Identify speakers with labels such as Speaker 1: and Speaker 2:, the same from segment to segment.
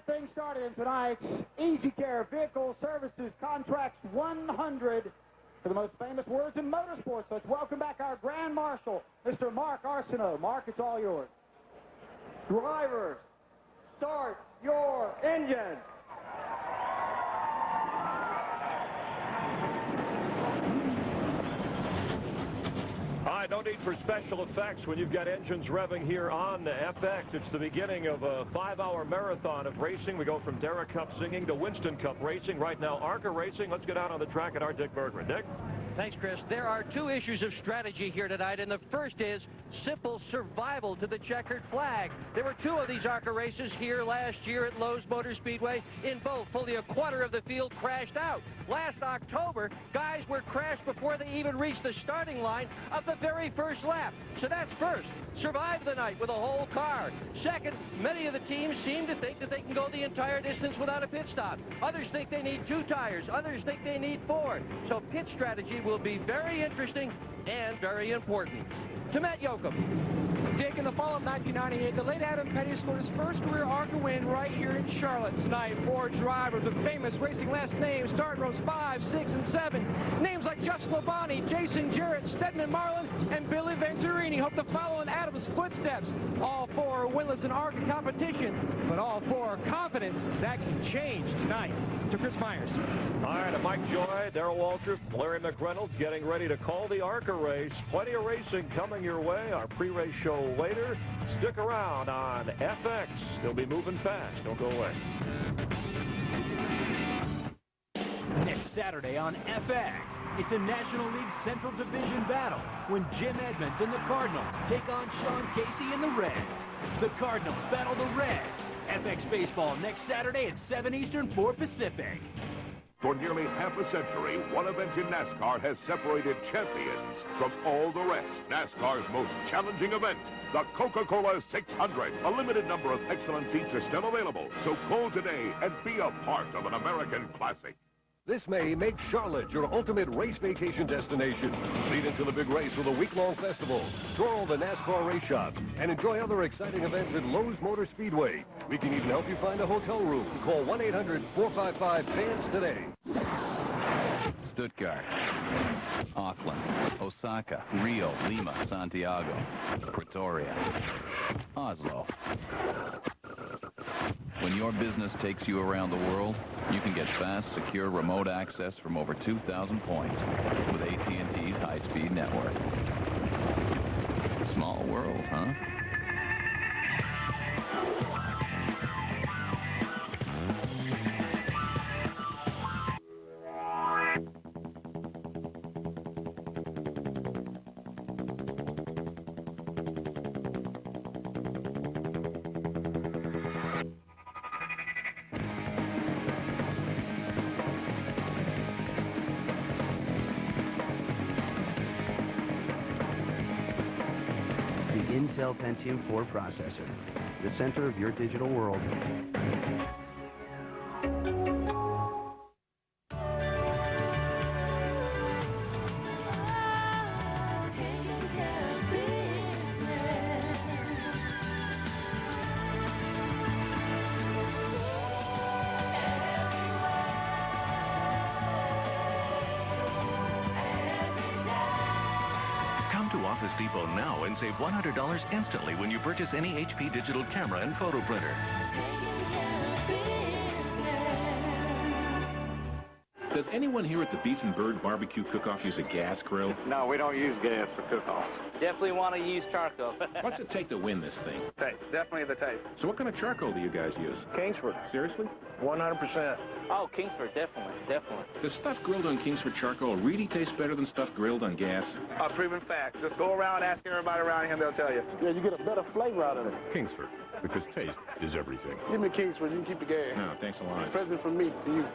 Speaker 1: things started in tonight's Easy Care Vehicle Services Contracts 100 for the most famous words in motorsports. Let's welcome back our Grand Marshal, Mr. Mark Arsenault. Mark, it's all yours. Drivers, start your engine.
Speaker 2: All right, no need for special effects when you've got engines revving here on the FX. It's the beginning of a 5-hour marathon of racing. We go from Derek Cup singing to Winston Cup racing. Right now, ARCA racing. Let's get out on the track at our Dick Bergman. Dick?
Speaker 3: Thanks, Chris. There are two issues of strategy here tonight, and the first is simple survival to the checkered flag. There were two of these ARCA races here last year at Lowe's Motor Speedway. In both, fully a quarter of the field crashed out. Last October, guys were crashed before they even reached the starting line of the very first lap. So that's first. Survive the night with a whole car. Second, many of the teams seem to think that they can go the entire distance without a pit stop. Others think they need 2 tires. Others think they need 4. So pit strategy will be very interesting and very important. To Matt Yoakum.
Speaker 4: Dick, in the fall of 1998, the late Adam Petty scored his first career ARCA win right here in Charlotte tonight. 4 drivers with famous racing last names, start rows 5, 6, and 7. Names like Jeff Slobani, Jason Jarrett, Stedman Marlin, and Billy Venturini hope to follow in Adam's footsteps. All 4 are winless in ARCA competition, but all 4 are confident that can change tonight. To Chris Myers.
Speaker 2: All right, and Mike Joy, Darrell Waltrip, Larry McReynolds getting ready to call the ARCA race. Plenty of racing coming your way. Our pre-race show later. Stick around on FX. They'll be moving fast. Don't go away.
Speaker 5: Next Saturday on FX, it's a National League Central Division battle when Jim Edmonds and the Cardinals take on Sean Casey and the Reds. The Cardinals battle the Reds. FX Baseball next Saturday at 7 Eastern, 4 Pacific.
Speaker 6: For nearly half a century, one event in NASCAR has separated champions from all the rest. NASCAR's most challenging event, the Coca-Cola 600. A limited number of excellent seats are still available, so call today and be a part of an American classic.
Speaker 7: This May, make Charlotte your ultimate race vacation destination. Lead into the big race with a week-long festival. Tour all the NASCAR race shops and enjoy other exciting events at Lowe's Motor Speedway. We can even help you find a hotel room. Call 1-800-455-FANS today.
Speaker 8: Stuttgart, Auckland, Osaka, Rio, Lima, Santiago, Pretoria, Oslo. When your business takes you around the world, you can get fast, secure remote access from over 2,000 points with AT&T's high-speed network. Small world, huh?
Speaker 9: Intel Pentium 4 processor, the center of your digital world.
Speaker 10: Office Depot now and save $100 instantly when you purchase any HP digital camera and photo printer.
Speaker 11: Does anyone here at the Beef and Bird Barbecue Cook-Off use a gas grill?
Speaker 12: No, we don't use gas for cook-offs.
Speaker 13: Definitely want to use charcoal.
Speaker 11: What's it take to win this thing?
Speaker 12: Taste. Definitely the taste.
Speaker 11: So what kind of charcoal do you guys use?
Speaker 12: Kingsford.
Speaker 11: Seriously?
Speaker 12: 100%.
Speaker 13: Oh, Kingsford, definitely.
Speaker 11: Does stuff grilled on Kingsford charcoal really taste better than stuff grilled on gas?
Speaker 12: A proven fact. Just go around, ask everybody around here, and they'll tell you. Yeah, you get a better flavor out of it.
Speaker 11: Kingsford, because taste is everything.
Speaker 12: Give me Kingsford, you can keep the gas.
Speaker 11: No, thanks a lot.
Speaker 12: Present from me to you.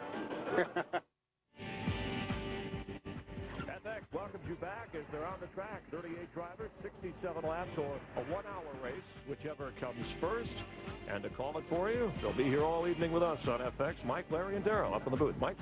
Speaker 2: FX welcomes you back as they're on the track. 38 drivers, 67 laps, or a 1-hour race, whichever comes first. And to call it for you, they'll be here all evening with us on FX. Mike, Larry, and Darrell up in the booth. Mike?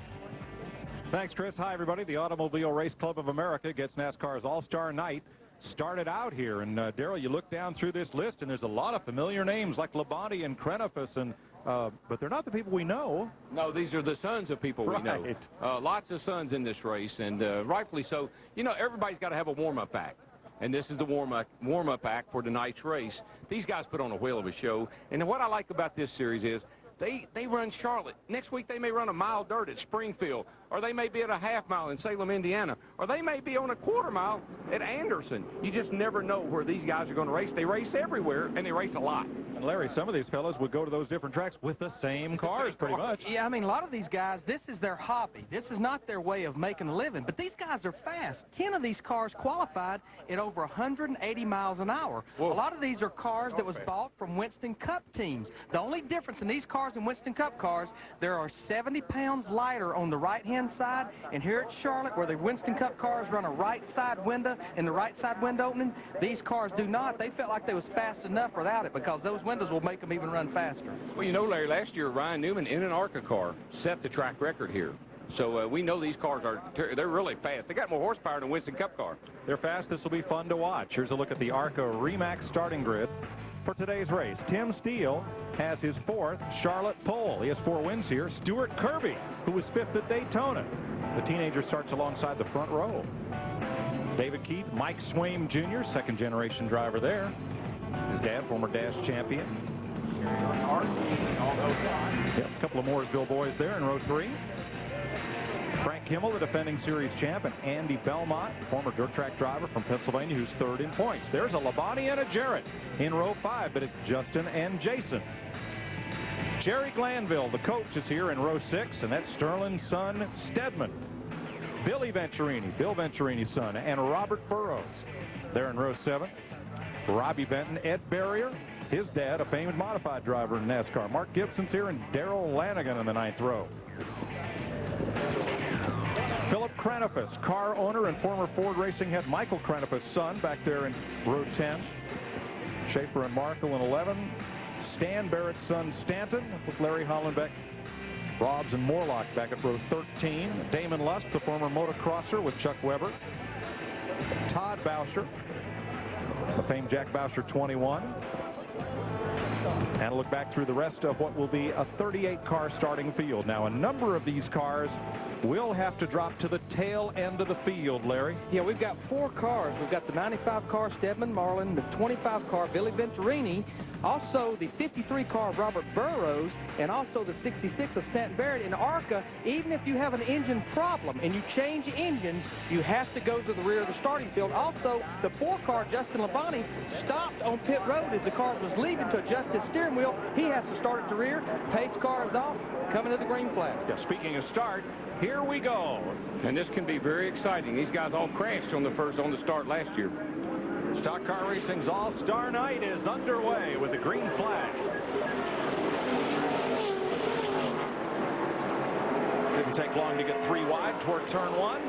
Speaker 14: Thanks, Chris. Hi, everybody. The Automobile Race Club of America gets NASCAR's All-Star Night started out here. And, Darrell, you look down through this list, and there's a lot of familiar names like Labonte and Krenifus and but they're not the people we know.
Speaker 15: No, these are the sons of people we know. Lots of sons in this race, and rightfully so. You know, everybody's got to have a warm-up act. And this is the warm-up act for tonight's race. These guys put on a whale of a show. And what I like about this series is they run Charlotte. Next week they may run a mile dirt at Springfield, or they may be at a half mile in Salem, Indiana, or they may be on a quarter mile at Anderson. You just never know where these guys are going to race. They race everywhere, and they race a lot.
Speaker 14: And Larry, some of these fellas would go to those different tracks with the same cars, pretty much.
Speaker 4: Yeah, I mean, a lot of these guys, this is their hobby. This is not their way of making a living. But these guys are fast. 10 of these cars qualified at over 180 miles an hour. Whoa. A lot of these are cars that was bought from Winston Cup teams. The only difference in these cars and Winston Cup cars, there are 70 pounds lighter on the right-hand side. And here at Charlotte, where the Winston Cup cars run a right side window and the right side window opening, these cars do not. They felt like they was fast enough without it, because those windows will make them even run faster.
Speaker 15: Well, you know, Larry, last year Ryan Newman in an ARCA car set the track record here. So we know these cars they're really fast. They got more horsepower than a Winston Cup car.
Speaker 14: They're fast. This will be fun to watch. Here's a look at the ARCA RE/MAX starting grid for today's race. Tim Steele has his 4th Charlotte pole. He has 4 wins here. Stuart Kirby, who was 5th at Daytona. The teenager starts alongside the front row. David Keith, Mike Swaim Jr., second-generation driver there. His dad, former Dash champion. Yep, a couple of Mooresville boys there in row 3. Frank Kimmel, the defending series champ, and Andy Belmont, former dirt track driver from Pennsylvania, who's 3rd in points. There's a Labonte and a Jarrett in row 5, but it's Justin and Jason. Jerry Glanville, the coach, is here in row 6, and that's Sterling's son, Stedman. Billy Venturini, Bill Venturini's son, and Robert Burrows. There in row 7. Robbie Benton, Ed Barrier, his dad, a famed modified driver in NASCAR. Mark Gibson's here, and Darrell Lanigan in the 9th row. Philip Krenifus, car owner and former Ford racing head Michael Krenifus' son, back there in row 10. Schaefer and Markle in 11. Stan Barrett's son Stanton with Larry Hollenbeck, Robbs and Morlock back at row 13. Damon Lusk, the former motocrosser with Chuck Weber. Todd Bousher, the famed Jack Bousher 21. And a look back through the rest of what will be a 38-car starting field. Now, a number of these cars will have to drop to the tail end of the field, Larry.
Speaker 4: Yeah, we've got 4 cars. We've got the 95 car Stedman Marlin, the 25 car Billy Venturini, also the 53 car of Robert Burrows, and also the 66 of Stanton Barrett. In ARCA, even if you have an engine problem and you change engines, you have to go to the rear of the starting field. Also, the 4 car Justin Labonte stopped on pit road as the car was leaving to adjust his steering wheel. He has to start at the rear. Pace car is off, coming to the green flag.
Speaker 14: Yeah, speaking of start, here we go.
Speaker 15: And this can be very exciting. These guys all crashed on the start last year.
Speaker 14: Stock Car Racing's All-Star Night is underway with the green flag. Didn't take long to get 3 wide toward turn 1.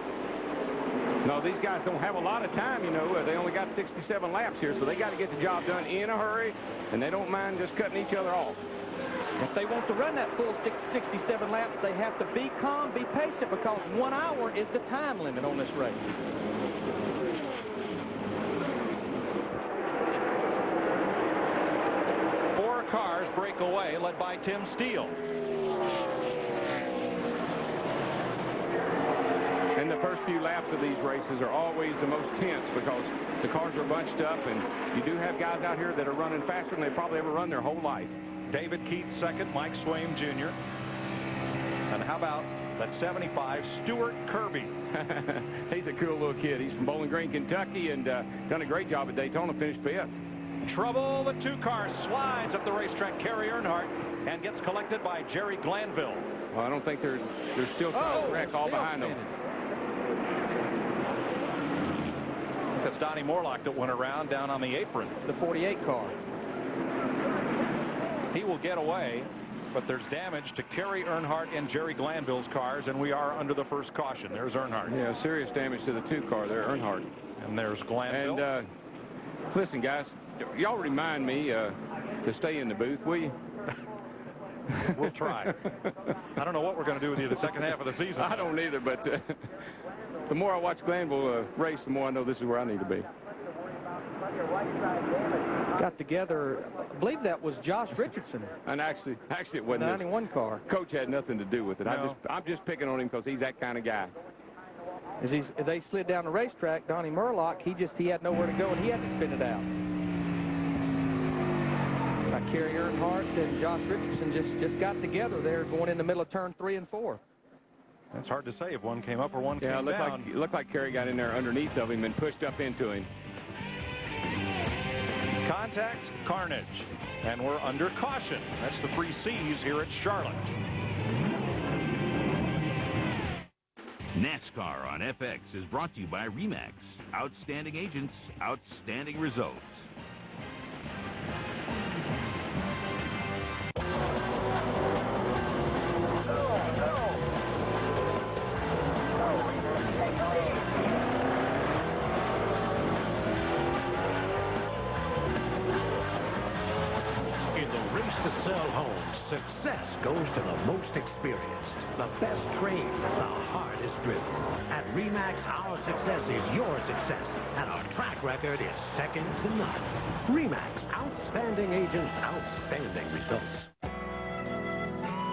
Speaker 15: No, these guys don't have a lot of time, you know. They only got 67 laps here, so they got to get the job done in a hurry, and they don't mind just cutting each other off.
Speaker 4: If they want to run that full 67 laps, they have to be calm, be patient, because 1 hour is the time limit on this race.
Speaker 14: Cars break away, led by Tim Steele.
Speaker 15: And the first few laps of these races are always the most tense, because the cars are bunched up, and you do have guys out here that are running faster than they probably ever run their whole life.
Speaker 14: David Keith 2nd, Mike Swaim Jr. And how about that 75, Stuart Kirby?
Speaker 15: He's a cool little kid. He's from Bowling Green, Kentucky, and done a great job at Daytona, finished 5th.
Speaker 14: Trouble, the 2-car slides up the racetrack. Kerry Earnhardt, and gets collected by Jerry Glanville.
Speaker 15: Well, I don't think they're still trying to wreck all behind them.
Speaker 14: That's Donnie Morlock that went around down on the apron.
Speaker 4: The 48 car.
Speaker 14: He will get away, but there's damage to Kerry Earnhardt and Jerry Glanville's cars, and we are under the first caution. There's Earnhardt.
Speaker 15: Yeah, serious damage to the 2-car there, Earnhardt.
Speaker 14: And there's Glanville.
Speaker 15: And listen, guys, y'all remind me to stay in the booth, will you?
Speaker 14: We'll try. I don't know what we're going to do with you the second half of the season.
Speaker 15: I don't either, but the more I watch Glanville race, the more I know this is where I need to be.
Speaker 4: got together. I believe that was Josh Richardson.
Speaker 15: And actually it wasn't.
Speaker 4: 91 car.
Speaker 15: Coach had nothing to do with it.
Speaker 14: No.
Speaker 15: I'm just picking on him because he's that kind of guy.
Speaker 4: As they slid down the racetrack, Donnie Murlock, he had nowhere to go, and he had to spin it out. Kerry Earnhardt and Josh Richardson just got together there going in the middle of turn 3 and 4.
Speaker 14: That's hard to say if one came up or one came down.
Speaker 15: Yeah, it looked like Kerry got in there underneath of him and pushed up into him.
Speaker 14: Contact, carnage, and we're under caution. That's the 3 C's here at Charlotte.
Speaker 16: NASCAR on FX is brought to you by RE/MAX. Outstanding agents, outstanding results.
Speaker 17: To sell homes, success goes to the most experienced, the best trained, the hardest driven. At RE/MAX, our success is your success, and our track record is second to none. RE/MAX, outstanding agents, outstanding results.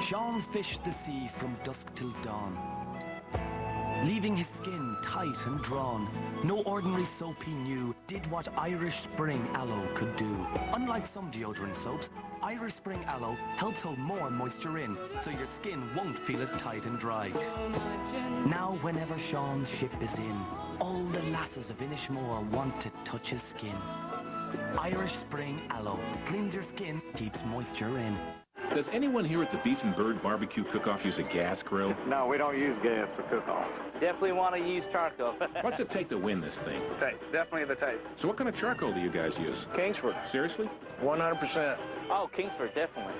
Speaker 18: Sean fished the sea from dusk till dawn, leaving his skin tight and drawn. No ordinary soap he knew did what Irish Spring Aloe could do. Unlike some deodorant soaps, Irish Spring Aloe helps hold more moisture in, so your skin won't feel as tight and dry. Now, whenever Sean's ship is in, all the lasses of Inishmore want to touch his skin. Irish Spring Aloe cleans your skin, keeps moisture in.
Speaker 11: Does anyone here at the Beef and Bird Barbecue Cook-Off use a gas grill?
Speaker 12: No, we don't use gas for cook-off.
Speaker 13: Definitely want to use charcoal.
Speaker 11: What's it take to win this thing?
Speaker 12: The taste, definitely the taste.
Speaker 11: So what kind of charcoal do you guys use?
Speaker 12: Kingsford.
Speaker 11: Seriously?
Speaker 12: 100%.
Speaker 13: Oh, Kingsford, definitely.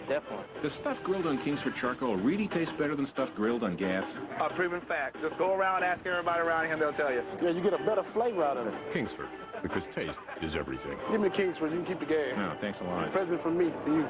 Speaker 11: Does stuff grilled on Kingsford charcoal really taste better than stuff grilled on gas?
Speaker 12: A proven fact. Just go around, ask everybody around here, and they'll tell you. Yeah, you get a better flavor out of it.
Speaker 11: Kingsford, because taste is everything.
Speaker 12: Give me the Kingsford. You can keep the gas.
Speaker 11: No, thanks a lot.
Speaker 12: Present from me to you.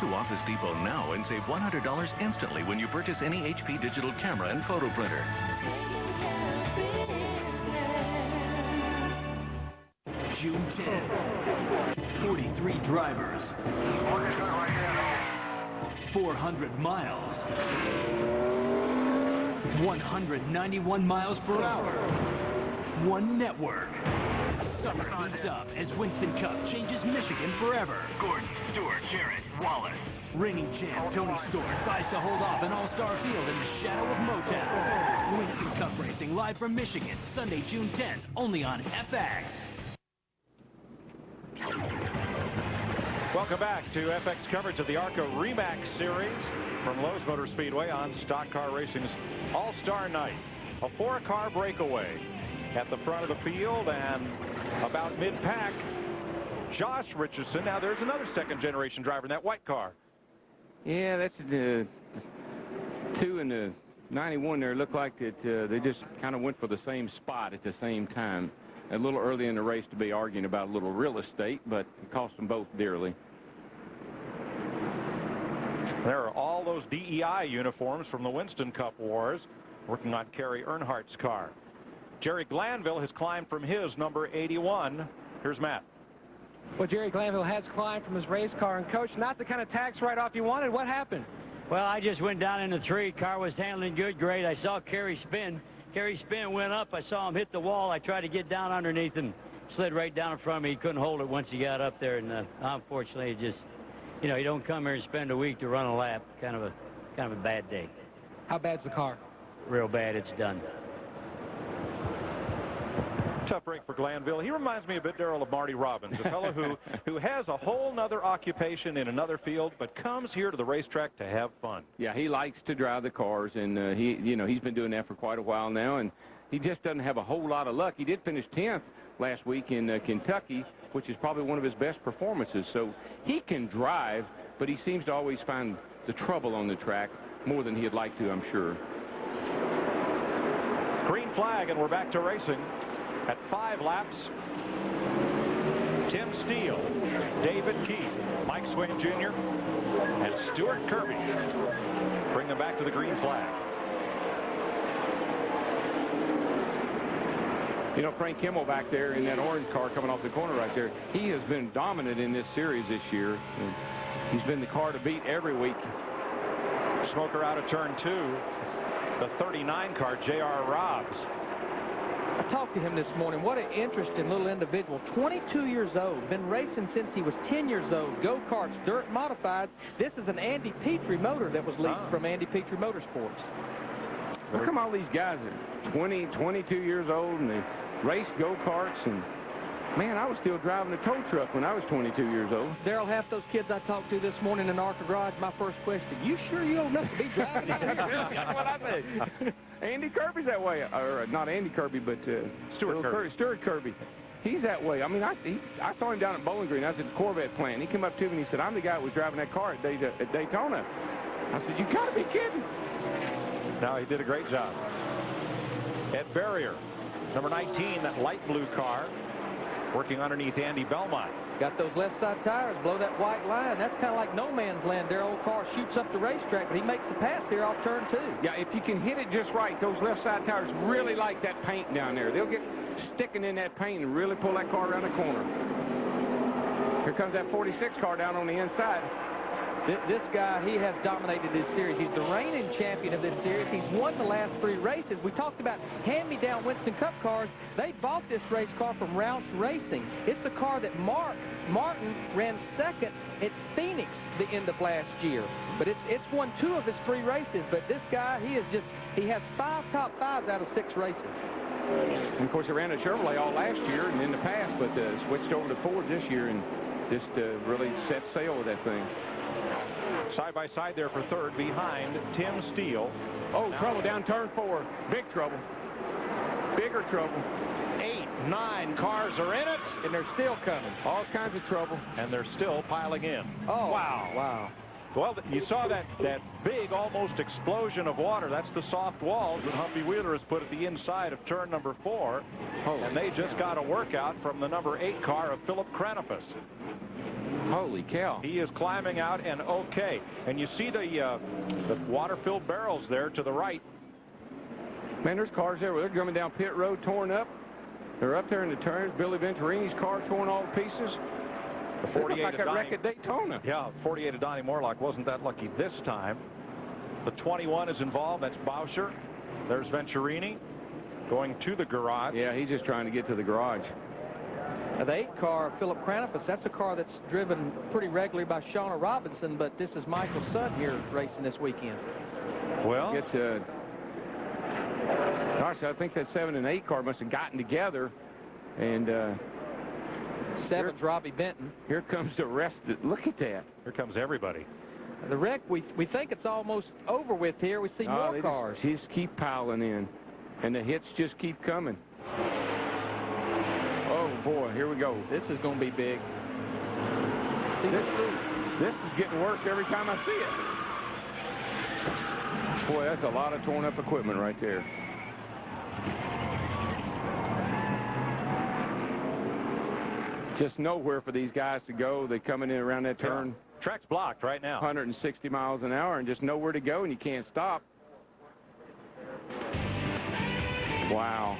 Speaker 10: Office Depot now and save $100 instantly when you purchase any HP digital camera and photo printer.
Speaker 5: June 10th, 43 drivers, 400 miles, 191 miles per hour, one network. Summer heats up as Winston Cup changes Michigan forever. Gordon, Stewart, Jarrett, Wallace. Reigning champ Tony Stewart tries to hold off an all-star field in the shadow of Motown. Winston Cup Racing live from Michigan, Sunday, June 10th, only on FX.
Speaker 14: Welcome back to FX coverage of the ARCA RE/MAX Series from Lowe's Motor Speedway on Stock Car Racing's All-Star Night. A 4-car breakaway at the front of the field, and about mid-pack, Josh Richardson. Now there's another second-generation driver in that white car.
Speaker 15: Yeah, that's the 2 and the 91 there. Looked like that they just kind of went for the same spot at the same time. A little early in the race to be arguing about a little real estate, but it cost them both dearly.
Speaker 14: There are all those DEI uniforms from the Winston Cup Wars working on Kerry Earnhardt's car. Jerry Glanville has climbed from his number 81. Here's Matt.
Speaker 4: Well, Jerry Glanville has climbed from his race car, and Coach, not the kind of tax write-off you wanted. What happened?
Speaker 19: Well, I just went down into 3. Car was handling good, great. I saw Kerry spin. Kerry spin went up. I saw him hit the wall. I tried to get down underneath and slid right down in front of me. He couldn't hold it once he got up there, and unfortunately, it just, you know, you don't come here and spend a week to run a lap. Kind of a bad day.
Speaker 4: How bad's the car?
Speaker 19: Real bad. It's done.
Speaker 14: Tough break for Glanville. He reminds me a bit, Darrell, of Marty Robbins, a fellow who has a whole nother occupation in another field, but comes here to the racetrack to have fun.
Speaker 15: Yeah, he likes to drive the cars, and he's been doing that for quite a while now, and he just doesn't have a whole lot of luck. He did finish 10th last week in Kentucky, which is probably one of his best performances. So he can drive, but he seems to always find the trouble on the track more than he'd like to, I'm sure.
Speaker 14: Green flag, and we're back to racing at 5 laps. Tim Steele, David Keith, Mike Swain Jr., and Stuart Kirby bring them back to the green flag.
Speaker 15: You know, Frank Kimmel back there in that orange car coming off the corner right there, he has been dominant in this series this year. And he's been the car to beat every week.
Speaker 14: Smoker out of turn 2. The 39 car, J.R. Robbs.
Speaker 4: I talked to him this morning. What an interesting little individual. 22 years old. Been racing since he was 10 years old. Go-karts, dirt modified. This is an Andy Petrie motor that was leased from Andy Petrie Motorsports.
Speaker 15: How come all these guys are 20, 22 years old and they race go-karts? And man, I was still driving a tow truck when I was 22 years old.
Speaker 4: Daryl, half those kids I talked to this morning in ARCA Garage, my first question, you sure you old enough to be driving it?
Speaker 15: That's what I think. Andy Kirby's that way. Or not Andy Kirby, but Stuart Kirby. He's that way. I mean, I saw him down at Bowling Green. I was at the Corvette plant. He came up to me and he said, I'm the guy that was driving that car at Daytona. I said, you got to be kidding.
Speaker 14: No, he did a great job. Ed Barrier, number 19, that light blue car, working underneath Andy Belmont.
Speaker 4: Got those left side tires, blow that white line. That's kind of like no man's land. Their old car shoots up the racetrack, but he makes the pass here off turn 2.
Speaker 15: Yeah, if you can hit it just right, those left side tires really like that paint down there. They'll get sticking in that paint and really pull that car around the corner. Here comes that 46 car down on the inside.
Speaker 4: This guy, he has dominated this series. He's the reigning champion of this series. He's won the last 3 races. We talked about hand-me-down Winston Cup cars. They bought this race car from Roush Racing. It's a car that Martin ran second at Phoenix the end of last year. But it's won 2 of his 3 races. But this guy, he has 5 top 5s out of 6 races.
Speaker 15: And of course, he ran a Chevrolet all last year and in the past, but switched over to Ford this year and just really set sail with that thing.
Speaker 14: Side by side there for third behind Tim Steele.
Speaker 15: Oh, trouble down turn 4. Big trouble. Bigger trouble.
Speaker 14: 8, 9 cars are in it,
Speaker 15: and they're still coming. All kinds of trouble.
Speaker 14: And they're still piling in.
Speaker 4: Oh,
Speaker 14: wow. Well, you saw that big almost explosion of water. That's the soft walls that Humpy Wheeler has put at the inside of turn number 4. And they just got a workout from the number 8 car of Philip Kranofus.
Speaker 15: Holy cow.
Speaker 14: He is climbing out and okay. And you see the water-filled barrels there to the right.
Speaker 15: Man, there's cars there. They're coming down pit road torn up. They're up there in the turns. Billy Venturini's car torn all to pieces.
Speaker 14: The 48
Speaker 15: like a wreck at Daytona.
Speaker 14: Yeah, 48 of Donnie Morlock wasn't that lucky this time. The 21 is involved. That's Bauscher. There's Venturini going to the garage.
Speaker 15: Yeah, he's just trying to get to the garage.
Speaker 4: Now, the 8 car, Philip Kranofus, that's a car that's driven pretty regularly by Shauna Robinson, but this is Michael's son here racing this weekend.
Speaker 14: Well,
Speaker 15: gosh, I think that 7 and 8 car must have gotten together, and
Speaker 4: 7's Robbie Benton.
Speaker 15: Here comes the rest. Look at that.
Speaker 14: Here comes everybody.
Speaker 4: The wreck, we think it's almost over with here. We see more cars.
Speaker 15: Just keep piling in, and the hits just keep coming. Oh, boy, here we go.
Speaker 4: This is going to be big. See
Speaker 15: this is getting worse every time I see it. Boy, that's a lot of torn up equipment right there. Just nowhere for these guys to go. They're coming in around that turn.
Speaker 14: Yeah. Track's blocked right now.
Speaker 15: 160 miles an hour and just nowhere to go, and you can't stop. Wow.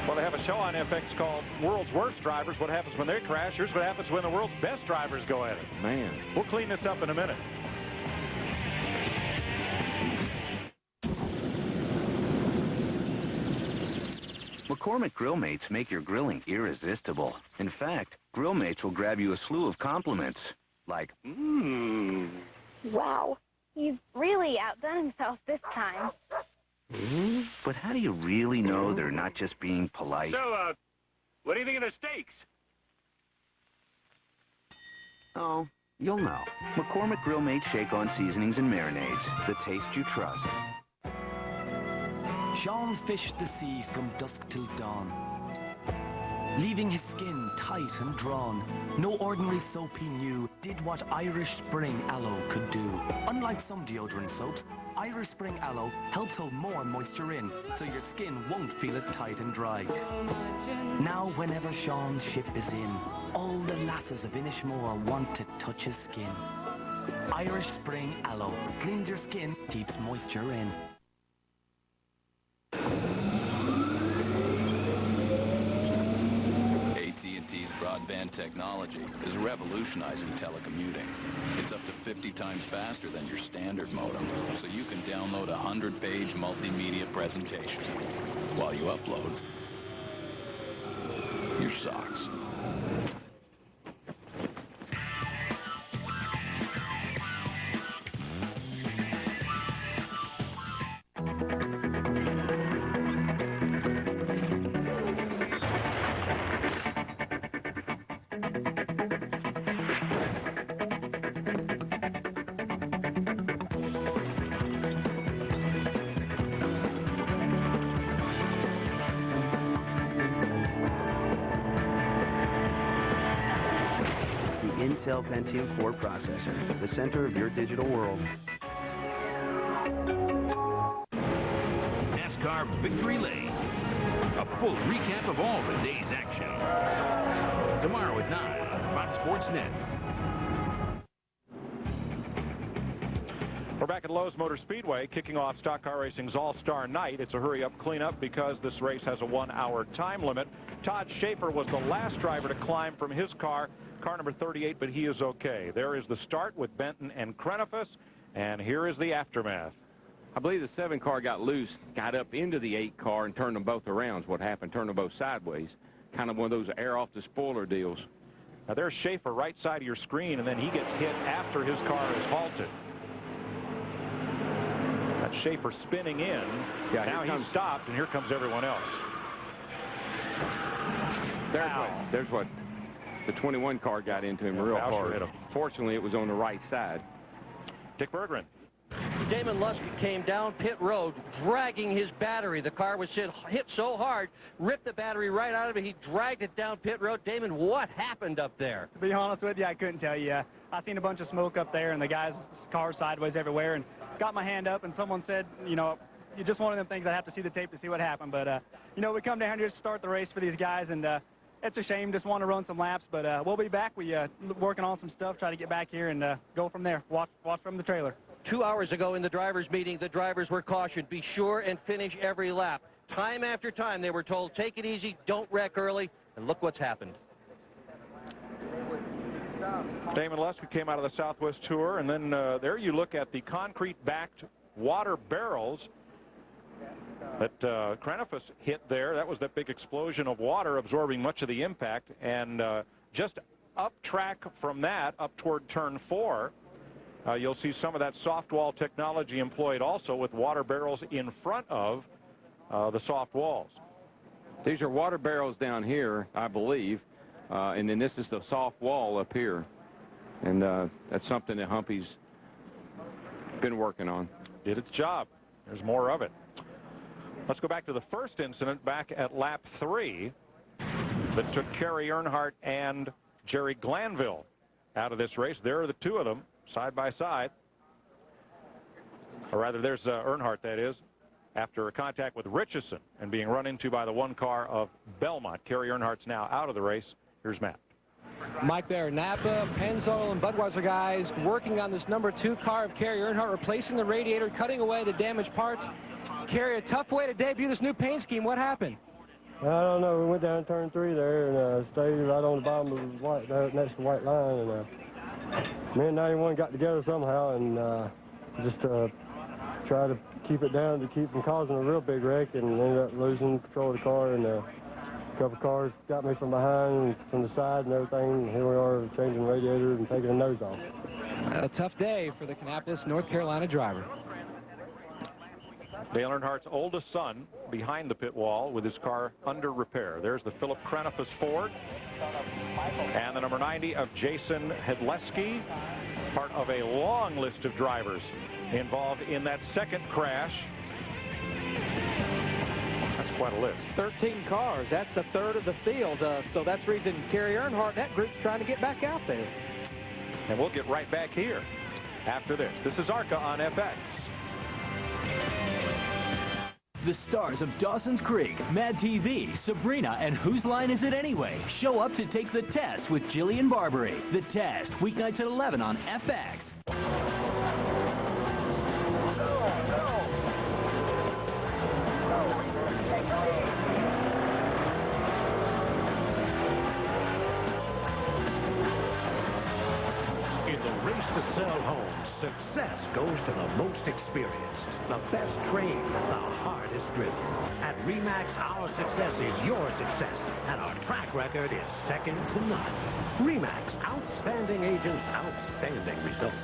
Speaker 14: Well, they have a show on FX called World's Worst Drivers. What happens when they crash? Here's what happens when the world's best drivers go at it.
Speaker 15: Man.
Speaker 14: We'll clean this up in a minute.
Speaker 9: McCormick Grill Mates make your grilling irresistible. In fact, Grill Mates will grab you a slew of compliments, like,
Speaker 20: Wow, he's really outdone himself this time.
Speaker 9: But how do you really know they're not just being polite?
Speaker 12: So, what do you think of the steaks?
Speaker 9: Oh, you'll know. McCormick Grill Mates Shake-On Seasonings and Marinades, the taste you trust.
Speaker 18: Sean fished the sea from dusk till dawn. leaving his skin tight and drawn. No ordinary soap he knew did what Irish Spring Aloe could do. Unlike some deodorant soaps, Irish Spring Aloe helps hold more moisture in, so your skin won't feel as tight and dry. Now, whenever Sean's ship is in, all the lasses of Inishmore want to touch his skin. Irish Spring Aloe cleans your skin, keeps moisture in.
Speaker 8: AT&T's broadband technology is revolutionizing telecommuting. It's up to 50 times faster than your standard modem, so you can download a 100-page multimedia presentation while you upload your socks.
Speaker 21: Intel Pentium 4 processor, the center of your digital world.
Speaker 16: NASCAR Victory Lane. A full recap of all the day's action. Tomorrow at 9 on Fox Sports Net.
Speaker 14: We're back at Lowe's Motor Speedway, kicking off Stock Car Racing's All-Star Night. It's a hurry-up cleanup because this race has a 1-hour time limit. Todd Schaefer was the last driver to climb from his car number 38, but he is okay. There is the start with Benton and Krenifus, and here is the aftermath.
Speaker 15: I believe the 7 car got loose, got up into the 8 car, and turned them both around. What happened? Turned them both sideways. Kind of one of those air off the spoiler deals.
Speaker 14: Now there's Schaefer right side of your screen, and then he gets hit after his car is halted. That's Schaefer spinning in.
Speaker 15: Yeah,
Speaker 14: now he's stopped, and here comes everyone else.
Speaker 15: There's what the 21 car got into him real hard.
Speaker 14: Hit him.
Speaker 15: Fortunately, it was on the right side.
Speaker 14: Dick Berggren.
Speaker 3: Damon Lusk came down pit road, dragging his battery. The car was hit so hard, ripped the battery right out of it. He dragged it down pit road. Damon, what happened up there?
Speaker 22: To be honest with you, I couldn't tell you. I seen a bunch of smoke up there, and the guy's car sideways everywhere, and got my hand up, and someone said, you know, you're just one of them things. I have to see the tape to see what happened. But, you know, we come down here to start the race for these guys, and it's a shame. Just want to run some laps, but we'll be back. We working on some stuff, try to get back here and go from there. Watch from the trailer.
Speaker 3: 2 hours ago in the drivers' meeting, the drivers were cautioned, be sure and finish every lap. Time after time, they were told, take it easy, don't wreck early, and look what's happened.
Speaker 14: Damon Lusk came out of the Southwest Tour, and then there you look at the concrete-backed water barrels that Krenifus hit there. That was that big explosion of water absorbing much of the impact, and just up track from that, up toward turn 4, you'll see some of that soft wall technology employed also with water barrels in front of the soft walls.
Speaker 15: These are water barrels down here, I believe, and then this is the soft wall up here. And that's something that Humpy's been working on.
Speaker 14: Did its job. There's more of it. Let's go back to the first incident back at lap 3 that took Kerry Earnhardt and Jerry Glanville out of this race. There are the two of them side by side. Or rather, there's Earnhardt, that is, after a contact with Richardson and being run into by the 1 car of Belmont. Kerry Earnhardt's now out of the race. Here's Matt.
Speaker 4: Mike there, Napa, Pennzoil, and Budweiser guys working on this number 2 car of Kerry Earnhardt, replacing the radiator, cutting away the damaged parts. Kerry, a tough way to debut this new paint scheme. What happened?
Speaker 23: I don't know. We went down turn 3 there and stayed right on the bottom of the white, next to the white line. And me and 91 got together somehow and just tried to keep it down to keep from causing a real big wreck, and ended up losing control of the car. And a couple cars got me from behind and from the side and everything. And here we are changing the radiator and taking the nose off.
Speaker 4: A tough day for the Kannapolis, North Carolina driver.
Speaker 14: Dale Earnhardt's oldest son behind the pit wall with his car under repair. There's the Philip Krenifus Ford and the number 90 of Jason Hedleski, part of a long list of drivers involved in that second crash. That's quite a list.
Speaker 4: 13 cars. That's a third of the field. So that's the reason Kerry Earnhardt, that group's trying to get back out there.
Speaker 14: And we'll get right back here after this. This is ARCA on FX.
Speaker 5: The stars of Dawson's Creek, Mad TV, Sabrina, and Whose Line Is It Anyway show up to take the test with Jillian Barbary. The Test, weeknights at 11 on FX.
Speaker 17: In the race to sell homes, success goes to the most experienced, the best trained, the hardest driven. At RE/MAX, our success is your success, and our track record is second to none. RE/MAX, outstanding agents, outstanding results.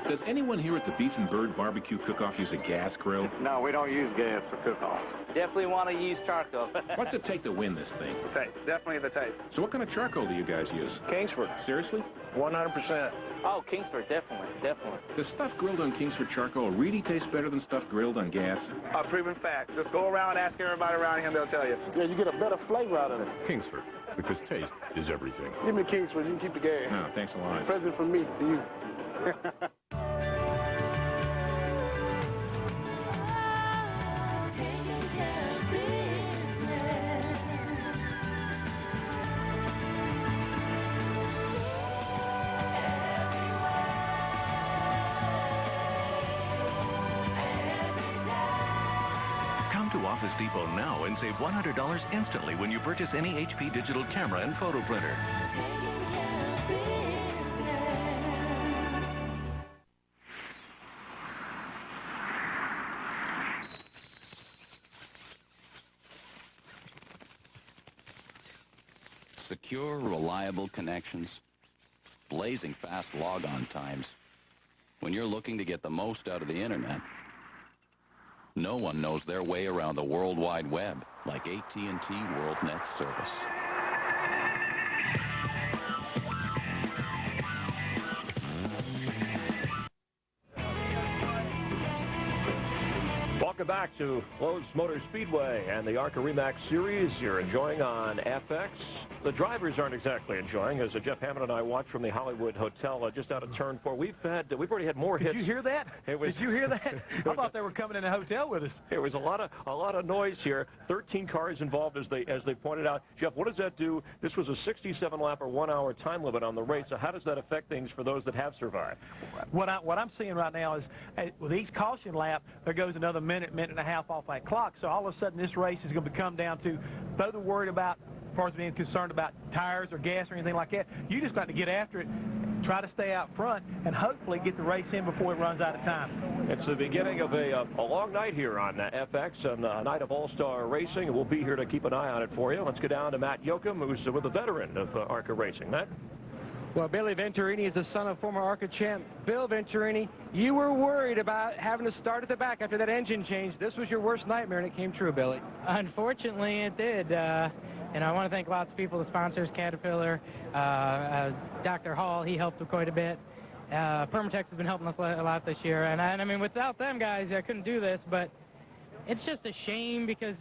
Speaker 11: Does anyone here at the Beef and Bird Barbecue Cook-Off use a gas grill?
Speaker 13: No, we don't use gas for cook-offs. Definitely want to use charcoal.
Speaker 11: What's it take to win this thing?
Speaker 12: The tape. Definitely the tape.
Speaker 11: So what kind of charcoal do you guys use?
Speaker 12: Kingsford.
Speaker 11: Seriously?
Speaker 12: 100%.
Speaker 13: Oh, Kingsford, definitely.
Speaker 11: Does stuff grilled on Kingsford charcoal really taste better than stuff grilled on gas?
Speaker 12: A proven fact. Just go around, ask everybody around here, and they'll tell you. Yeah, you get a better flavor out of it.
Speaker 11: Kingsford, because taste is everything.
Speaker 12: Give me Kingsford. You can keep the gas.
Speaker 11: Oh, thanks a lot.
Speaker 12: Present from me to you.
Speaker 10: Office Depot now and save $100 instantly when you purchase any HP digital camera and photo printer.
Speaker 8: Secure, reliable connections, blazing fast log-on times. When you're looking to get the most out of the internet, no one knows their way around the World Wide Web like AT&T WorldNet service.
Speaker 2: Welcome back to Lowe's Motor Speedway and the ARCA RE/MAX series you're enjoying on FX. The drivers aren't exactly enjoying, as Jeff Hammond and I watched from the Hollywood Hotel just out of turn 4. We've already had more hits.
Speaker 4: Did you hear that? Did you hear that? I thought they were coming in a hotel with us.
Speaker 2: There was a lot of noise here. 13 cars involved, as they pointed out. Jeff, what does that do? This was a 67-lap or 1-hour time limit on the race. So how does that affect things for those that have survived?
Speaker 4: What I'm seeing right now is with each caution lap, there goes another minute and a half off that clock. So all of a sudden, this race is going to come down to both worried about, as far as being concerned about tires or gas or anything like that. You just got to get after it, try to stay out front, and hopefully get the race in before it runs out of time.
Speaker 2: It's the beginning of a long night here on FX and a night of All-Star Racing, and we'll be here to keep an eye on it for you. Let's go down to Matt Yoakum, who's with a veteran of ARCA Racing. Matt?
Speaker 4: Well, Billy Venturini is the son of former ARCA champ Bill Venturini. You were worried about having to start at the back after that engine change. This was your worst nightmare, and it came true, Billy.
Speaker 1: Unfortunately, it did. And I want to thank lots of people, the sponsors, Caterpillar, Dr. Hall, he helped quite a bit. Permatex has been helping us a lot this year. And I mean, without them guys, I couldn't do this, but it's just a shame because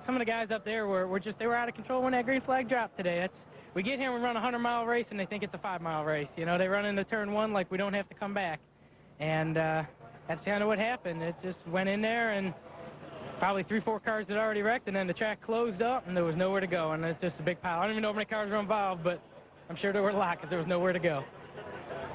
Speaker 1: some of the guys up there they were out of control when that green flag dropped today. We get here and we run a 100-mile race, and they think it's a 5-mile race. You know, they run into turn 1 like we don't have to come back. And that's kind of what happened. It just went in there, and probably 3-4 cars had already wrecked, and then the track closed up, and there was nowhere to go. And it's just a big pile. I don't even know how many cars were involved, but I'm sure there were a lot because there was nowhere to go.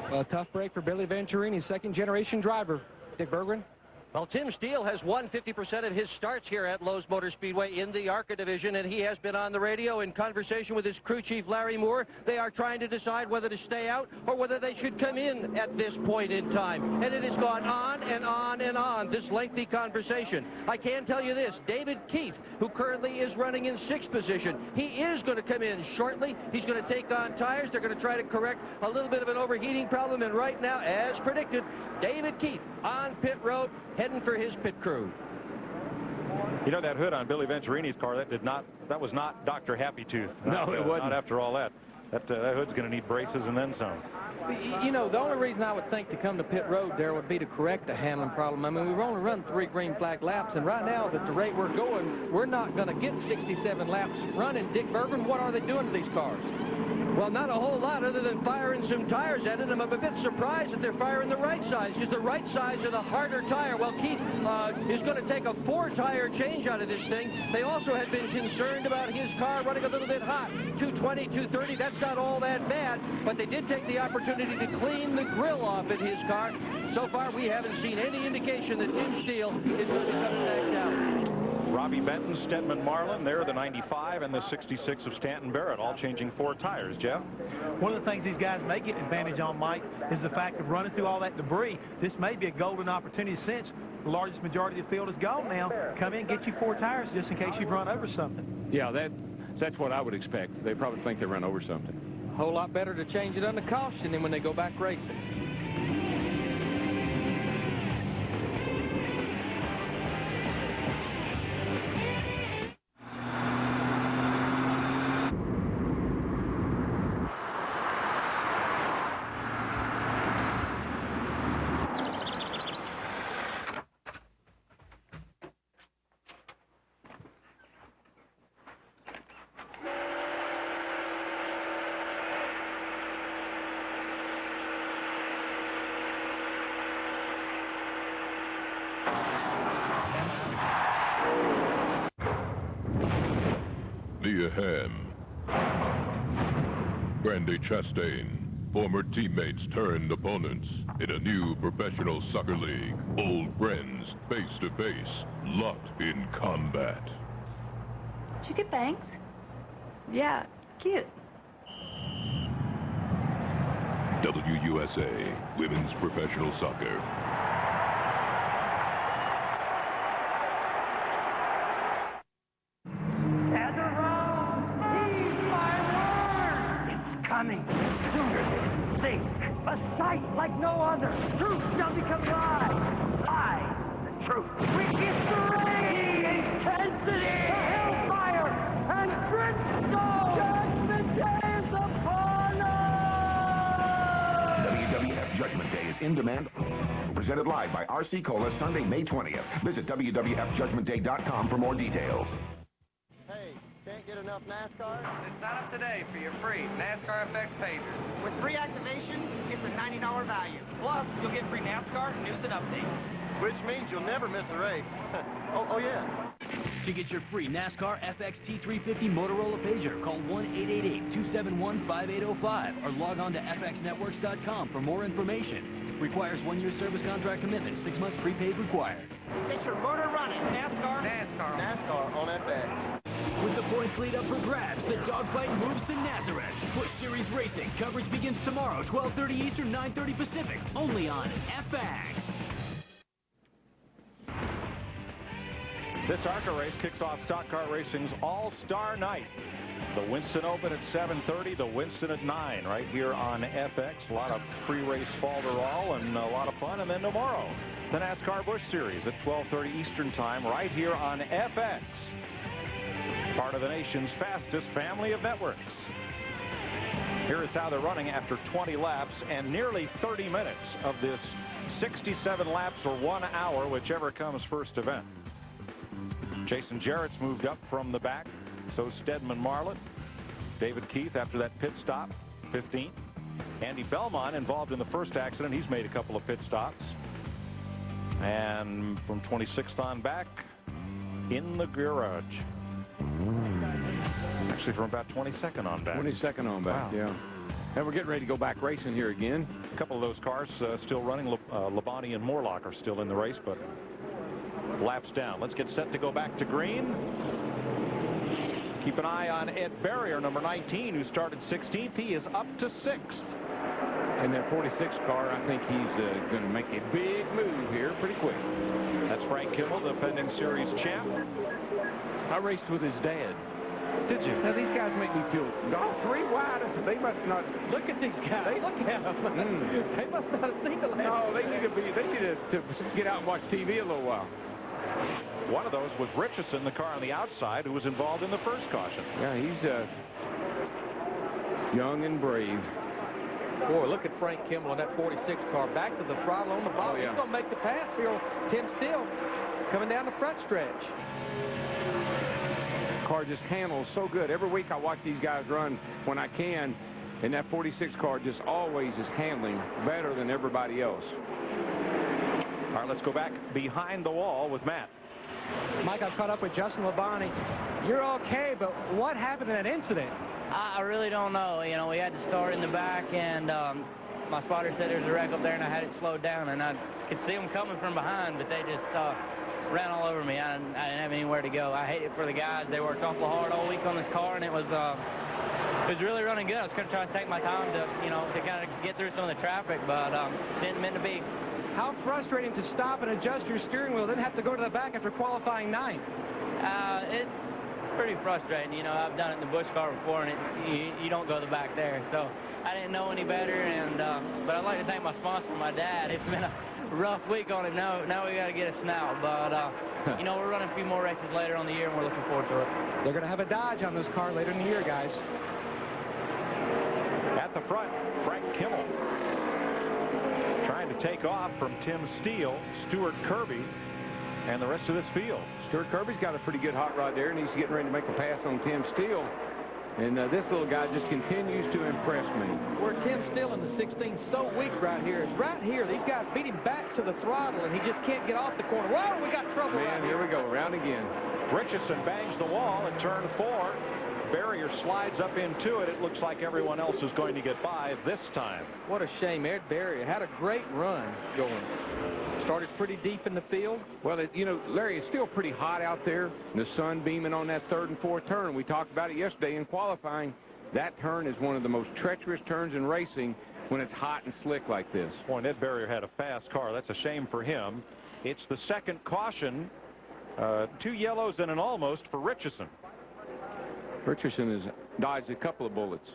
Speaker 4: Well, a tough break for Billy Venturini, second-generation driver. Dick Berggren?
Speaker 3: Well, Tim Steele has won 50% of his starts here at Lowe's Motor Speedway in the ARCA division, and he has been on the radio in conversation with his crew chief, Larry Moore. They are trying to decide whether to stay out or whether they should come in at this point in time. And it has gone on and on and on, this lengthy conversation. I can tell you this, David Keith, who currently is running in 6th position, he is going to come in shortly. He's going to take on tires. They're going to try to correct a little bit of an overheating problem, and right now, as predicted, David Keith on pit road, heading for his pit crew.
Speaker 14: You know, that hood on Billy Venturini's car, that was not Dr. Happy Tooth.
Speaker 15: No, it wasn't.
Speaker 14: Not after all that. That hood's going to need braces and then some.
Speaker 4: you know, the only reason I would think to come to pit road there would be to correct the handling problem. I mean, we've only run 3 green flag laps, and right now, at the rate we're going, we're not going to get 67 laps running. Dick Bergman, what are they doing to these cars?
Speaker 3: Well, not a whole lot other than firing some tires at it. I'm a bit surprised that they're firing the right size, because the right size are the harder tire. Well, Keith is going to take a 4-tire change out of this thing. They also had been concerned about his car running a little bit hot. 220, 230, that's not all that bad, but they did take the opportunity to clean the grill off in his car. So far, we haven't seen any indication that Tim Steele is going to come back down.
Speaker 14: Robbie Benton, Stedman Marlin, there the 95 and the 66 of Stanton Barrett, all changing 4 tires. Jeff?
Speaker 6: One of the things these guys may get an advantage on, Mike, is the fact of running through all that debris. This may be a golden opportunity since the largest majority of the field is gone now. Come in, get you 4 tires just in case you've run over something.
Speaker 15: Yeah, that's what I would expect. They probably think they run over something.
Speaker 4: A whole lot better to change it under caution than when they go back racing.
Speaker 7: Mia Hamm, Brandy Chastain, former teammates turned opponents in a new professional soccer league. Old friends, face to face, locked in combat.
Speaker 19: Did you get bangs? Yeah, cute.
Speaker 7: WUSA, Women's Professional Soccer.
Speaker 24: Coming sooner than you think. A sight like no other. Truth shall become lies. Lies, the truth. We history, intensity, hellfire, and brimstone. Judgment Day is upon us.
Speaker 25: WWF Judgment Day is in demand. Presented live by RC Cola, Sunday, May 20th. Visit WWFJudgmentDay.com for more details.
Speaker 26: Can't get enough NASCAR?
Speaker 13: Then sign up today for your free NASCAR FX pager.
Speaker 26: With free activation, it's a $90 value.
Speaker 13: Plus, you'll get free NASCAR news and updates.
Speaker 26: Which means you'll never miss a race. oh, yeah.
Speaker 5: To get your free NASCAR FX T350 Motorola pager, call 1-888-271-5805 or log on to fxnetworks.com for more information. Requires 1-year service contract commitment, 6 months prepaid required.
Speaker 26: Get your motor running.
Speaker 13: NASCAR.
Speaker 26: NASCAR on FX.
Speaker 5: With the points lead up for grabs, the dogfight moves to Nazareth. Busch Series Racing coverage begins tomorrow, 12:30 Eastern, 9:30 Pacific, only on FX.
Speaker 14: This ARCA race kicks off Stock Car Racing's All-Star Night. The Winston Open at 7:30, the Winston at 9, right here on FX. A lot of pre-race falderall and a lot of fun. And then tomorrow, the NASCAR Busch Series at 12:30 Eastern Time, right here on FX. Part of the nation's fastest family of networks. Here is how they're running after 20 laps and nearly 30 minutes of this 67 laps or 1 hour, whichever comes first event. Jason Jarrett's moved up from the back. So Stedman Marlin. David Keith after that pit stop, 15th. Andy Belmont involved in the first accident. He's made a couple of pit stops. And from 26th on back, in the garage. Actually, from about 22nd on back.
Speaker 15: 22nd on back, wow. Yeah. And we're getting ready to go back racing here again.
Speaker 14: A couple of those cars still running. Labonte and Morlock are still in the race, but laps down. Let's get set to go back to green. Keep an eye on Ed Barrier, number 19, who started 16th. He is up to 6th.
Speaker 15: And that 46 car, I think he's going to make a big move here pretty quick.
Speaker 14: That's Frank Kimmel, defending series champ.
Speaker 15: I raced with his dad.
Speaker 14: Did you?
Speaker 15: Now, these guys make me feel, all 3 wide. They must not.
Speaker 4: Look at these guys. Look at them. They must not have seen the last.
Speaker 15: No, they need to get out and watch TV a little while.
Speaker 14: One of those was Richardson, the car on the outside, who was involved in the first caution.
Speaker 15: Yeah, he's young and brave.
Speaker 4: Boy, look at Frank Kimmel in that 46 car. Back to the throttle on the bottom.
Speaker 15: Oh, yeah.
Speaker 4: He's going to make the pass here. Tim Steele coming down the front stretch.
Speaker 15: Car just handles so good. Every week I watch these guys run when I can, and that 46 car just always is handling better than everybody else.
Speaker 14: All right, let's go back behind the wall with Matt.
Speaker 4: Mike, I've caught up with Justin Labonte. You're okay, but what happened in that incident?
Speaker 9: I really don't know. You know, we had to start in the back, and my spotter said there's a wreck up there, and I had it slowed down, and I could see them coming from behind, but they just ran all over me. I didn't have anywhere to go. I hate it for the guys. They worked awful hard all week on this car, and it was really running good. I was going to try to take my time to, you know, to kind of get through some of the traffic, but it didn't meant to be.
Speaker 4: How frustrating to stop and adjust your steering wheel, then have to go to the back after qualifying 9th.
Speaker 9: It's pretty frustrating. You know, I've done it in the Busch car before, and you don't go the back there. So I didn't know any better, and but I'd like to thank my sponsor, my dad. It's been a rough week on it. Now we got to get us now. But, you know, we're running a few more races later on the year, and we're looking forward to it.
Speaker 4: They're going to have a Dodge on this car later in the year, guys.
Speaker 14: At the front, Frank Kimmel trying to take off from Tim Steele, Stuart Kirby, and the rest of this field.
Speaker 15: Stuart Kirby's got a pretty good hot rod there, and he's getting ready to make a pass on Tim Steele. And this little guy just continues to impress me.
Speaker 4: Where Tim Steele in the 16's so weak right here is right here. These guys beat him back to the throttle, and he just can't get off the corner. Whoa, we got trouble right here.
Speaker 15: Here we go, around again.
Speaker 14: Richardson bangs the wall at turn 4. Barrier slides up into it. It looks like everyone else is going to get by this time.
Speaker 4: What a shame. Ed Barrier had a great run going. Started pretty deep in the field.
Speaker 15: Well, you know, Larry, it's still pretty hot out there. The sun beaming on that 3rd and 4th turn. We talked about it yesterday in qualifying. That turn is one of the most treacherous turns in racing when it's hot and slick like this.
Speaker 14: Boy, and Ed Barrier had a fast car. That's a shame for him. It's the second caution. 2 yellows and an almost for Richardson.
Speaker 15: Richardson has dodged a couple of bullets.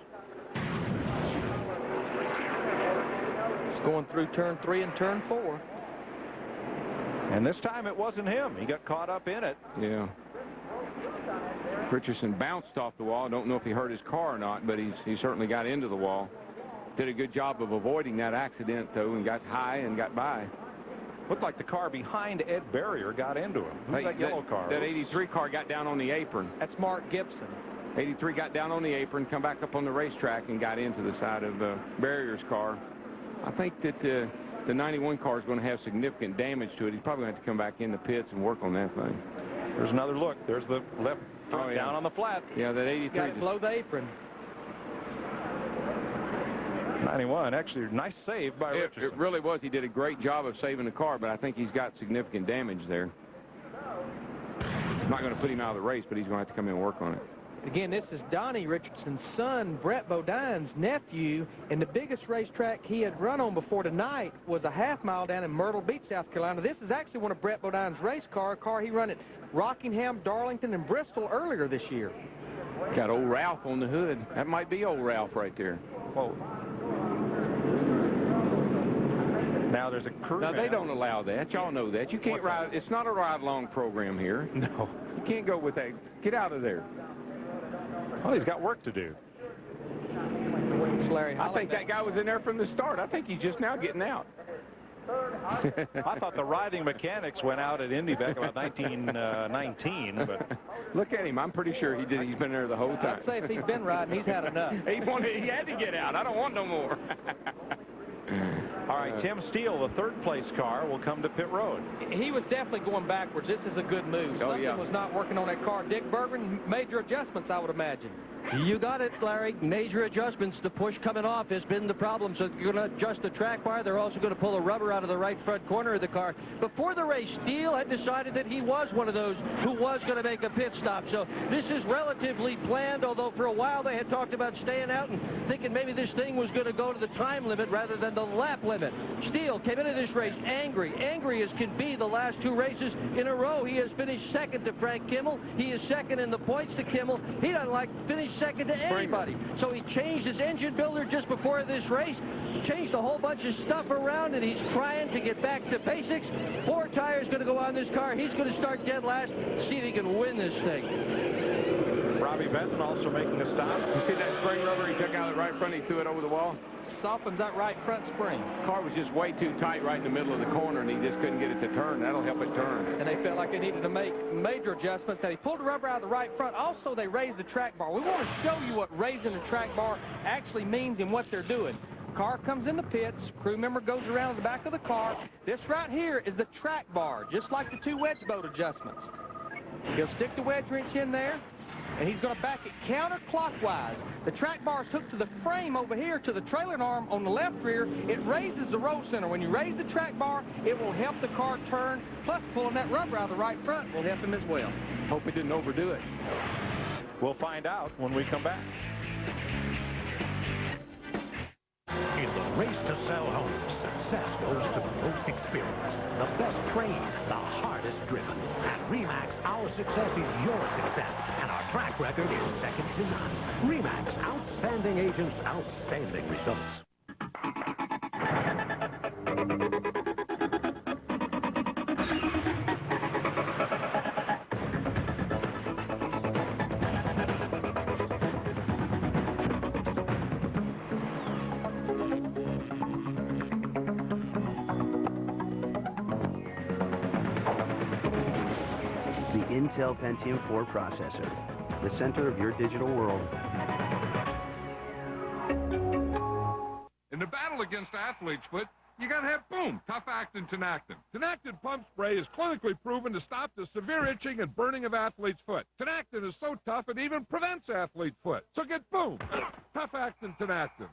Speaker 4: It's going through turn 3 and turn 4.
Speaker 14: And this time it wasn't him. He got caught up in it.
Speaker 15: Yeah. Richardson bounced off the wall. I don't know if he hurt his car or not, but he certainly got into the wall. Did a good job of avoiding that accident, though, and got high and got by.
Speaker 14: Looked like the car behind Ed Barrier got into him. Who's that yellow car?
Speaker 15: That 83 car got down on the apron.
Speaker 4: That's Mark Gibson.
Speaker 15: 83 got down on the apron, come back up on the racetrack, and got into the side of Barrier's car. I think that the 91 car is going to have significant damage to it. He's probably going to have to come back in the pits and work on that thing.
Speaker 14: There's another look. There's the left foot down on the flat.
Speaker 15: Yeah, that 83.
Speaker 4: Got it below the apron.
Speaker 14: 91, actually, nice save by Richardson.
Speaker 15: It really was. He did a great job of saving the car, but I think he's got significant damage there. I'm not going to put him out of the race, but he's going to have to come in and work on it.
Speaker 4: Again, this is Donnie Richardson's son, Brett Bodine's nephew, and the biggest racetrack he had run on before tonight was a half-mile down in Myrtle Beach, South Carolina. This is actually one of Brett Bodine's race car, a car he ran at Rockingham, Darlington, and Bristol earlier this year.
Speaker 15: Got old Ralph on the hood. That might be old Ralph right there.
Speaker 14: Whoa. Now there's a crew.
Speaker 15: Now, they don't allow that. Y'all know that. You can't ride. It's not a ride-along program here.
Speaker 14: No.
Speaker 15: You can't go with that. Get out of there.
Speaker 14: Well, he's got work to do.
Speaker 15: I think that guy was in there from the start. I think he's just now getting out.
Speaker 14: I thought the riding mechanics went out at Indy back about 1919, but
Speaker 15: look at him. I'm pretty sure he did. He's been there the whole time.
Speaker 4: I'd say if he's been riding, he's had enough.
Speaker 15: He had to get out. I don't want no more.
Speaker 14: All right, Tim Steele, the 3rd place car, will come to pit road.
Speaker 4: He was definitely going backwards. This is a good move. Something was not working on that car. Dick Bergman, major adjustments, I would imagine.
Speaker 3: You got it, Larry. Major adjustments. The push coming off has been the problem. So you're going to adjust the track bar. They're also going to pull the rubber out of the right front corner of the car. Before the race, Steele had decided that he was one of those who was going to make a pit stop. So this is relatively planned, although for a while they had talked about staying out and thinking maybe this thing was going to go to the time limit rather than the lap limit. Steele came into this race angry as can be the last 2 races in a row. He has finished second to Frank Kimmel. He is second in the points to Kimmel. He doesn't like to finish second to anybody. So he changed his engine builder just before this race, changed a whole bunch of stuff around, and he's trying to get back to basics. 4 tires going to go on this car. He's going to start dead last, see if he can win this thing.
Speaker 14: Bobby Benton also making a stop.
Speaker 15: You see that spring rubber he took out of the right front, he threw it over the wall?
Speaker 4: Softens that right front spring.
Speaker 15: The car was just way too tight right in the middle of the corner, and he just couldn't get it to turn. That'll help it turn.
Speaker 4: And they felt like they needed to make major adjustments. That he pulled the rubber out of the right front. Also, they raised the track bar. We want to show you what raising the track bar actually means and what they're doing. Car comes in the pits, crew member goes around the back of the car. This right here is the track bar, just like the 2 wedge boat adjustments. He'll stick the wedge wrench in there, and he's going to back it counterclockwise. The track bar is hooked to the frame over here to the trailing arm on the left rear. It raises the roll center. When you raise the track bar, it will help the car turn, plus pulling that rubber out of the right front will help him as well.
Speaker 15: Hope he didn't overdo it.
Speaker 14: We'll find out when we come back.
Speaker 17: In the race to sell homes, success goes to the most experienced, the best trained, the hardest driven. At RE/MAX, our success is your success, and our track record is second to none. RE/MAX, outstanding agents, outstanding results.
Speaker 16: Intel Pentium 4 processor, the center of your digital world.
Speaker 18: In the battle against athlete's foot, you gotta have boom, tough-acting Tenactin. Tenactin pump spray is clinically proven to stop the severe itching and burning of athlete's foot. Tenactin is so tough it even prevents athlete's foot. So get boom, tough-acting Tenactin.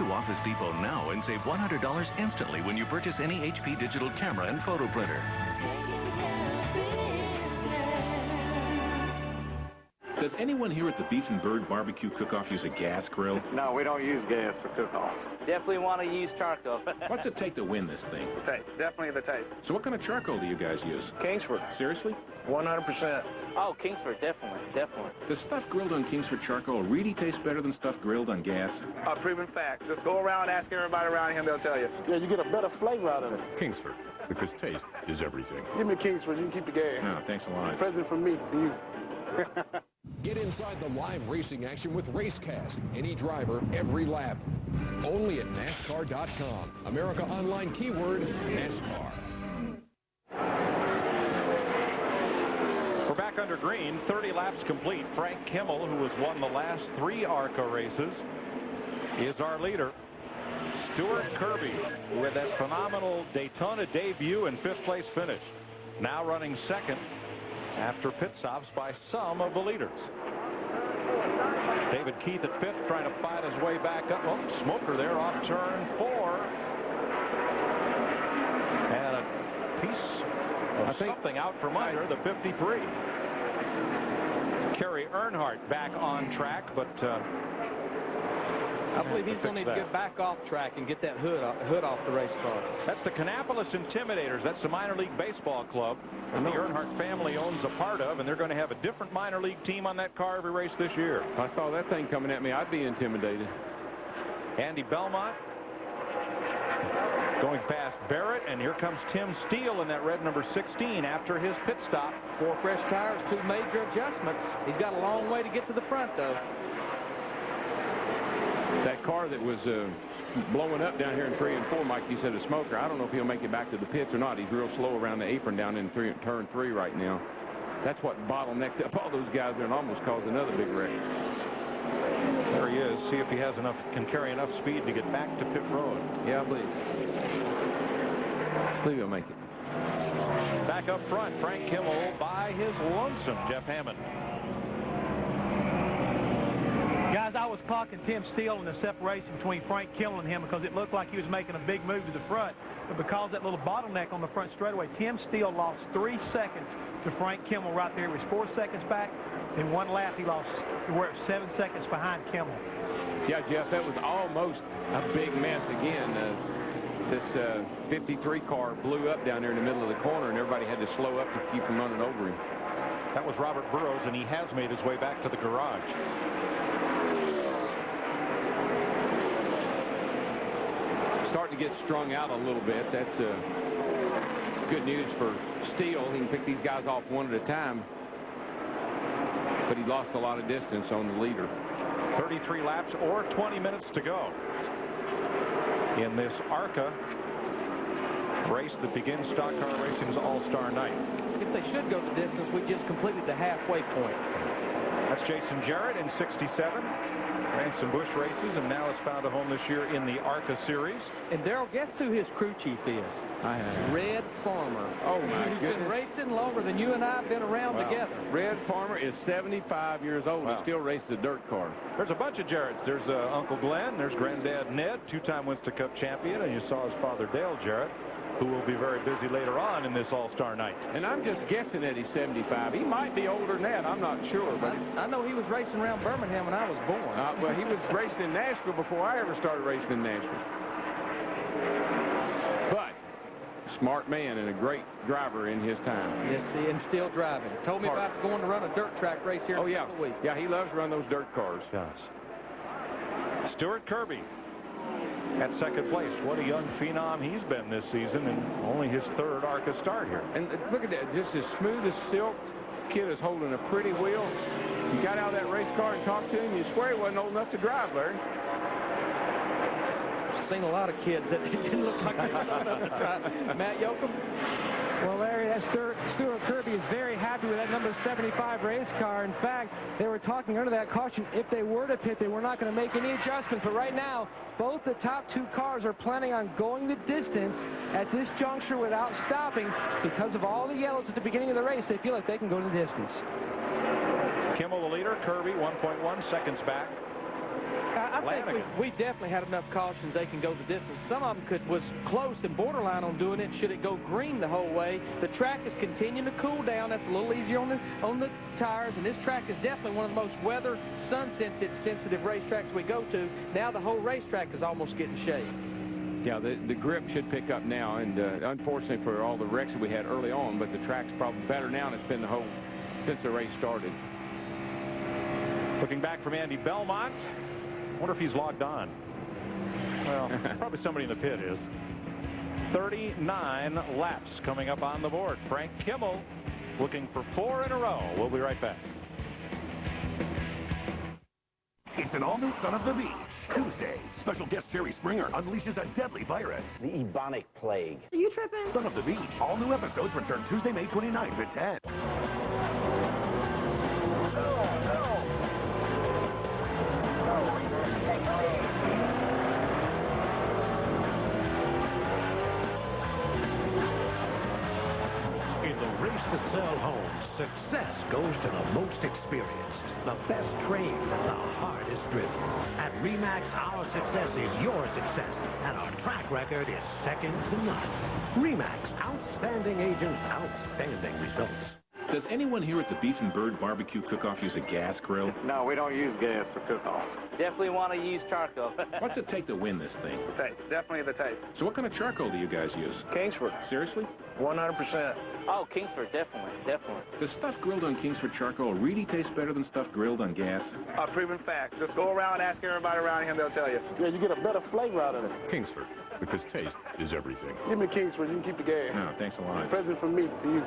Speaker 10: Office Depot now and save $100 instantly when you purchase any HP digital camera and photo printer.
Speaker 11: Does anyone here at the Beef and Bird Barbecue Cook-Off use a gas grill?
Speaker 13: No, we don't use gas for cook-offs.
Speaker 9: Definitely want to use charcoal.
Speaker 11: What's it take to win this thing?
Speaker 12: The taste. Definitely the taste.
Speaker 11: So what kind of charcoal do you guys use?
Speaker 12: Kingsford.
Speaker 11: Seriously?
Speaker 12: 100%.
Speaker 9: Oh, Kingsford, definitely.
Speaker 11: Does stuff grilled on Kingsford charcoal really taste better than stuff grilled on gas?
Speaker 12: A proven fact. Just go around, ask everybody around here, they'll tell you. Yeah, you get a better flavor out of it.
Speaker 7: Kingsford, because taste is everything.
Speaker 12: Give me Kingsford, you can keep the gas.
Speaker 11: No, thanks a lot.
Speaker 12: Present from me to you.
Speaker 20: Get inside the live racing action with RaceCast. Any driver, every lap. Only at NASCAR.com. America Online keyword, NASCAR.
Speaker 14: We're back under green, 30 laps complete. Frank Kimmel, who has won the last 3 ARCA races, is our leader. Stuart Kirby, with that phenomenal Daytona debut and 5th place finish, now running second after pit stops by some of the leaders. David Keith at 5th, trying to fight his way back up. Oh, smoker there off turn 4. And a piece of something out from under the 53. Kerry Earnhardt back on track, but
Speaker 4: I believe he's going to need to get back off track and get that hood off the race car.
Speaker 14: That's the Kannapolis Intimidators. That's the minor league baseball club that the Earnhardt family owns a part of, and they're going to have a different minor league team on that car every race this year.
Speaker 15: If I saw that thing coming at me, I'd be intimidated.
Speaker 14: Andy Belmont going past Barrett, and here comes Tim Steele in that red number 16 after his pit stop.
Speaker 4: 4 fresh tires, 2 major adjustments. He's got a long way to get to the front, though.
Speaker 15: That car that was blowing up down here in 3 and 4, Mike, you said a smoker. I don't know if he'll make it back to the pits or not. He's real slow around the apron down in turn 3 right now. That's what bottlenecked up all those guys there and almost caused another big wreck.
Speaker 14: There he is. See if he has enough, can carry enough speed to get back to pit road.
Speaker 15: Yeah, I believe he'll make it.
Speaker 14: Back up front, Frank Kimmel by his lonesome, Jeff Hammond.
Speaker 6: Guys, I was clocking Tim Steele in the separation between Frank Kimmel and him because it looked like he was making a big move to the front. But because that little bottleneck on the front straightaway, Tim Steele lost 3 seconds to Frank Kimmel right there. He was 4 seconds back. In 1 lap, he were 7 seconds behind Kimmel.
Speaker 15: Yeah, Jeff, that was almost a big mess again. this 53 car blew up down there in the middle of the corner, and everybody had to slow up to keep from running over him.
Speaker 14: That was Robert Burrows, and he has made his way back to the garage.
Speaker 15: Starting to get strung out a little bit. That's good news for Steele. He can pick these guys off one at a time. But he lost a lot of distance on the leader.
Speaker 14: 33 laps or 20 minutes to go in this ARCA race that begins Stock Car Racing's All-Star Night.
Speaker 4: If they should go the distance, we just completed the halfway point.
Speaker 14: That's Jason Jarrett in 67. Ran some Busch races and now has found a home this year in the ARCA series.
Speaker 4: And Darrell, guess who his crew chief is?
Speaker 15: I have.
Speaker 4: Red Farmer.
Speaker 15: Oh, my
Speaker 4: He's
Speaker 15: goodness.
Speaker 4: been racing longer than you and I have been around together.
Speaker 15: Red Farmer is 75 years old and still races a dirt car.
Speaker 14: There's a bunch of Jarretts. There's Uncle Glenn. There's Granddad Ned, two-time Winston Cup champion. And you saw his father, Dale Jarrett, who will be very busy later on in this All-Star Night.
Speaker 15: And I'm just guessing that he's 75. He might be older than that. I'm not sure. But
Speaker 4: I know he was racing around Birmingham when I was born.
Speaker 15: Well, he was racing in Nashville before I ever started racing in Nashville. But smart man and a great driver in his time.
Speaker 4: Yes, and still driving. Told me about going to run a dirt track race here in a couple of weeks.
Speaker 15: Yeah, he loves to run those dirt cars.
Speaker 14: Yes. Stuart Kirby at second place. What a young phenom he's been this season, and only his third ARCA start here.
Speaker 15: And look at that, just as smooth as silk. Kid is holding a pretty wheel. You got out of that race car and talked to him, you swear he wasn't old enough to drive, Larry.
Speaker 4: Seen a lot of kids that didn't look like they were old enough to drive. Matt Yoakum? Well, Larry, that Stuart Kirby is very happy with that number 75 race car. In fact, they were talking under that caution, if they were to pit, they were not going to make any adjustments. But right now, both the top two cars are planning on going the distance at this juncture without stopping. Because of all the yellows at the beginning of the race, they feel like they can go the distance.
Speaker 14: Kimmel the leader, Kirby 1.1 seconds back.
Speaker 4: I think we definitely had enough cautions they can go the distance. Some of them was close and borderline on doing it should it go green the whole way. The track is continuing to cool down. That's a little easier on the tires, and this track is definitely one of the most weather sun-sensitive racetracks we go to. Now the whole racetrack is almost getting shade.
Speaker 15: Yeah, the grip should pick up now, and unfortunately for all the wrecks that we had early on, but the track's probably better now than it's been since the race started.
Speaker 14: Looking back from Andy Belmont. Wonder if he's logged on. Well, probably somebody in the pit is. 39 laps coming up on the board. Frank Kimmel looking for 4 in a row. We'll be right back.
Speaker 25: It's an all-new Son of the Beach. Tuesday, special guest Jerry Springer unleashes a deadly virus.
Speaker 1: The Ebonic Plague.
Speaker 19: Are you tripping?
Speaker 25: Son of the Beach. All new episodes return Tuesday, May 29th at 10.
Speaker 17: In the race to sell homes, success goes to the most experienced, the best trained, the hardest driven. At RE/MAX, our success is your success, and our track record is second to none. RE/MAX, outstanding agents, outstanding results.
Speaker 11: Does anyone here at the Beef and Bird Barbecue Cook-Off use a gas grill?
Speaker 13: No, we don't use gas for cook-offs. Definitely want to use charcoal.
Speaker 11: What's it take to win this thing?
Speaker 12: The taste. Definitely the taste.
Speaker 11: So what kind of charcoal do you guys use?
Speaker 13: Kingsford.
Speaker 11: Seriously?
Speaker 13: 100%. Oh, Kingsford, definitely.
Speaker 11: Does stuff grilled on Kingsford charcoal really taste better than stuff grilled on gas?
Speaker 12: A proven fact. Just go around, ask everybody around here, they'll tell you.
Speaker 13: Yeah, you get a better flavor out of it.
Speaker 7: Kingsford, because taste is everything.
Speaker 13: Give me Kingsford, you can keep the gas.
Speaker 11: No, thanks a lot.
Speaker 13: Present from me to you.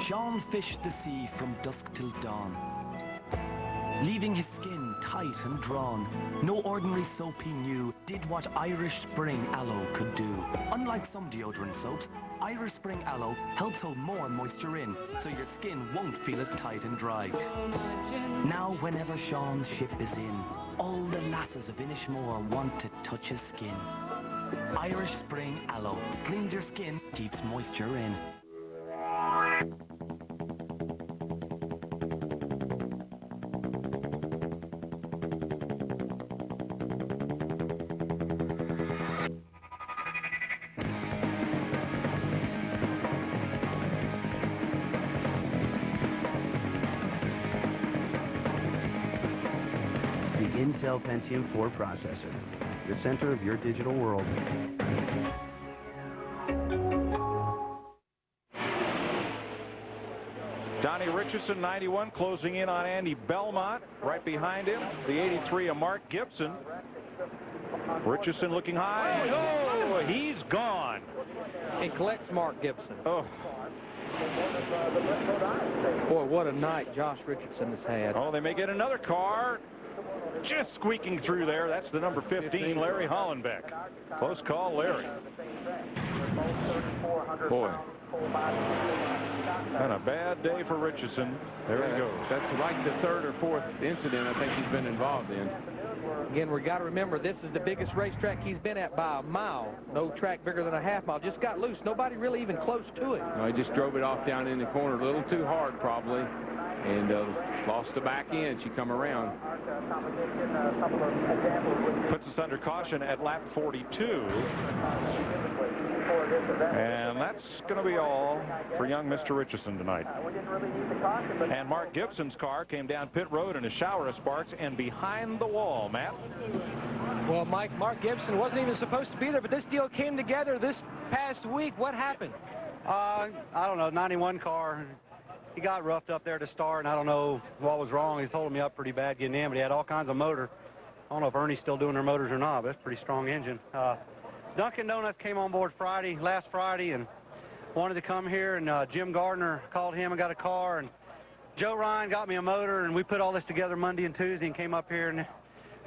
Speaker 2: Sean fished the sea from dusk till dawn, leaving his skin tight and drawn. No ordinary soap he knew did what Irish Spring Aloe could do. Unlike some deodorant soaps, Irish Spring Aloe helps hold more moisture in, so your skin won't feel as tight and dry. Now whenever Sean's ship is in, all the lasses of Inishmore want to touch his skin. Irish Spring Aloe cleans your skin, keeps moisture in.
Speaker 20: The
Speaker 16: Intel Pentium 4 processor, the center of your digital world.
Speaker 14: Donnie Richardson, 91, closing in on Andy Belmont. Right behind him, the 83 of Mark Gibson. Richardson looking high. Oh, he's gone.
Speaker 4: And collects Mark Gibson.
Speaker 14: Oh.
Speaker 4: Boy, what a night Josh Richardson has had.
Speaker 14: Oh, they may get another car. Just squeaking through there. That's the number 15, Larry Hollenbeck. Close call, Larry.
Speaker 15: Boy.
Speaker 14: And a bad day for Richardson. There he goes.
Speaker 15: That's like the third or fourth incident I think he's been involved in.
Speaker 4: Again, we've got to remember, this is the biggest racetrack he's been at by a mile. No track bigger than a half mile. Just got loose. Nobody really even close to it.
Speaker 15: No, he just drove it off down in the corner a little too hard, probably, and lost the back end. She come around.
Speaker 14: Puts us under caution at lap 42. And that's going to be all for young Mr. Richardson tonight. And Mark Gibson's car came down pit road in a shower of sparks and behind the wall. Matt?
Speaker 4: Well, Mike, Mark Gibson wasn't even supposed to be there, but this deal came together this past week. What happened?
Speaker 1: I don't know, 91 car. He got roughed up there to start, and I don't know what was wrong. He's holding me up pretty bad getting in, but he had all kinds of motor. I don't know if Ernie's still doing their motors or not, but it's a pretty strong engine. Dunkin' Donuts came on board last Friday, and wanted to come here, and Jim Gardner called him and got a car, and Joe Ryan got me a motor, and we put all this together Monday and Tuesday and came up here, and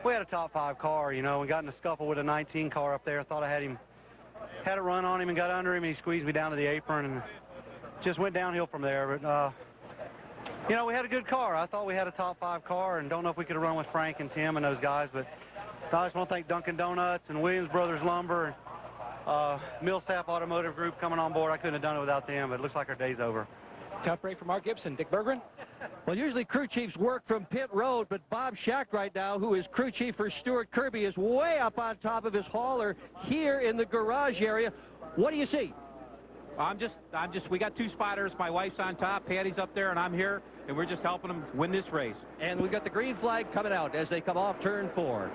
Speaker 1: we had a top 5 car, you know. We got in a scuffle with a 19 car up there. Thought I had a run on him and got under him, and he squeezed me down to the apron, and just went downhill from there. But, you know, we had a good car. I thought we had a top 5 car, and don't know if we could have run with Frank and Tim and those guys, but I just want to thank Dunkin' Donuts and Williams Brothers Lumber and Millsap Automotive Group coming on board. I couldn't have done it without them, but it looks like our day's over.
Speaker 4: Tough break for Mark Gibson. Dick Berggren?
Speaker 3: Well, usually crew chiefs work from pit road, but Bob Schacht right now, who is crew chief for Stuart Kirby, is way up on top of his hauler here in the garage area. What do you see?
Speaker 6: We got 2 spiders. My wife's on top, Patty's up there, and I'm here, and we're just helping them win this race.
Speaker 3: And we got the green flag coming out as they come off turn 4.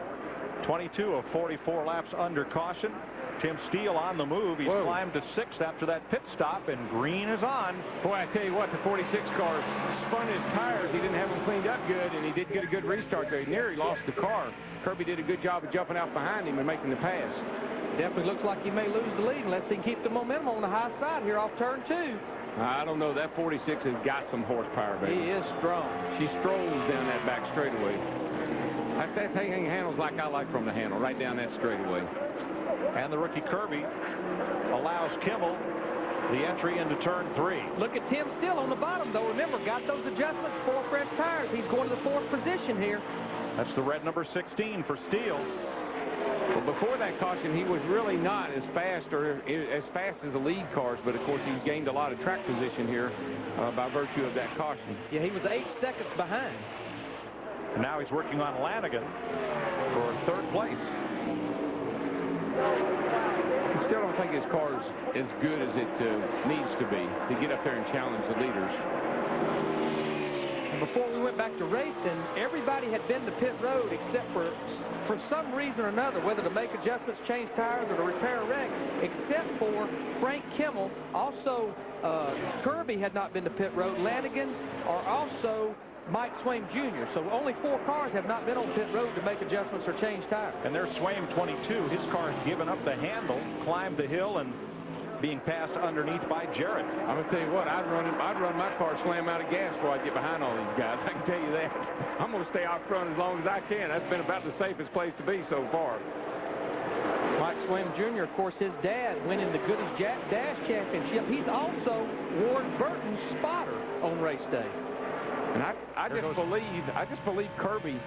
Speaker 14: 22 of 44 laps under caution. Tim Steele on the move. He's climbed to 6th after that pit stop, and green is on.
Speaker 15: Boy, I tell you what, the 46 car spun his tires. He didn't have them cleaned up good, and he did get a good restart there. He nearly lost the car. Kirby did a good job of jumping out behind him and making the pass.
Speaker 4: Definitely looks like he may lose the lead unless he can keep the momentum on the high side here off turn 2.
Speaker 15: I don't know. That 46 has got some horsepower, baby.
Speaker 4: He is strong.
Speaker 15: She strolls down that back straightaway. That thing handles like I like from the handle, right down that straightaway.
Speaker 14: And the rookie Kirby allows Kimmel the entry into turn 3.
Speaker 4: Look at Tim Steele on the bottom, though. Remember, got those adjustments, 4 fresh tires. He's going to the 4th position here.
Speaker 14: That's the red number 16 for Steele.
Speaker 15: Well, before that caution, he was really not as fast as the lead cars, but of course he's gained a lot of track position here by virtue of that caution.
Speaker 4: Yeah, he was 8 seconds behind.
Speaker 14: And now he's working on Lanigan for 3rd place.
Speaker 15: I still don't think his car's as good as it needs to be to get up there and challenge the leaders.
Speaker 4: And before we went back to racing, everybody had been to pit road except for some reason or another, whether to make adjustments, change tires, or to repair a wreck, except for Frank Kimmel. Also, Kirby had not been to pit road. Lanigan or also Mike Swaim Jr. So only 4 cars have not been on pit road to make adjustments or change tires.
Speaker 14: And there's Swaim 22. His car has given up the handle, climbed the hill, and being passed underneath by Jarrett.
Speaker 15: I'm going to tell you what, I'd run my car slam out of gas before I get behind all these guys. I can tell you that. I'm going to stay out front as long as I can. That's been about the safest place to be so far.
Speaker 4: Mike Swaim Jr., of course, his dad winning the Goodies Dash Championship. He's also Ward Burton's spotter on race day.
Speaker 15: And I just believe Kirby.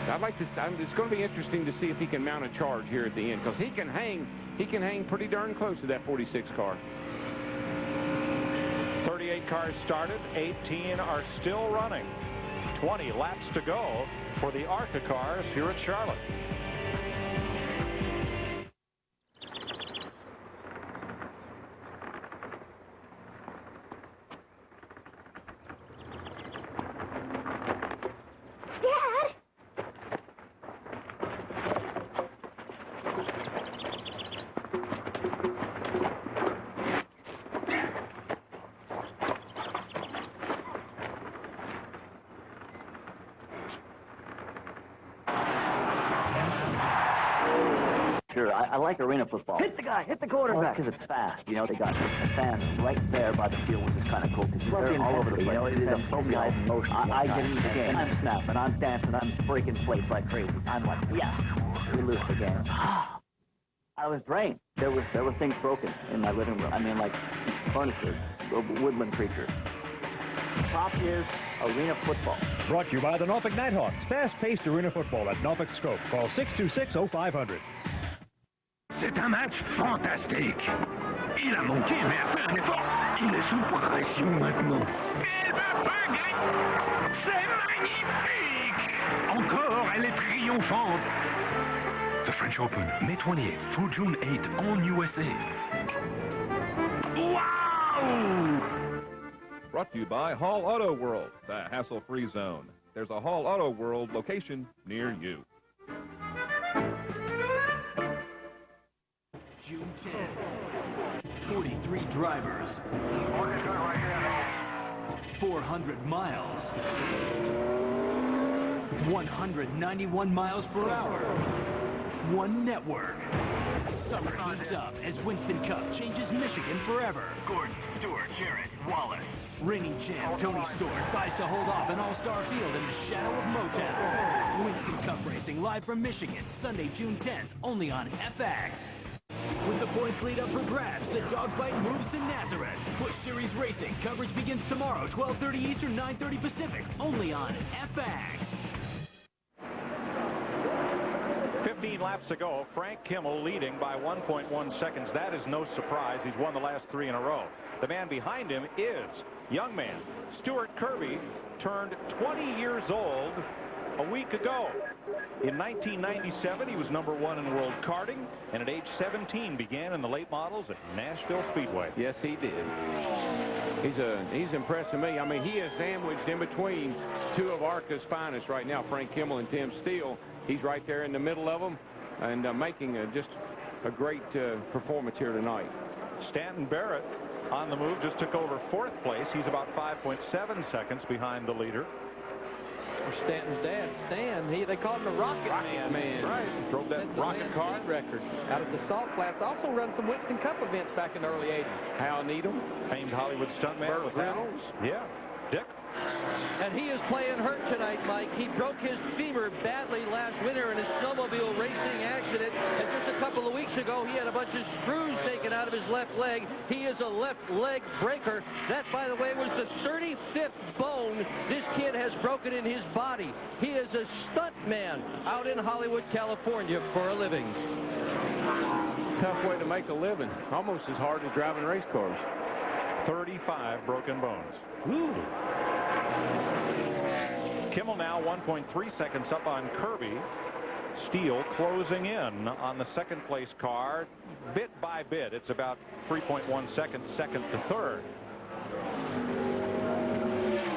Speaker 15: It's going to be interesting to see if he can mount a charge here at the end, because he can hang pretty darn close to that 46 car.
Speaker 14: 38 cars started, 18 are still running. 20 laps to go for the ARCA cars here at Charlotte.
Speaker 8: Sure, I like arena football.
Speaker 19: Hit the guy, hit the quarterback.
Speaker 8: Because it's fast. You know, they got the fans right there by the field, which is kind of cool. Because they're all over the place. You know, it is a focused motion. I get in the game. I'm snapping, I'm dancing, I'm breaking plates like crazy. I'm like, yes, we lose the game. I was drained. There were things broken in my living room. I mean, like furniture, woodland creatures. The top is arena football.
Speaker 14: Brought to you by the Norfolk Nighthawks. Fast-paced arena football at Norfolk Scope. Call 626-0500.
Speaker 21: C'est un match fantastique. Il a manqué, mais à faire un effort. Il est sous pression maintenant. Elle va pas gagner. C'est magnifique. Encore, elle est triomphante. The French Open, May 28th through June 8th on USA. Wow!
Speaker 14: Brought to you by Hall Auto World, the hassle-free zone. There's a Hall Auto World location near you.
Speaker 5: June 10th, 43 drivers, 400 miles, 191 miles per hour, one network. Summer heats up as Winston Cup changes Michigan forever. Gordon, Stewart, Jarrett, Wallace. Reigning champ Tony Stewart tries to hold off an all-star field in the shadow of Motown. Winston Cup racing live from Michigan, Sunday, June 10th, only on FX. With the points lead up for grabs, the dogfight moves to Nazareth. Push Series Racing coverage begins tomorrow, 12:30 Eastern, 9:30 Pacific, only on FX.
Speaker 14: 15 laps to go. Frank Kimmel leading by 1.1 seconds. That is no surprise. He's won the last 3 in a row. The man behind him is young man Stuart Kirby, turned 20 years old a week ago. In 1997, he was #1 in world karting, and at age 17 began in the late models at Nashville Speedway.
Speaker 15: Yes, he did. He's impressing me. I mean, he is sandwiched in between two of ARCA's finest right now, Frank Kimmel and Tim Steele. He's right there in the middle of them and making just a great performance here tonight.
Speaker 14: Stanton Barrett on the move, just took over 4th place. He's about 5.7 seconds behind the leader.
Speaker 4: Stanton's dad, Stan, they called him the Rocket Man.
Speaker 14: Right. Drove that rocket car
Speaker 4: record out of the Salt Flats. Also run some Winston Cup events back in the early 80s.
Speaker 15: Hal Needham,
Speaker 14: famed Hollywood stuntman.
Speaker 15: Burt Reynolds.
Speaker 14: Yeah. Dick.
Speaker 3: And he is playing hurt tonight, Mike. He broke his femur badly last winter in a snowmobile racing accident. And just a couple of weeks ago, he had a bunch of screws taken out of his left leg. He is a left leg breaker. That, by the way, was the 35th bone this kid has broken in his body. He is a stunt man out in Hollywood, California for a living.
Speaker 15: Tough way to make a living. Almost as hard as driving race cars.
Speaker 14: 35 broken bones. Ooh. Kimmel now 1.3 seconds up on Kirby. Steele closing in on the 2nd place car bit by bit. It's about 3.1 seconds, 2nd to 3rd.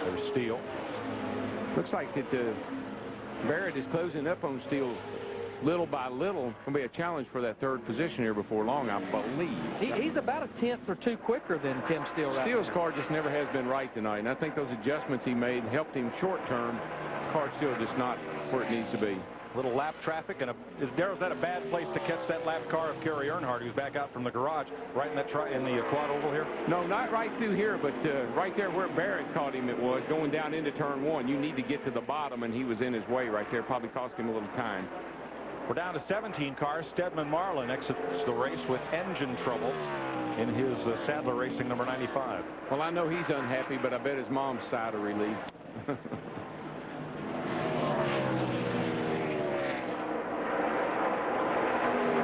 Speaker 14: There's Steele.
Speaker 15: Looks like that Barrett is closing up on Steele little by little. Going to be a challenge for that 3rd position here before long, I believe.
Speaker 4: He's about a 10th or 2 quicker than Tim Steele right
Speaker 15: Steele's car just never has been right tonight, and I think those adjustments he made helped him short term. Car still just not where it needs to be.
Speaker 14: Little lap traffic, and Darrell's at a bad place to catch that lap car of Kerry Earnhardt, who's back out from the garage, right in that in the quad oval here.
Speaker 15: No, not right through here, but right there where Barrett caught him, it was going down into turn 1. You need to get to the bottom, and he was in his way right there. Probably cost him a little time.
Speaker 14: We're down to 17 cars. Stedman Marlin exits the race with engine trouble in his Sadler Racing number 95.
Speaker 15: Well, I know he's unhappy, but I bet his mom's sighed of relief.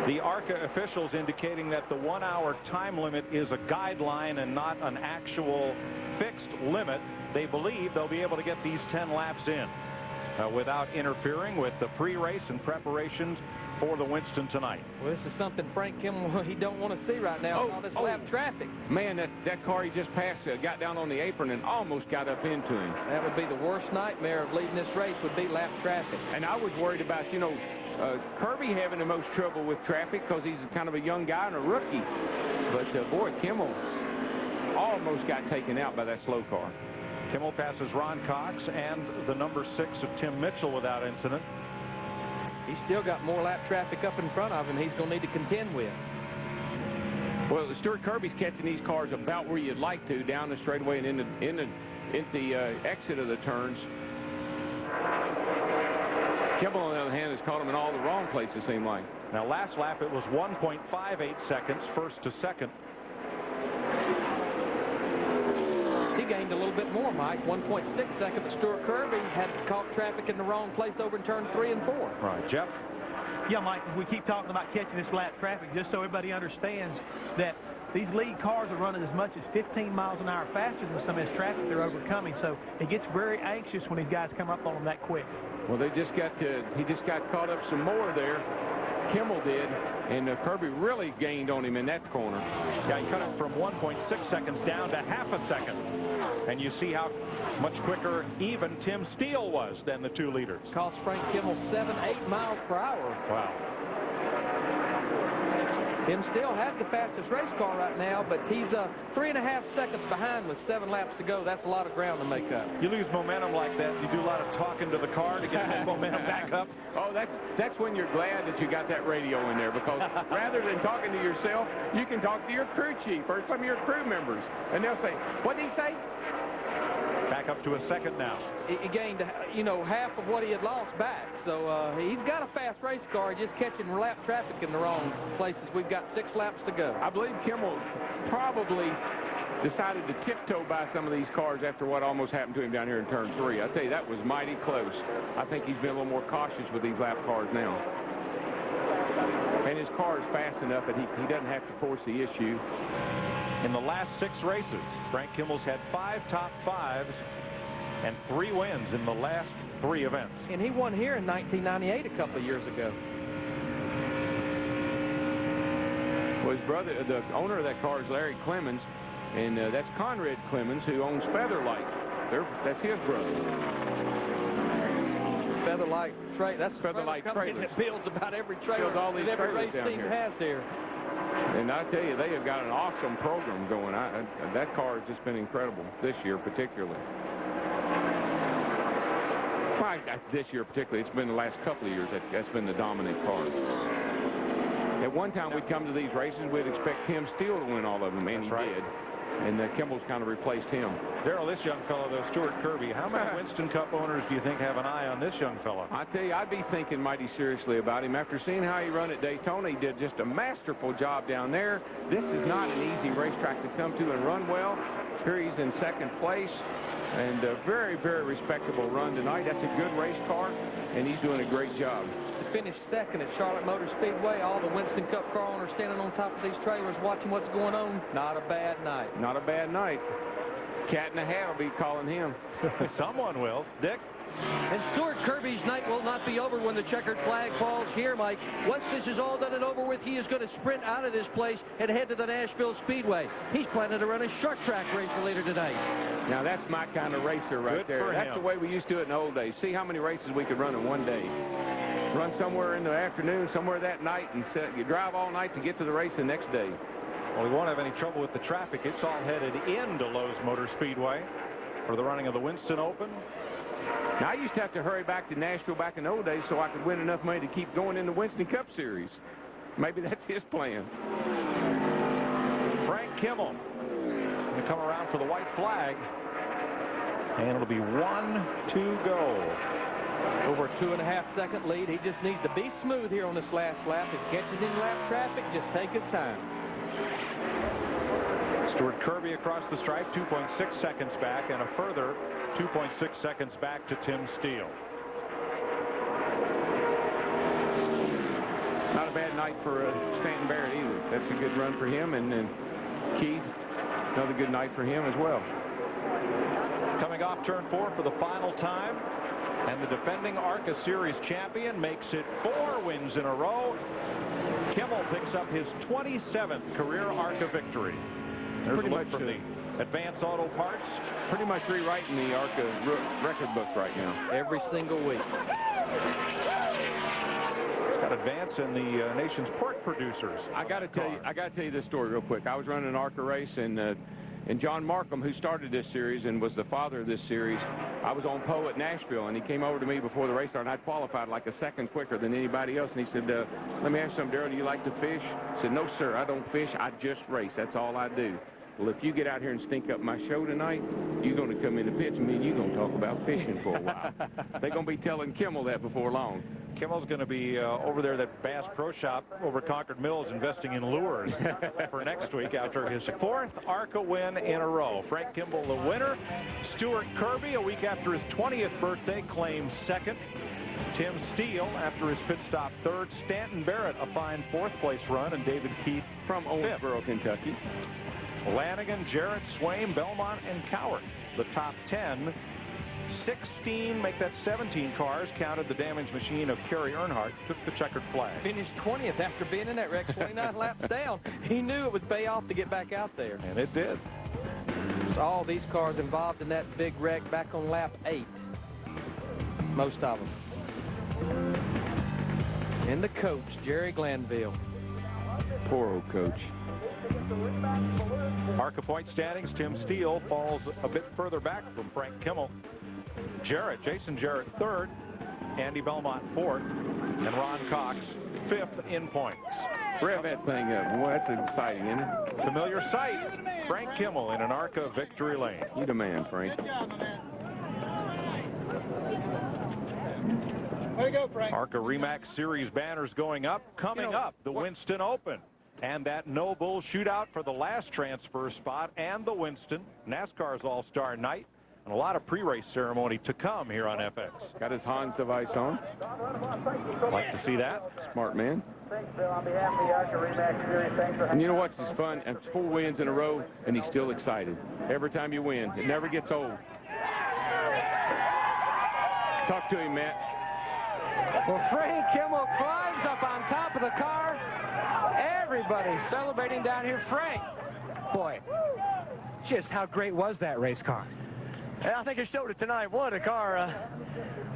Speaker 14: The ARCA officials indicating that the 1-hour time limit is a guideline and not an actual fixed limit. They believe they'll be able to get these 10 laps in without interfering with the pre-race and preparations for the Winston tonight.
Speaker 4: Well, this is something Frank Kimmel he don't want to see right now. All this lap traffic.
Speaker 15: Man, that car he just passed got down on the apron and almost got up into him.
Speaker 4: That would be the worst nightmare of leading this race, would be lap traffic.
Speaker 15: And I was worried about, Kirby having the most trouble with traffic because he's kind of a young guy and a rookie. But, boy, Kimmel almost got taken out by that slow car.
Speaker 14: Kimmel passes Ron Cox and the number 6 of Tim Mitchell without incident.
Speaker 4: He's still got more lap traffic up in front of him he's going to need to contend with.
Speaker 15: Well, Stuart Kirby's catching these cars about where you'd like to, down the straightaway and in the exit of the turns. Kimmel, on the other hand, has caught him in all the wrong places, it seemed like.
Speaker 14: Now, last lap, it was 1.58 seconds, first to second.
Speaker 4: He gained a little bit more, Mike. 1.6 seconds. Stuart Kirby had caught traffic in the wrong place over in turn 3 and 4.
Speaker 14: Right, Jeff?
Speaker 6: Yeah, Mike, we keep talking about catching this lap traffic, just so everybody understands that these lead cars are running as much as 15 miles an hour faster than some of this traffic they're overcoming. So it gets very anxious when these guys come up on them that quick.
Speaker 15: Well, he just got caught up some more there. Kimmel did, and Kirby really gained on him in that corner.
Speaker 14: Yeah, he cut it from 1.6 seconds down to half a second. And you see how much quicker even Tim Steele was than the two leaders.
Speaker 4: Cost Frank Kimmel 7-8 miles per hour.
Speaker 14: Wow.
Speaker 4: Tim Steele has the fastest race car right now, but he's 3.5 seconds behind with 7 laps to go. That's a lot of ground to make up.
Speaker 14: You lose momentum like that, you do a lot of talking to the car to get that momentum back up.
Speaker 15: Oh, that's when you're glad that you got that radio in there, because rather than talking to yourself, you can talk to your crew chief or some of your crew members, and they'll say, what did he say?
Speaker 14: Back up to a second now.
Speaker 4: He gained, you know, half of what he had lost back. So he's got a fast race car, just catching lap traffic in the wrong places. We've got 6 laps to go.
Speaker 15: I believe Kimmel probably decided to tiptoe by some of these cars after what almost happened to him down here in turn 3. I tell you, that was mighty close. I think he's been a little more cautious with these lap cars now. And his car is fast enough that he doesn't have to force the issue.
Speaker 14: In the last 6 races, Frank Kimmel's had 5 top 5s and 3 wins in the last 3 events.
Speaker 4: And he won here in 1998 a couple of years ago.
Speaker 15: Well, his brother, the owner of that car is Larry Clemens, and that's Conrad Clemens, who owns Featherlight. That's his brother.
Speaker 4: Featherlight trailer. That's
Speaker 15: Featherlight trailers.
Speaker 4: That builds about every trailer
Speaker 15: Builds all these
Speaker 4: that every
Speaker 15: trailers
Speaker 4: race team has here.
Speaker 15: And I tell you, they have got an awesome program going. That car has just been incredible this year, particularly. Well, this year particularly, it's been the last couple of years that's been the dominant car. At one time, we'd come to these races, we'd expect Tim Steele to win all of them, and he did. And Kimball's kind of replaced him.
Speaker 14: Darrell, this young fellow, though, Stuart Kirby, how many Winston Cup owners do you think have an eye on this young fellow?
Speaker 15: I tell you, I'd be thinking mighty seriously about him. After seeing how he run at Daytona, he did just a masterful job down there. This is not an easy racetrack to come to and run well. Here he's in 2nd place, and a very, very respectable run tonight. That's a good race car, and he's doing a great job.
Speaker 4: To finish 2nd at Charlotte Motor Speedway, all the Winston Cup car owners standing on top of these trailers watching what's going on. Not a bad night.
Speaker 15: Not a bad night. Cat in the Hat will be calling him.
Speaker 14: Someone will. Dick?
Speaker 3: And Stuart Kirby's night will not be over when the checkered flag falls here, Mike. Once this is all done and over with, he is going to sprint out of this place and head to the Nashville Speedway. He's planning to run a short track race later tonight.
Speaker 15: Now, that's my kind of racer right there. That's the way we used to do it in the old days. See how many races we could run in one day. Run somewhere in the afternoon, somewhere that night, and you drive all night to get to the race the next day.
Speaker 14: Well, we won't have any trouble with the traffic. It's all headed into Lowe's Motor Speedway for the running of the Winston Open.
Speaker 15: Now, I used to have to hurry back to Nashville back in the old days so I could win enough money to keep going in the Winston Cup Series. Maybe that's his plan.
Speaker 14: Frank Kimmel going to come around for the white flag. And it'll be 1 to go.
Speaker 4: Over a 2.5-second lead. He just needs to be smooth here on this last lap. If he catches in lap traffic, just take his time.
Speaker 14: Stuart Kirby across the stripe, 2.6 seconds back, and a further 2.6 seconds back to Tim Steele.
Speaker 15: Not a bad night for Stanton Barrett either. That's a good run for him, and then Keith, another good night for him as well.
Speaker 14: Coming off turn 4 for the final time, and the defending ARCA Series champion makes it 4 wins in a row. Kimmel picks up his 27th career ARCA victory. There's a look from the Advance Auto Parts.
Speaker 15: Pretty much rewriting the ARCA record book right now.
Speaker 4: Every single week.
Speaker 14: It's got Advance and the nation's pork producers.
Speaker 15: I got to tell you this story real quick. I was running an ARCA race, and And John Markham, who started this series and was the father of this series, I was on pole at Nashville, and he came over to me before the race started, and I'd qualified like a second quicker than anybody else. And he said, let me ask you something, Darrell, do you like to fish? I said, no, sir, I don't fish. I just race. That's all I do. Well, if you get out here and stink up my show tonight, you're going to come in the pits, and me and you're going to talk about fishing for a while. They're going to be telling Kimmel that before long.
Speaker 14: Kimmel's going to be over there at that Bass Pro Shop over at Concord Mills investing in lures for next week after his 4th ARCA win in a row. Frank Kimmel, the winner. Stuart Kirby, a week after his 20th birthday, claims 2nd. Tim Steele, after his pit stop, 3rd. Stanton Barrett, a fine 4th place run, and David Keith
Speaker 15: from Owensboro, Kentucky.
Speaker 14: Lanigan, Jarrett, Swain, Belmont, and Cowart. The top 10. 16, make that 17 cars, counted the damaged machine of Kerry Earnhardt, took the checkered flag.
Speaker 4: Finished 20th after being in that wreck 29 laps down. He knew it would pay off to get back out there.
Speaker 14: And it did.
Speaker 4: So all these cars involved in that big wreck back on lap 8. Most of them. And the coach, Jerry Glanville.
Speaker 15: Poor old coach.
Speaker 14: ARCA point standings, Tim Steele falls a bit further back from Frank Kimmel. Jason Jarrett 3rd, Andy Belmont 4th, and Ron Cox 5th in points.
Speaker 15: Rev that thing up. Boy, that's exciting, isn't it?
Speaker 14: Familiar sight, Frank Kimmel in an ARCA victory lane.
Speaker 15: You the man, Frank.
Speaker 4: Way to go, Frank.
Speaker 14: ARCA REMAX Series banners going up. Coming up, the Winston Open. And that no bull shootout for the last transfer spot and the Winston. NASCAR's All-Star Night. And a lot of pre-race ceremony to come here on FX.
Speaker 15: Got his Hans device on.
Speaker 14: Like to see that.
Speaker 15: Smart man.
Speaker 12: Thanks, Bill. On behalf of the ARCA REMAX Series, thanks for
Speaker 15: And you know what's fun? It's 4 wins in a row, and he's still excited. Every time you win, it never gets old. Talk to him, Matt.
Speaker 4: Well, Frank Kimmel climbs up on top of the car. Everybody's celebrating down here. Frank, boy, just how great was that race car?
Speaker 10: Yeah, I think it showed it tonight. What a car.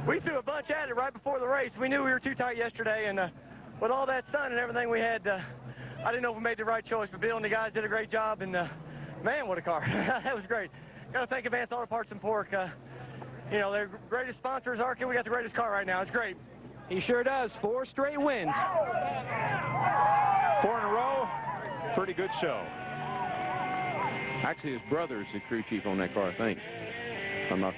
Speaker 10: We threw a bunch at it right before the race. We knew we were too tight yesterday, and with all that sun and everything we had, I didn't know if we made the right choice, but Bill and the guys did a great job, and man, what a car. That was great. Got to thank Advanced Auto Parts and Pork. You know, their greatest sponsor is ARCA. We got the greatest car right now. It's great.
Speaker 4: He sure does. 4 straight wins.
Speaker 14: 4 in a row. Pretty good show.
Speaker 15: Actually, his brother is the crew chief on that car, I think. If I'm not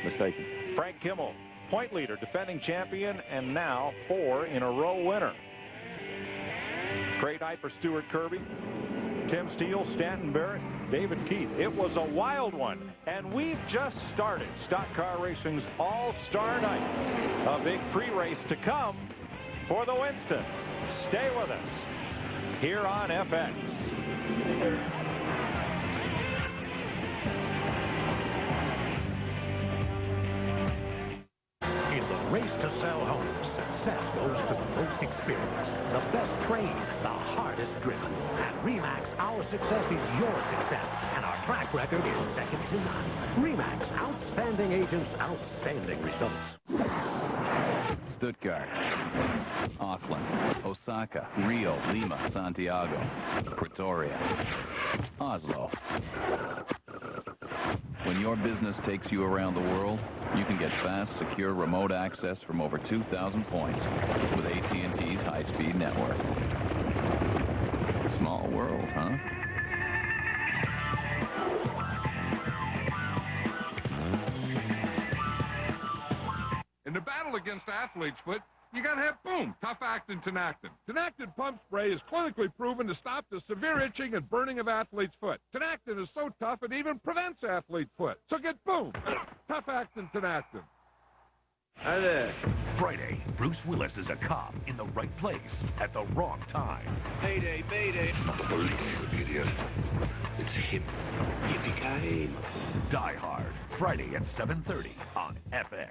Speaker 15: mistaken.
Speaker 14: Frank Kimmel, point leader, defending champion, and now 4 in a row winner. Great night for Stuart Kirby, Tim Steele, Stanton Barrett, David Keith. It was a wild one, and we've just started Stock Car Racing's All-Star Night. A big pre-race to come for the Winston. Stay with us here on FX.
Speaker 17: In the race to sell homes, success goes to the most experienced, the best trained, the hardest driven. At REMAX, our success is your success, and our track record is second to none. REMAX, outstanding agents, outstanding results.
Speaker 18: Stuttgart, Auckland, Osaka, Rio, Lima, Santiago, Pretoria, Oslo. When your business takes you around the world, you can get fast, secure remote access from over 2,000 points with AT&T's high-speed network. Small world, huh?
Speaker 22: In the battle against athlete's foot, you gotta have boom, tough actin Tinactin. Tinactin pump spray is clinically proven to stop the severe itching and burning of athlete's foot. Tinactin is so tough it even prevents athlete's foot. So get boom, tough actin Tinactin.
Speaker 17: Hi there. Friday, Bruce Willis is a cop in the right place at the wrong time.
Speaker 21: Mayday, mayday. It's not the police, you idiot. It's him. Yippee-ki-yay.
Speaker 17: Die Hard, Friday at 7:30 on FX.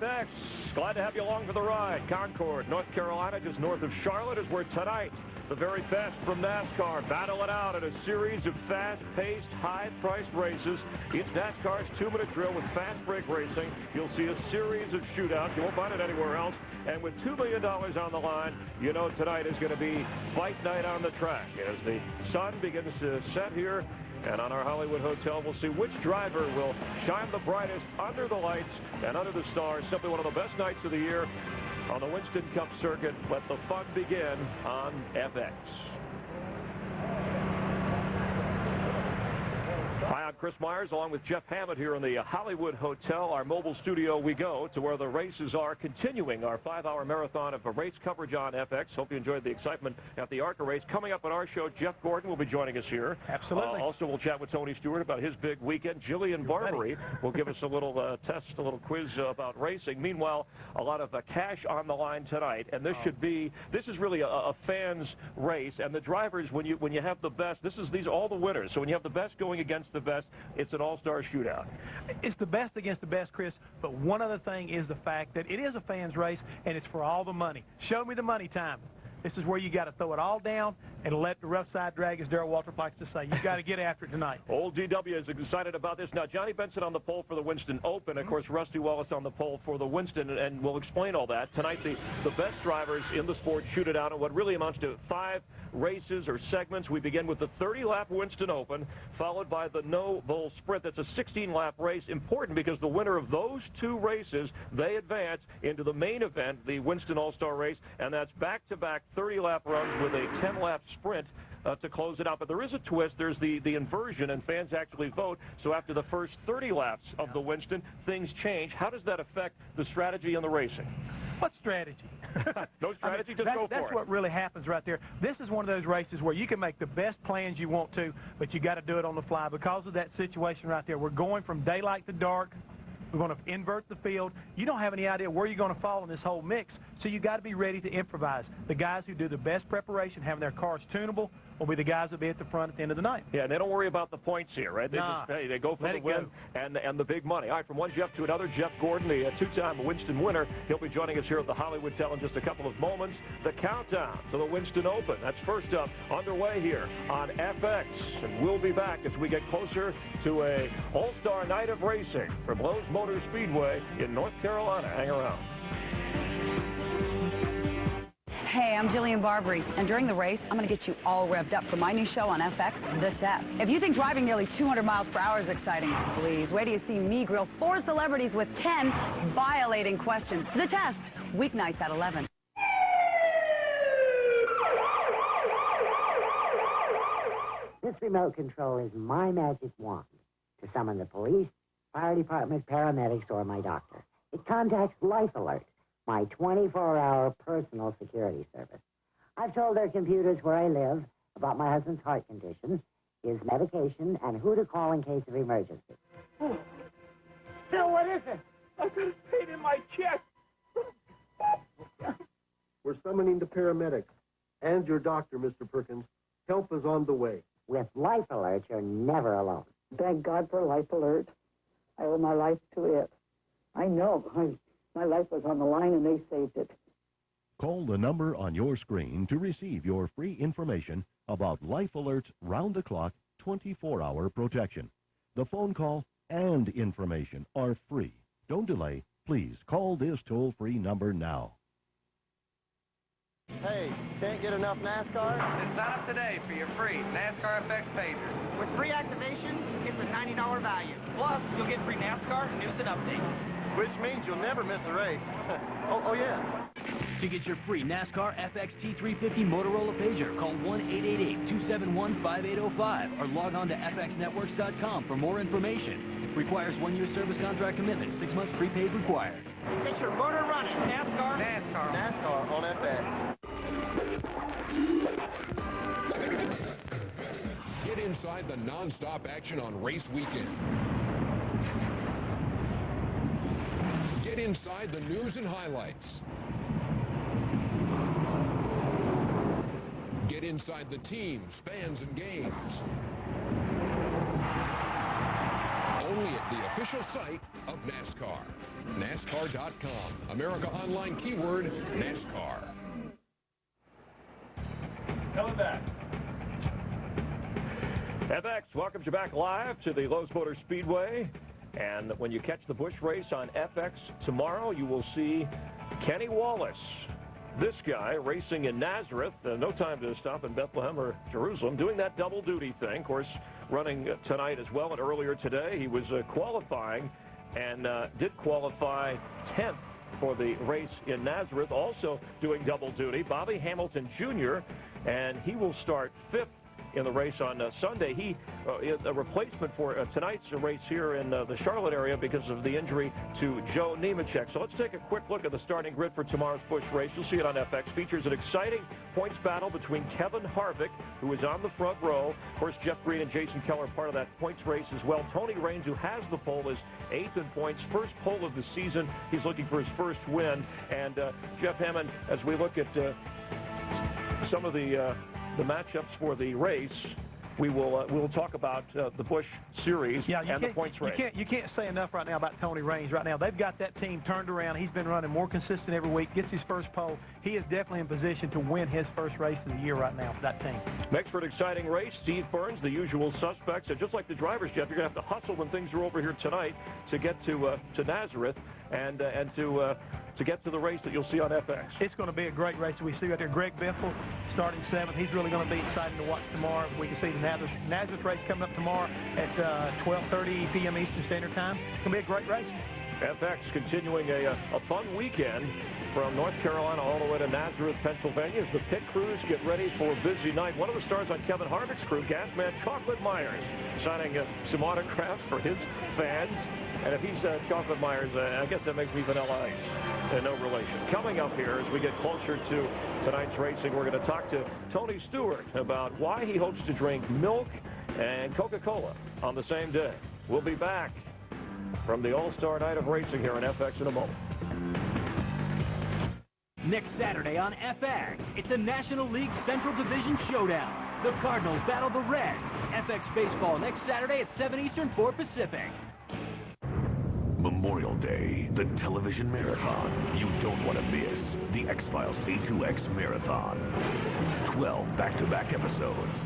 Speaker 14: FX. Glad to have you along for the ride. Concord, North Carolina, just north of Charlotte, is where tonight the very best from NASCAR battle it out in a series of fast-paced, high-priced races. It's NASCAR's 2-minute drill with fast break racing. You'll see a series of shootouts. You won't find it anywhere else. And with $2 million on the line, you know tonight is going to be fight night on the track. As the sun begins to set here, and on our Hollywood Hotel, we'll see which driver will shine the brightest under the lights and under the stars. Simply one of the best nights of the year on the Winston Cup circuit. Let the fun begin on FX. Hi, I'm Chris Myers, along with Jeff Hammond here in the Hollywood Hotel. Our mobile studio we go to where the races are, continuing our 5-hour marathon of race coverage on FX. Hope you enjoyed the excitement at the ARCA race. Coming up on our show, Jeff Gordon will be joining us here.
Speaker 6: Absolutely.
Speaker 14: Also, we'll chat with Tony Stewart about his big weekend. Jillian Barbary will give us a little test, a little quiz about racing. Meanwhile, a lot of cash on the line tonight, and this is really a fans race. And the drivers, when you have the best, these are all the winners. So when you have the best going against the best, it's an all-star shootout.
Speaker 6: It's the best against the best, Chris, but one other thing is the fact that it is a fans race, and it's for all the money. Show me the money time. This is where you got to throw it all down and let the rough side drag, as Darrell Waltrip likes to say. You got to get after it tonight.
Speaker 14: Old DW is excited about this. Now, Johnny Benson on the pole for the Winston Open. Of course, Rusty Wallace on the pole for the Winston, and we'll explain all that. Tonight, the best drivers in the sport shoot it out in what really amounts to 5 races or segments. We begin with the 30-lap Winston Open, followed by the No Bull Sprint. That's a 16-lap race. Important because the winner of those 2 races, they advance into the main event, the Winston All-Star Race, and that's back-to-back 30-lap runs with a 10-lap sprint to close it out. But there is a twist. There's the inversion, and fans actually vote. So after the first 30 laps of the Winston, things change. How does that affect the strategy and the racing?
Speaker 6: What strategy?
Speaker 14: No strategy, just go for it.
Speaker 6: That's what really happens right there. This is one of those races where you can make the best plans you want to, but you got to do it on the fly because of that situation right there. We're going from daylight to dark. We're going to invert the field. You don't have any idea where you're going to fall in this whole mix, so you got to be ready to improvise. The guys who do the best preparation, having their cars tunable, will be the guys that will be at the front at the end of the night.
Speaker 14: Yeah, and they don't worry about the points here, right? They go for the win and the big money. All right, from one Jeff to another, Jeff Gordon, the 2-time Winston winner. He'll be joining us here at the Hollywood Hotel in just a couple of moments. The countdown to the Winston Open. That's first up, underway here on FX. And we'll be back as we get closer to a all-star night of racing from Charlotte Motor Speedway in North Carolina. Hang around.
Speaker 7: Hey, I'm Jillian Barbary, and during the race, I'm going to get you all revved up for my new show on FX, The Test. If you think driving nearly 200 miles per hour is exciting, please wait till you see me grill 4 celebrities with 10 violating questions. The Test, weeknights at 11.
Speaker 9: This remote control is my magic wand to summon the police, fire department, paramedics, or my doctor. It contacts Life Alert, my 24-hour personal security service. I've told their computers where I live, about my husband's heart condition, his medication, and who to call in case of emergency.
Speaker 21: Oh. Phil, what is it? I've got a pain in my chest.
Speaker 23: We're summoning the paramedics and your doctor, Mr. Perkins. Help is on the way.
Speaker 9: With Life Alert, you're never alone.
Speaker 24: Thank God for Life Alert. I owe my life to it. I know. My life was on the line, and they saved it.
Speaker 25: Call the number on your screen to receive your free information about Life Alert's round-the-clock, 24-hour protection. The phone call and information are free. Don't delay. Please call this toll-free number now.
Speaker 26: Hey, can't get enough NASCAR?
Speaker 13: Then sign up today for your free NASCAR FX pager.
Speaker 26: With free activation, it's a $90 value.
Speaker 13: Plus, you'll get free NASCAR news and updates.
Speaker 26: Which means you'll never miss a race. oh, yeah.
Speaker 5: To get your free NASCAR FX T350 Motorola pager, call 1-888-271-5805 or log on to fxnetworks.com for more information. Requires 1-year service contract commitment, 6 months prepaid required.
Speaker 26: Get your motor running. NASCAR. NASCAR. NASCAR on FX.
Speaker 20: Get inside the non-stop action on race weekend. Get inside the news and highlights. Get inside the teams, fans, and games. Only only at the official site of NASCAR. NASCAR.com. America Online keyword NASCAR.
Speaker 1: Coming back. FX welcomes you back live to the Lowe's Motor Speedway. And when you catch the Busch race on FX tomorrow, you will see Kenny Wallace. This guy racing in Nazareth, no time to stop in Bethlehem or Jerusalem, doing that double duty thing. Of course, running tonight as well, and earlier today he was qualifying and did qualify 10th for the race in Nazareth, also doing double duty. Bobby Hamilton Jr., and he will start 5th in the race on Sunday. He is a replacement for tonight's race here in the Charlotte area because of the injury to Joe Nemechek. So let's take a quick look at the starting grid for tomorrow's Busch race. You'll see it on FX. Features an exciting points battle between Kevin Harvick, who is on the front row. Of course, Jeff Green and Jason Keller part of that points race as well. Tony Raines, who has the pole, is 8th in points. First pole of the season. He's looking for his first win. And Jeff Hammond, as we look at some of the matchups for the race, we will talk about the Busch Series and the points race.
Speaker 6: You can't say enough right now about Tony Raines right now. They've got that team turned around. He's been running more consistent every week, gets his first pole. He is definitely in position to win his first race of the year right now for that team.
Speaker 1: Next for an exciting race, Steve Burns, the usual suspects. And just like the drivers, Jeff, you're going to have to hustle when things are over here tonight to get to Nazareth and to get to the race that you'll see on FX.
Speaker 6: It's going to be a great race. We see right there Greg Biffle starting 7th. He's really going to be exciting to watch tomorrow. We can see the Nazareth race coming up tomorrow at 12:30 p.m. Eastern Standard Time. It's going to be a great race.
Speaker 1: FX continuing a fun weekend from North Carolina all the way to Nazareth, Pennsylvania, as the pit crews get ready for a busy night. One of the stars on Kevin Harvick's crew, Gasman Chocolate Myers, signing some autographs for his fans. And if he's Chocolate Myers, I guess that makes me Vanilla Ice. No relation. Coming up here as we get closer to tonight's racing, we're going to talk to Tony Stewart about why he hopes to drink milk and Coca-Cola on the same day. We'll be back from the All-Star Night of Racing here on FX in a moment.
Speaker 5: Next Saturday on FX, it's a National League Central Division showdown. The Cardinals battle the Reds. FX Baseball next Saturday at 7 Eastern, 4 Pacific.
Speaker 2: Memorial Day, the television marathon you don't want to miss. The X-Files A2X Marathon. 12 back-to-back episodes.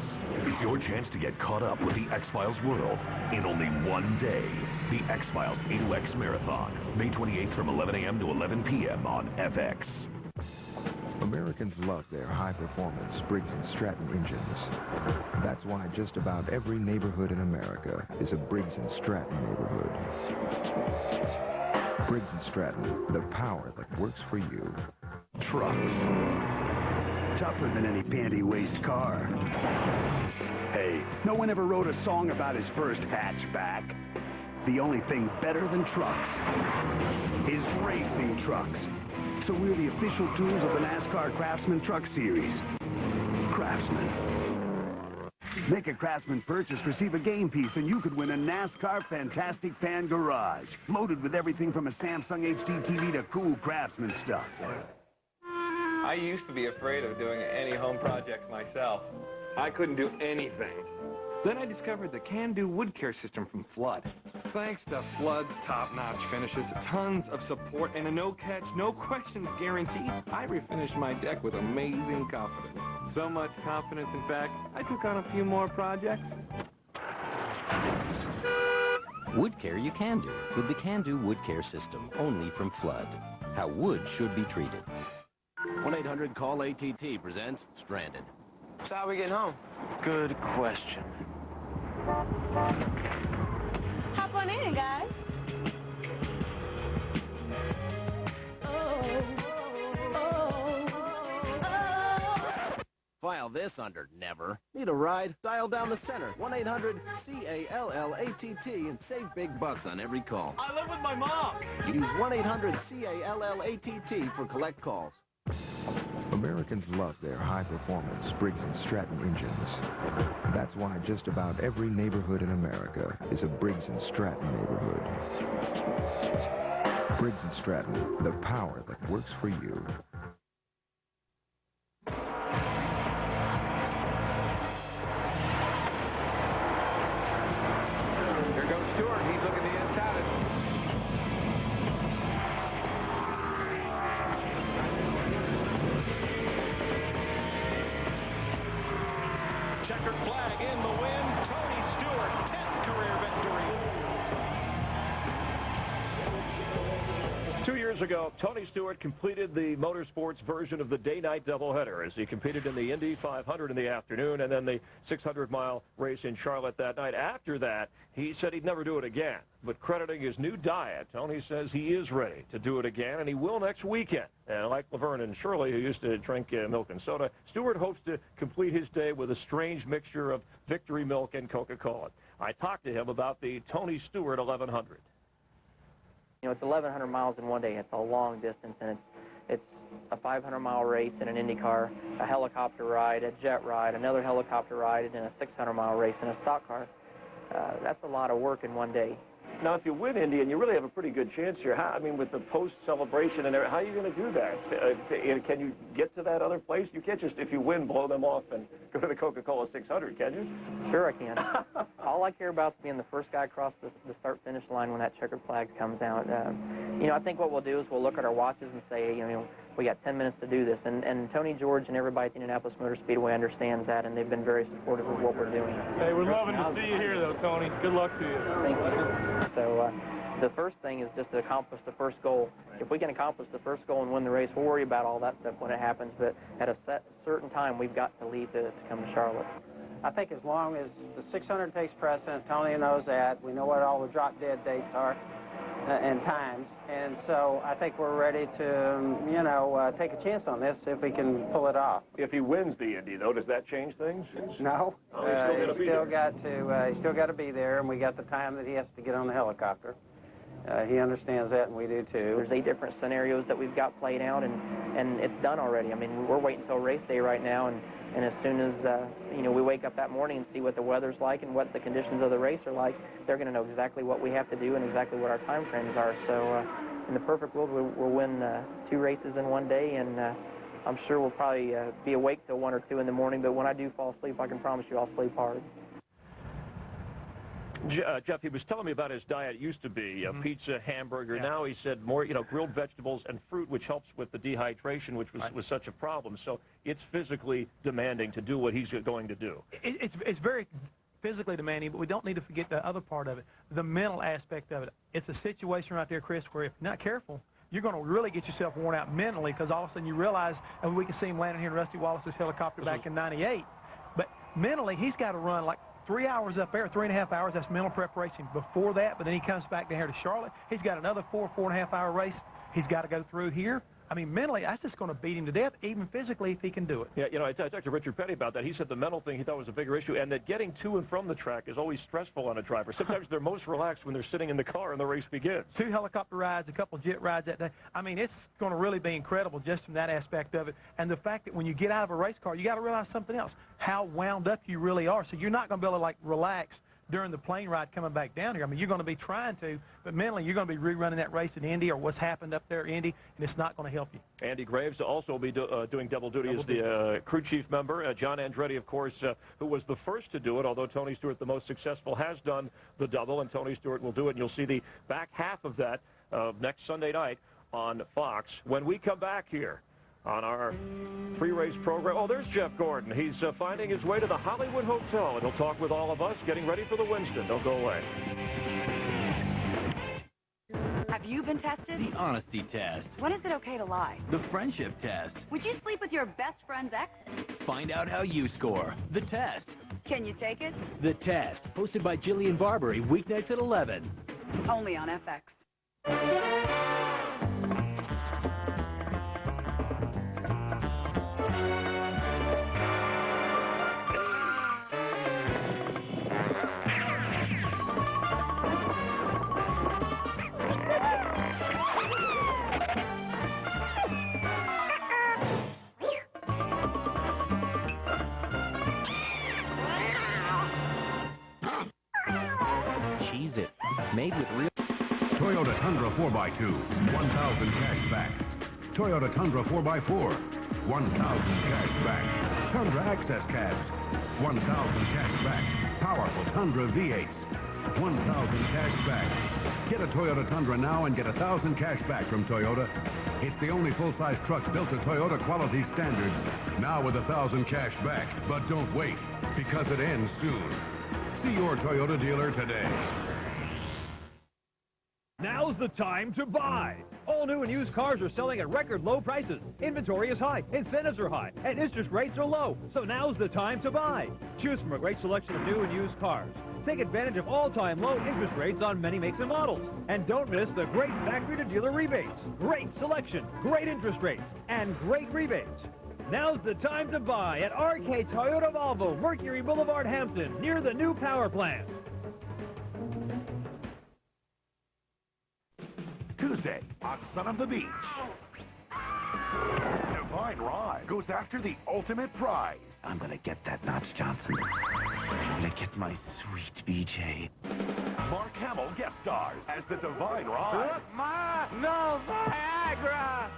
Speaker 2: It's your chance to get caught up with the X-Files world in only one day. The X-Files A2X Marathon, May 28th from 11 a.m. to 11 p.m. on FX.
Speaker 8: Americans love their high-performance Briggs & Stratton engines. That's why just about every neighborhood in America is a Briggs & Stratton neighborhood. Briggs & Stratton, the power that works for you.
Speaker 11: Trucks. Tougher than any panty-waist car. Hey, no one ever wrote a song about his first hatchback. The only thing better than trucks is racing trucks. So we're the official tools of the NASCAR Craftsman Truck Series. Craftsman. Make a Craftsman purchase, receive a game piece, and you could win a NASCAR Fantastic Fan Garage. Loaded with everything from a Samsung HD TV to cool Craftsman stuff.
Speaker 13: I used to be afraid of doing any home projects myself. I couldn't do anything. Then I discovered the Can-Do Wood Care System from Flood. Thanks to Flood's top-notch finishes, tons of support, and a no-catch, no-questions guarantee, I refinished my deck with amazing confidence. So much confidence, in fact, I took on a few more projects.
Speaker 16: Wood care you can do with the Can-Do Wood Care System, only from Flood. How wood should be treated.
Speaker 19: 1-800-CALL-ATT presents Stranded.
Speaker 13: So how are we getting home?
Speaker 19: Good question.
Speaker 27: Hop on in, guys.
Speaker 19: File this under never. Need a ride? Dial down the center. 1-800-CALLATT and save big bucks on every call.
Speaker 27: I live with my mom.
Speaker 19: Use 1-800-CALLATT for collect calls.
Speaker 8: Americans love their high-performance Briggs & Stratton engines. That's why just about every neighborhood in America is a Briggs & Stratton neighborhood. Briggs & Stratton, the power that works for you.
Speaker 10: Here goes Stewart. He's looking to
Speaker 1: 2 years ago, Tony Stewart completed the motorsports version of the day-night doubleheader as he competed in the Indy 500 in the afternoon and then the 600-mile race in Charlotte that night. After that, he said he'd never do it again. But crediting his new diet, Tony says he is ready to do it again, and he will next weekend. And like Laverne and Shirley, who used to drink milk and soda, Stewart hopes to complete his day with a strange mixture of Victory Milk and Coca-Cola. I talked to him about the Tony Stewart 1100.
Speaker 3: You know, it's 1,100 miles in one day. It's a long distance, and it's a 500-mile race in an Indy car, a helicopter ride, a jet ride, another helicopter ride, and then a 600-mile race in a stock car. That's a lot of work in one day.
Speaker 1: Now, if you win Indy, and you really have a pretty good chance here, how, I mean, with the post-celebration and everything, how are you going to do that? Can you get to that other place? You can't just, if you win, blow them off and go to the Coca-Cola 600, can you?
Speaker 3: Sure I can. All I care about is being the first guy across the start-finish line when that checkered flag comes out. You know, I think what we'll do is we'll look at our watches and say, you know, we got 10 minutes to do this. And Tony George and everybody at the Indianapolis Motor Speedway understands that, and they've been very supportive of what we're doing.
Speaker 4: Hey, we're loving to see you here, though, Tony. Good luck to you.
Speaker 3: Thank you. So the first thing is just to accomplish the first goal. If we can accomplish the first goal and win the race, we'll worry about all that stuff when it happens. But at a certain time, we've got to leave to come to Charlotte.
Speaker 12: I think as long as the 600 takes precedent, Tony knows that. We know what all the drop-dead dates are and times. And so I think we're ready to, you know, take a chance on this if we can pull it off.
Speaker 1: If he wins the Indy, though, does that change things?
Speaker 12: No.
Speaker 1: He's still
Speaker 12: got to be there, and we got the time that he has to get on the helicopter. He understands that, and we do too.
Speaker 3: There's 8 different scenarios that we've got played out, and it's done already. I mean, we're waiting until race day right now, and as soon as you know, we wake up that morning and see what the weather's like and what the conditions of the race are like, they're going to know exactly what we have to do and exactly what our time frames are. So in the perfect world, we'll win 2 races in one day, and I'm sure we'll probably be awake till 1 or 2 in the morning, but when I do fall asleep, I can promise you I'll sleep hard.
Speaker 1: Jeff, he was telling me about his diet. It used to be pizza, hamburger. Yeah. Now he said more, you know, grilled vegetables and fruit, which helps with the dehydration, which was such a problem. So it's physically demanding to do what he's going to do.
Speaker 6: It's very physically demanding, but we don't need to forget the other part of it, the mental aspect of it. It's a situation right there, Chris, where if you're not careful, you're going to really get yourself worn out mentally, because all of a sudden you realize, and we can see him landing here in Rusty Wallace's helicopter back in '98, but mentally he's got to run like 3 hours up there, 3.5 hours. That's mental preparation before that. But then he comes back down here to Charlotte. He's got another 4.5 hour race he's got to go through here. I mean, mentally, that's just going to beat him to death, even physically, if he can do it.
Speaker 1: Yeah, you know, I talked to Richard Petty about that. He said the mental thing he thought was a bigger issue, and that getting to and from the track is always stressful on a driver. Sometimes they're most relaxed when they're sitting in the car and the race begins.
Speaker 6: 2 helicopter rides, a couple jet rides that day. I mean, it's going to really be incredible just from that aspect of it. And the fact that when you get out of a race car, you got to realize something else, how wound up you really are. So you're not going to be able to, like, relax during the plane ride coming back down here. I mean, you're going to be trying to, but mentally you're going to be rerunning that race in Indy or what's happened up there in Indy, and it's not going to help you.
Speaker 1: Andy Graves will also be doing double duty as the crew chief member. John Andretti, of course, who was the first to do it, although Tony Stewart, the most successful, has done the double, and Tony Stewart will do it, and you'll see the back half of that next Sunday night on Fox. When we come back here on our pre-race program. Oh, there's Jeff Gordon. He's finding his way to the Hollywood Hotel, and he'll talk with all of us, getting ready for the Winston. Don't go away.
Speaker 7: Have you been tested?
Speaker 5: The honesty test.
Speaker 7: When is it okay to lie?
Speaker 5: The friendship test.
Speaker 7: Would you sleep with your best friend's ex?
Speaker 5: Find out how you score. The test.
Speaker 7: Can you take it?
Speaker 5: The test. Hosted by Jillian Barbary, weeknights at 11.
Speaker 7: Only on FX.
Speaker 16: Made with real...
Speaker 15: Toyota Tundra 4x2, 1,000 cash back. Toyota Tundra 4x4, 1,000 cash back. Tundra Access Cabs, 1,000 cash back. Powerful Tundra V8s, 1,000 cash back. Get a Toyota Tundra now and get 1,000 cash back from Toyota. It's the only full-size truck built to Toyota quality standards. Now with 1,000 cash back. But don't wait, because it ends soon. See your Toyota dealer today.
Speaker 9: Now's the time to buy. All new and used cars are selling at record low prices. Inventory is high, incentives are high, and interest rates are low. So now's the time to buy. Choose from a great selection of new and used cars. Take advantage of all-time low interest rates on many makes and models. And don't miss the great factory-to-dealer rebates. Great selection, great interest rates, and great rebates. Now's the time to buy at RK Toyota Volvo, Mercury Boulevard, Hampton, near the new power plant.
Speaker 2: Tuesday on Son of the Beach. Divine Ride goes after the ultimate prize.
Speaker 11: I'm gonna get that Notch Johnson. I'm gonna get my sweet BJ.
Speaker 2: Mark Hamill guest stars as the Divine Ride.
Speaker 26: No Viagra!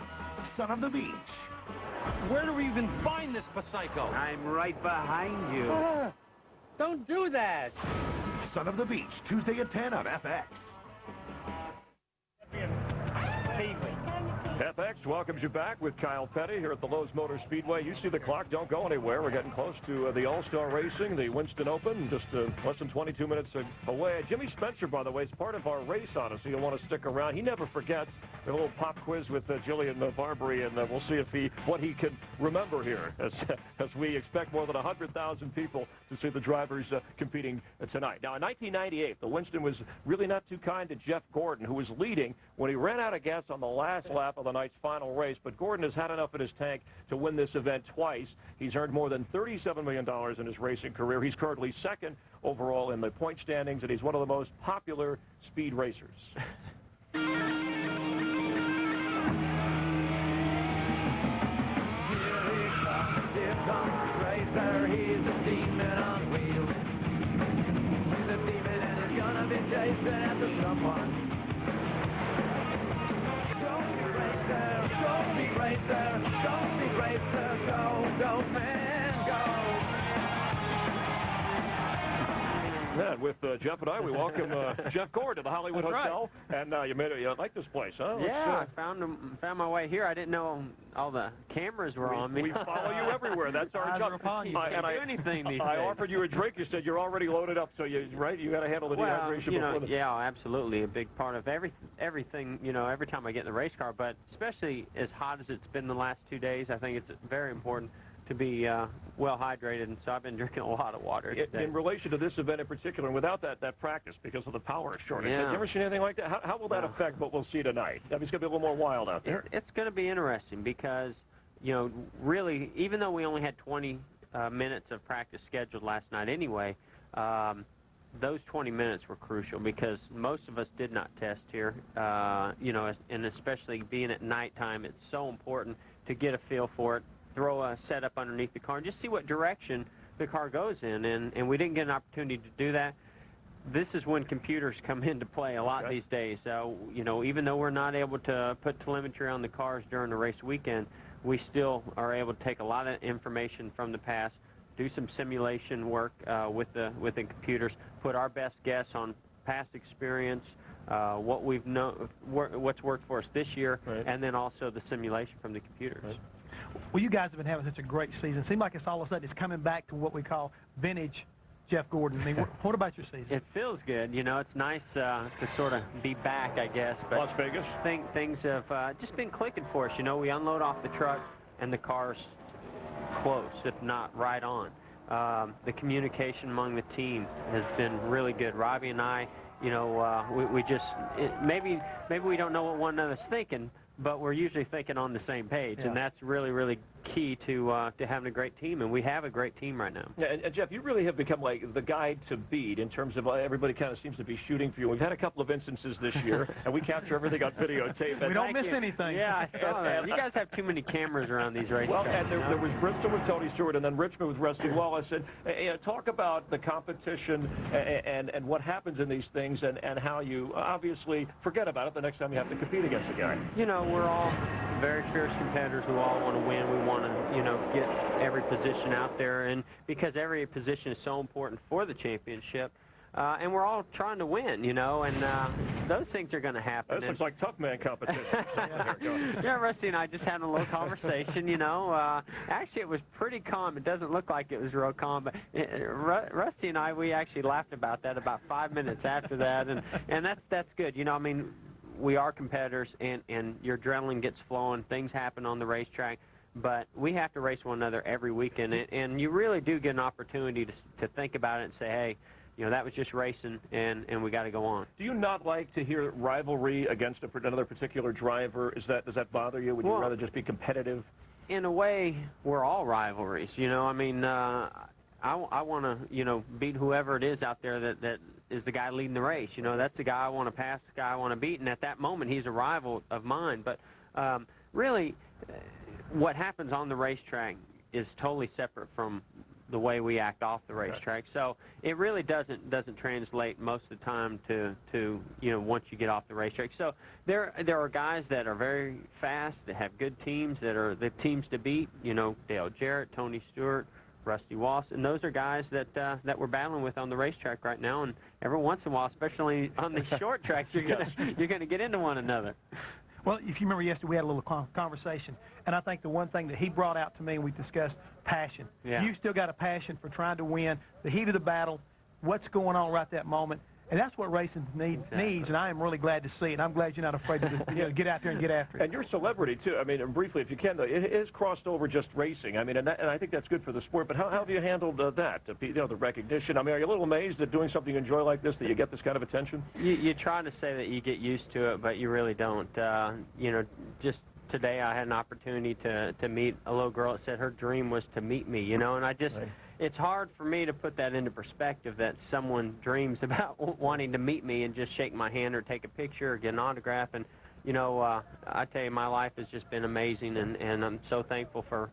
Speaker 2: Son of the Beach.
Speaker 26: Where do we even find this psycho?
Speaker 11: I'm right behind you.
Speaker 26: Don't do that!
Speaker 2: Son of the Beach, Tuesday at 10 on FX.
Speaker 1: FX welcomes you back with Kyle Petty here at the Lowe's Motor Speedway. You see the clock. Don't go anywhere. We're getting close to the All-Star Racing, the Winston Open, just less than 22 minutes away. Jimmy Spencer, by the way, is part of our race odyssey. You'll want to stick around. He never forgets. We have a little pop quiz with Jillian Barbary, and we'll see what he can remember here as we expect more than 100,000 people to see the drivers competing tonight. Now, in 1998, the Winston was really not too kind to Jeff Gordon, who was leading when he ran out of gas on the last lap of the night's final race. But Gordon has had enough in his tank to win this event twice. He's earned more than $37 million in his racing career. He's currently second overall in the point standings, and he's one of the most popular speed racers.
Speaker 26: Here comes the racer, he's a demon on wheels. He's a demon and he's gonna be chasing after someone. Go, speed racer, go, man, go.
Speaker 1: Yeah, with Jeff and I, we welcome Jeff Gordon to the Hollywood Hotel. Right. And you like this place, huh?
Speaker 3: Yeah, I found my way here. I didn't know all the cameras were on me.
Speaker 1: We follow you everywhere. That's our job.
Speaker 3: You can't do anything these days.
Speaker 1: I offered you a drink. You said you're already loaded up, so you got to handle the dehydration before the...
Speaker 3: Yeah, absolutely. A big part of everything, every time I get in the race car, but especially as hot as it's been the last 2 days, I think it's very important to be well hydrated, and so I've been drinking a lot of water today.
Speaker 1: In relation to this event in particular, and without that practice because of the power shortage, have you ever seen anything like that? How will that affect what we'll see tonight? I mean, it's going to be a little more wild out there.
Speaker 3: It's going to be interesting because, really, even though we only had 20 minutes of practice scheduled last night anyway, those 20 minutes were crucial because most of us did not test here, and especially being at nighttime, it's so important to get a feel for it, throw a setup underneath the car and just see what direction the car goes in, and we didn't get an opportunity to do that. This is when computers come into play a lot these days. So, even though we're not able to put telemetry on the cars during the race weekend, we still are able to take a lot of information from the past, do some simulation work with the computers, put our best guess on past experience, what we've what's worked for us this year, and then also the simulation from the computers.
Speaker 6: Right. Well, you guys have been having such a great season. It seems like it's all of a sudden it's coming back to what we call vintage Jeff Gordon. I mean, what about your season?
Speaker 3: It feels good. It's nice to sort of be back, I guess. But
Speaker 1: Las Vegas?
Speaker 3: Things have just been clicking for us. We unload off the truck, and the car's close, if not right on. The communication among the team has been really good. Robbie and I, we just maybe we don't know what one another's thinking, but we're usually thinking on the same page, and that's really, really key to having a great team, and we have a great team right now.
Speaker 1: Yeah, and Jeff, you really have become like the guy to beat in terms of everybody kind of seems to be shooting for you. We've had a couple of instances this year, and we capture everything on videotape.
Speaker 6: We don't miss anything.
Speaker 3: Yeah, I saw that. You guys have too many cameras around these races.
Speaker 1: Well, and there was Bristol with Tony Stewart, and then Richmond with Rusty Wallace. And talk about the competition and what happens in these things, and how you obviously forget about it the next time you have to compete against a guy.
Speaker 3: We're all very fierce competitors who all want to win. We want to, get every position out there, and because every position is so important for the championship, and we're all trying to win, and those things are going to happen.
Speaker 1: This looks like tough man competition.
Speaker 3: Yeah, Rusty and I just had a little conversation, Actually, it was pretty calm. It doesn't look like it was real calm, but Rusty and I, we actually laughed about that about 5 minutes after that, and that's good.
Speaker 14: we are competitors, and your adrenaline gets flowing. Things happen on the racetrack, but we have to race one another every weekend, and you really do get an opportunity to think about it and say, hey, you know, that was just racing, and we got to go on.
Speaker 1: Do you not like to hear rivalry against another particular driver? Does that bother you? Would you rather just be competitive?
Speaker 14: In a way, we're all rivalries. You know, I mean, I want to, you know, beat whoever it is out there that is the guy leading the race. You know, that's the guy I want to pass, the guy I want to beat, and at that moment, he's a rival of mine. But really, what happens on the racetrack is totally separate from the way we act off the racetrack. So it really doesn't translate most of the time to you know, once you get off the racetrack. So there are guys that are very fast, that have good teams, that are the teams to beat. You know, Dale Jarrett, Tony Stewart, Rusty Wallace, and those are guys that we're battling with on the racetrack right now. And every once in a while, especially on the short tracks, you're gonna get into one another.
Speaker 6: Well, if you remember yesterday, we had a little conversation, and I think the one thing that he brought out to me, and we discussed passion.
Speaker 14: Yeah.
Speaker 6: You've still got a passion for trying to win, the heat of the battle, what's going on right that moment, and that's what racing needs, and I am really glad to see it. I'm glad you're not afraid to just, you know, get out there and get after it.
Speaker 1: And your celebrity, too. I mean, and briefly, if you can, though, it is crossed over just racing. I mean, and I think that's good for the sport, but how have you handled that? You know, the recognition. I mean, are you a little amazed that doing something you enjoy like this, that you get this kind of attention?
Speaker 14: You try to say that you get used to it, but you really don't. You know, just today I had an opportunity to meet a little girl that said her dream was to meet me, you know, and I just... Right. It's hard for me to put that into perspective, that someone dreams about wanting to meet me and just shake my hand or take a picture or get an autograph. And, you know, I tell you, my life has just been amazing, and I'm so thankful for,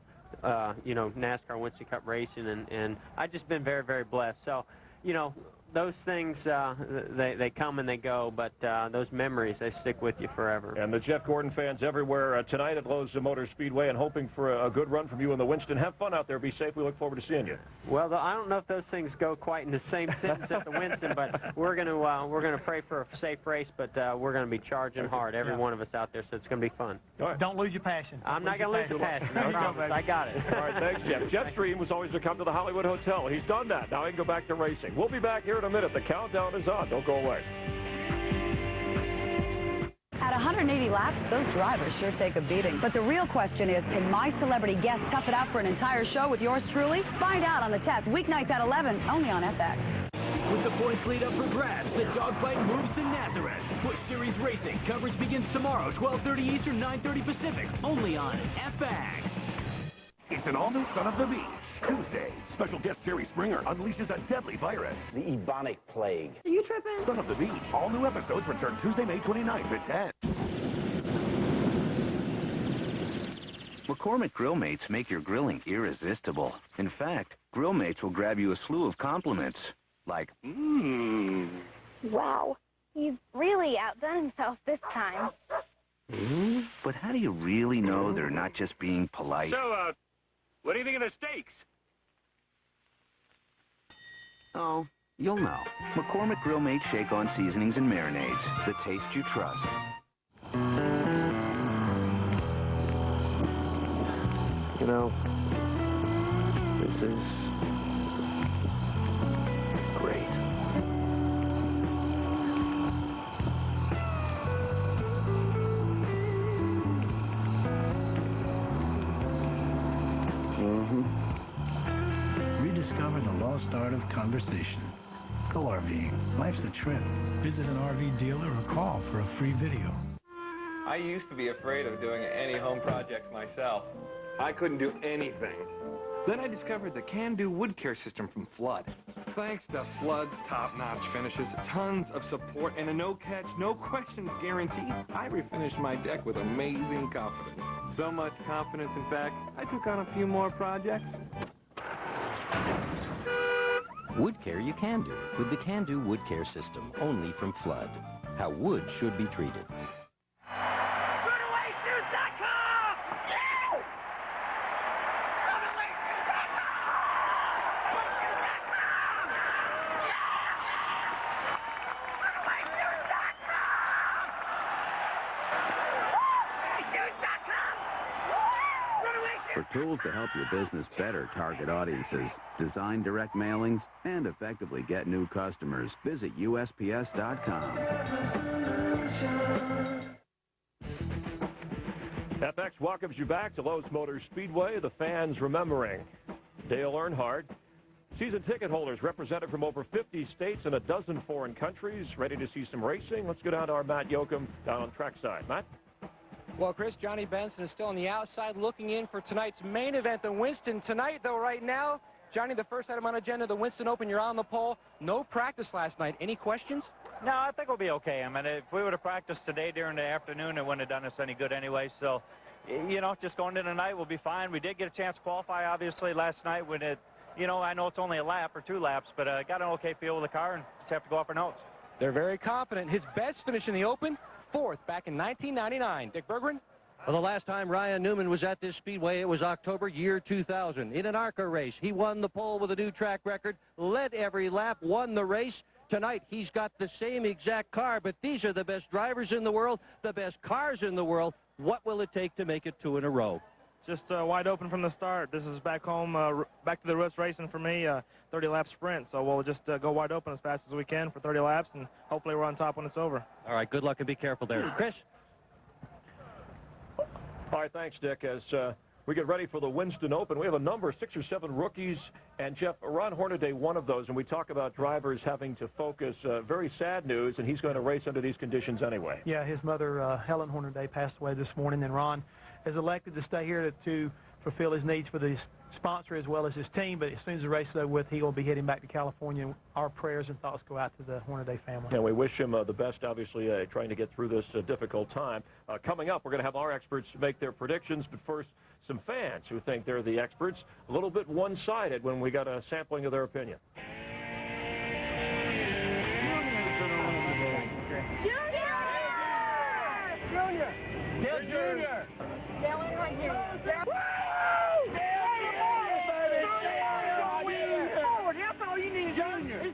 Speaker 14: you know, NASCAR Winston Cup racing, and I've just been very, very blessed. So, you know, those things, they come and they go, but those memories, they stick with you forever.
Speaker 1: And the Jeff Gordon fans everywhere tonight at Lowe's Motor Speedway, and hoping for a good run from you in the Winston. Have fun out there. Be safe. We look forward to seeing you.
Speaker 14: Well, I don't know if those things go quite in the same sentence at the Winston, but we're gonna pray for a safe race, but we're gonna be charging hard, every one of us out there, so it's gonna be fun.
Speaker 6: All right. Don't lose your passion.
Speaker 14: I'm not gonna lose the passion. No promise. I got it.
Speaker 1: All right, thanks, Jeff. Jeff's dream was always to come to the Hollywood Hotel. He's done that. Now he can go back to racing. We'll be back here in a minute. The countdown is on. Don't go away.
Speaker 7: At 180 laps, those drivers sure take a beating. But the real question is, can my celebrity guest tough it out for an entire show with yours truly? Find out on the test, weeknights at 11, only on FX.
Speaker 5: With the points lead up for grabs, the dogfight moves to Nazareth. Busch Series Racing coverage begins tomorrow, 12:30 Eastern, 9:30 Pacific, only on FX.
Speaker 2: It's an all-new Son of the Beach. Tuesday, special guest Jerry Springer unleashes a deadly virus.
Speaker 17: The Ebonic Plague.
Speaker 7: Are you tripping?
Speaker 2: Son of the Beach. All new episodes return Tuesday, May 29th at 10.
Speaker 18: McCormick Grill Mates make your grilling irresistible. In fact, Grill Mates will grab you a slew of compliments, like,
Speaker 27: Wow, he's really outdone himself this time.
Speaker 18: But how do you really know they're not just being polite?
Speaker 21: So, what do you think of the steaks?
Speaker 18: Oh, you'll know. McCormick Grill Mates Shake-On Seasonings and Marinades. The taste you trust.
Speaker 17: You know, this is great.
Speaker 22: Rediscover the lost art of conversation. Go RVing. Life's a trip. Visit an RV dealer or call for a free video.
Speaker 13: I used to be afraid of doing any home projects myself. I couldn't do anything. Then I discovered the can-do wood care system from Flood. Thanks to Flood's top-notch finishes, tons of support, and a no-catch, no-questions guarantee, I refinished my deck with amazing confidence. So much confidence, in fact, I took on a few more projects.
Speaker 16: Wood care you can do with the Can-Do Wood Care System, only from Flood. How wood should be treated.
Speaker 8: For tools to help your business better target audiences, design direct mailings, and effectively get new customers, visit USPS.com.
Speaker 1: FX welcomes you back to Lowe's Motor Speedway, the fans remembering Dale Earnhardt. Season ticket holders represented from over 50 states and a dozen foreign countries, ready to see some racing. Let's go down to our Matt Yoakum down on trackside. Matt?
Speaker 10: Well, Chris, Johnny Benson is still on the outside looking in for tonight's main event in Winston. Tonight, though, right now, Johnny, the first item on agenda, the Winston Open, you're on the pole. No practice last night. Any questions?
Speaker 19: No, I think we'll be okay. I mean, if we would have practiced today during the afternoon, it wouldn't have done us any good anyway. So, you know, just going into tonight, we'll be fine. We did get a chance to qualify, obviously, last night when it, you know, I know it's only a lap or 2 laps, but got an okay feel with the car and just have to go up our notes.
Speaker 10: They're very confident. His best finish in the Open, 4th back in 1999. Dick Berggren?
Speaker 20: Well, the last time Ryan Newman was at this speedway, it was October, year 2000. In an ARCA race, he won the pole with a new track record, led every lap, won the race. Tonight, he's got the same exact car, but these are the best drivers in the world, the best cars in the world. What will it take to make it 2 in a row?
Speaker 4: Just wide open from the start. This is back home, back to the roots racing for me, 30-lap sprint. So we'll just go wide open as fast as we can for 30 laps, and hopefully we're on top when it's over.
Speaker 20: All right, good luck and be careful there. Chris?
Speaker 1: All right, thanks, Dick. As we get ready for the Winston Open, we have a number, 6 or 7 rookies. And, Jeff, Ron Hornaday, one of those, and we talk about drivers having to focus. Very sad news, and he's going to race under these conditions anyway.
Speaker 6: Yeah, his mother, Helen Hornaday, passed away this morning, and Ron has elected to stay here to fulfill his needs for the sponsor as well as his team. But as soon as the race is over with, he will be heading back to California. Our prayers and thoughts go out to the Hornaday family.
Speaker 1: And we wish him the best, obviously, trying to get through this difficult time. Coming up, we're going to have our experts make their predictions. But first, some fans who think they're the experts, a little bit one-sided when we got a sampling of their opinion.
Speaker 26: Junior! Dale Junior! Dale right here. Forward, that's all you need, Junior.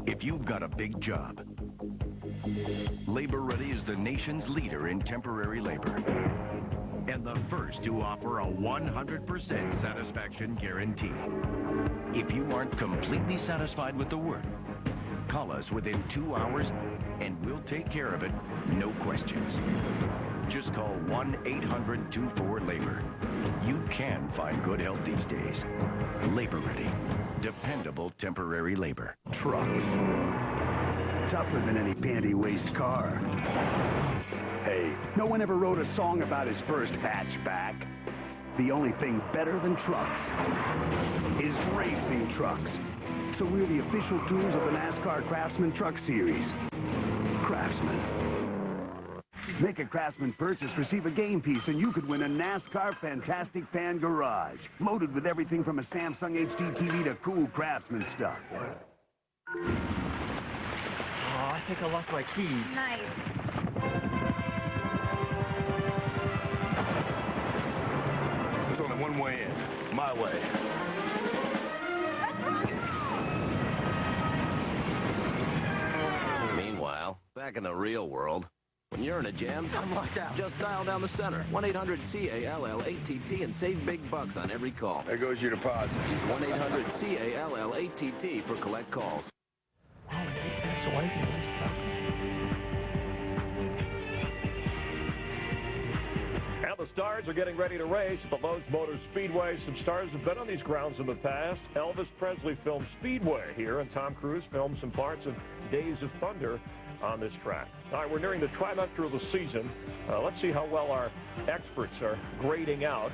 Speaker 2: If you've got a big job, Labor Ready is the nation's leader in temporary labor and the first to offer a 100% satisfaction guarantee. If you aren't completely satisfied with the work, call us within 2 hours and we'll take care of it, no questions. Just call 1-800-24-LABOR. You can find good help these days. Labor Ready. Dependable temporary labor.
Speaker 11: Trucks. Tougher than any panty-waist car. Hey, no one ever wrote a song about his first hatchback. The only thing better than trucks is racing trucks. So we're the official tools of the NASCAR Craftsman Truck Series. Craftsman. Make a Craftsman purchase, receive a game piece, and you could win a NASCAR Fantastic Fan Garage. Loaded with everything from a Samsung HD TV to cool Craftsman stuff.
Speaker 23: Oh, I think I lost my keys.
Speaker 27: Nice.
Speaker 2: There's only one way in. My way.
Speaker 16: Meanwhile, back in the real world, when you're in a jam,
Speaker 23: I'm locked out.
Speaker 16: Just dial down the center, 1-800-CALL-ATT, and save big bucks on every call.
Speaker 24: There goes your deposit.
Speaker 16: Use 1-800-CALL-ATT for collect calls.
Speaker 6: Oh, 8 minutes away from this truck.
Speaker 1: And the stars are getting ready to race at the Lowe's Motor Speedway. Some stars have been on these grounds in the past. Elvis Presley filmed Speedway here, and Tom Cruise filmed some parts of Days of Thunder on this track. All right, we're nearing the trimester of the season. Let's see how well our experts are grading out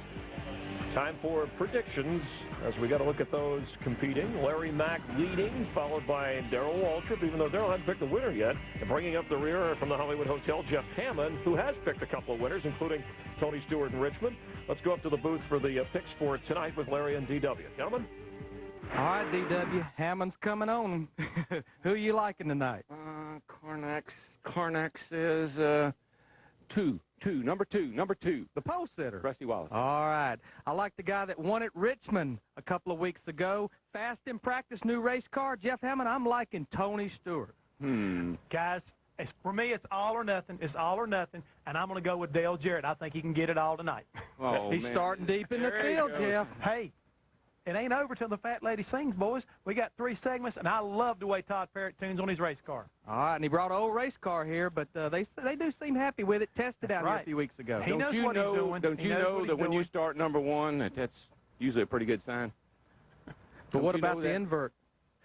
Speaker 1: Time for predictions as we got to look at those competing. Larry Mack leading, followed by Darrell Waltrip, even though Darrell hasn't picked a winner yet. And bringing up the rear from the Hollywood Hotel, Jeff Hammond, who has picked a couple of winners, including Tony Stewart and Richmond. Let's go up to the booth for the picks for tonight with Larry and DW. Gentlemen?
Speaker 3: All right, DW, Hammond's coming on. Who are you liking tonight?
Speaker 9: Carnax is number two.
Speaker 3: The pole sitter.
Speaker 9: Rusty Wallace.
Speaker 3: All right. I like the guy that won at Richmond a couple of weeks ago. Fast in practice, new race car. Jeff Hammond, I'm liking Tony Stewart.
Speaker 6: Guys, for me, it's all or nothing. It's all or nothing, and I'm going to go with Dale Jarrett. I think he can get it all tonight.
Speaker 9: Oh,
Speaker 3: He's starting deep in the field, Jeff.
Speaker 6: Hey, it ain't over till the fat lady sings, boys. We got 3 segments, and I love the way Todd Parrott tunes on his race car.
Speaker 3: All right, and he brought an old race car here, but they do seem happy with it. Tested out here a few weeks ago.
Speaker 6: He knows what he's doing.
Speaker 9: Don't you know that when you start number 1, that's usually a pretty good sign?
Speaker 3: But what about the invert?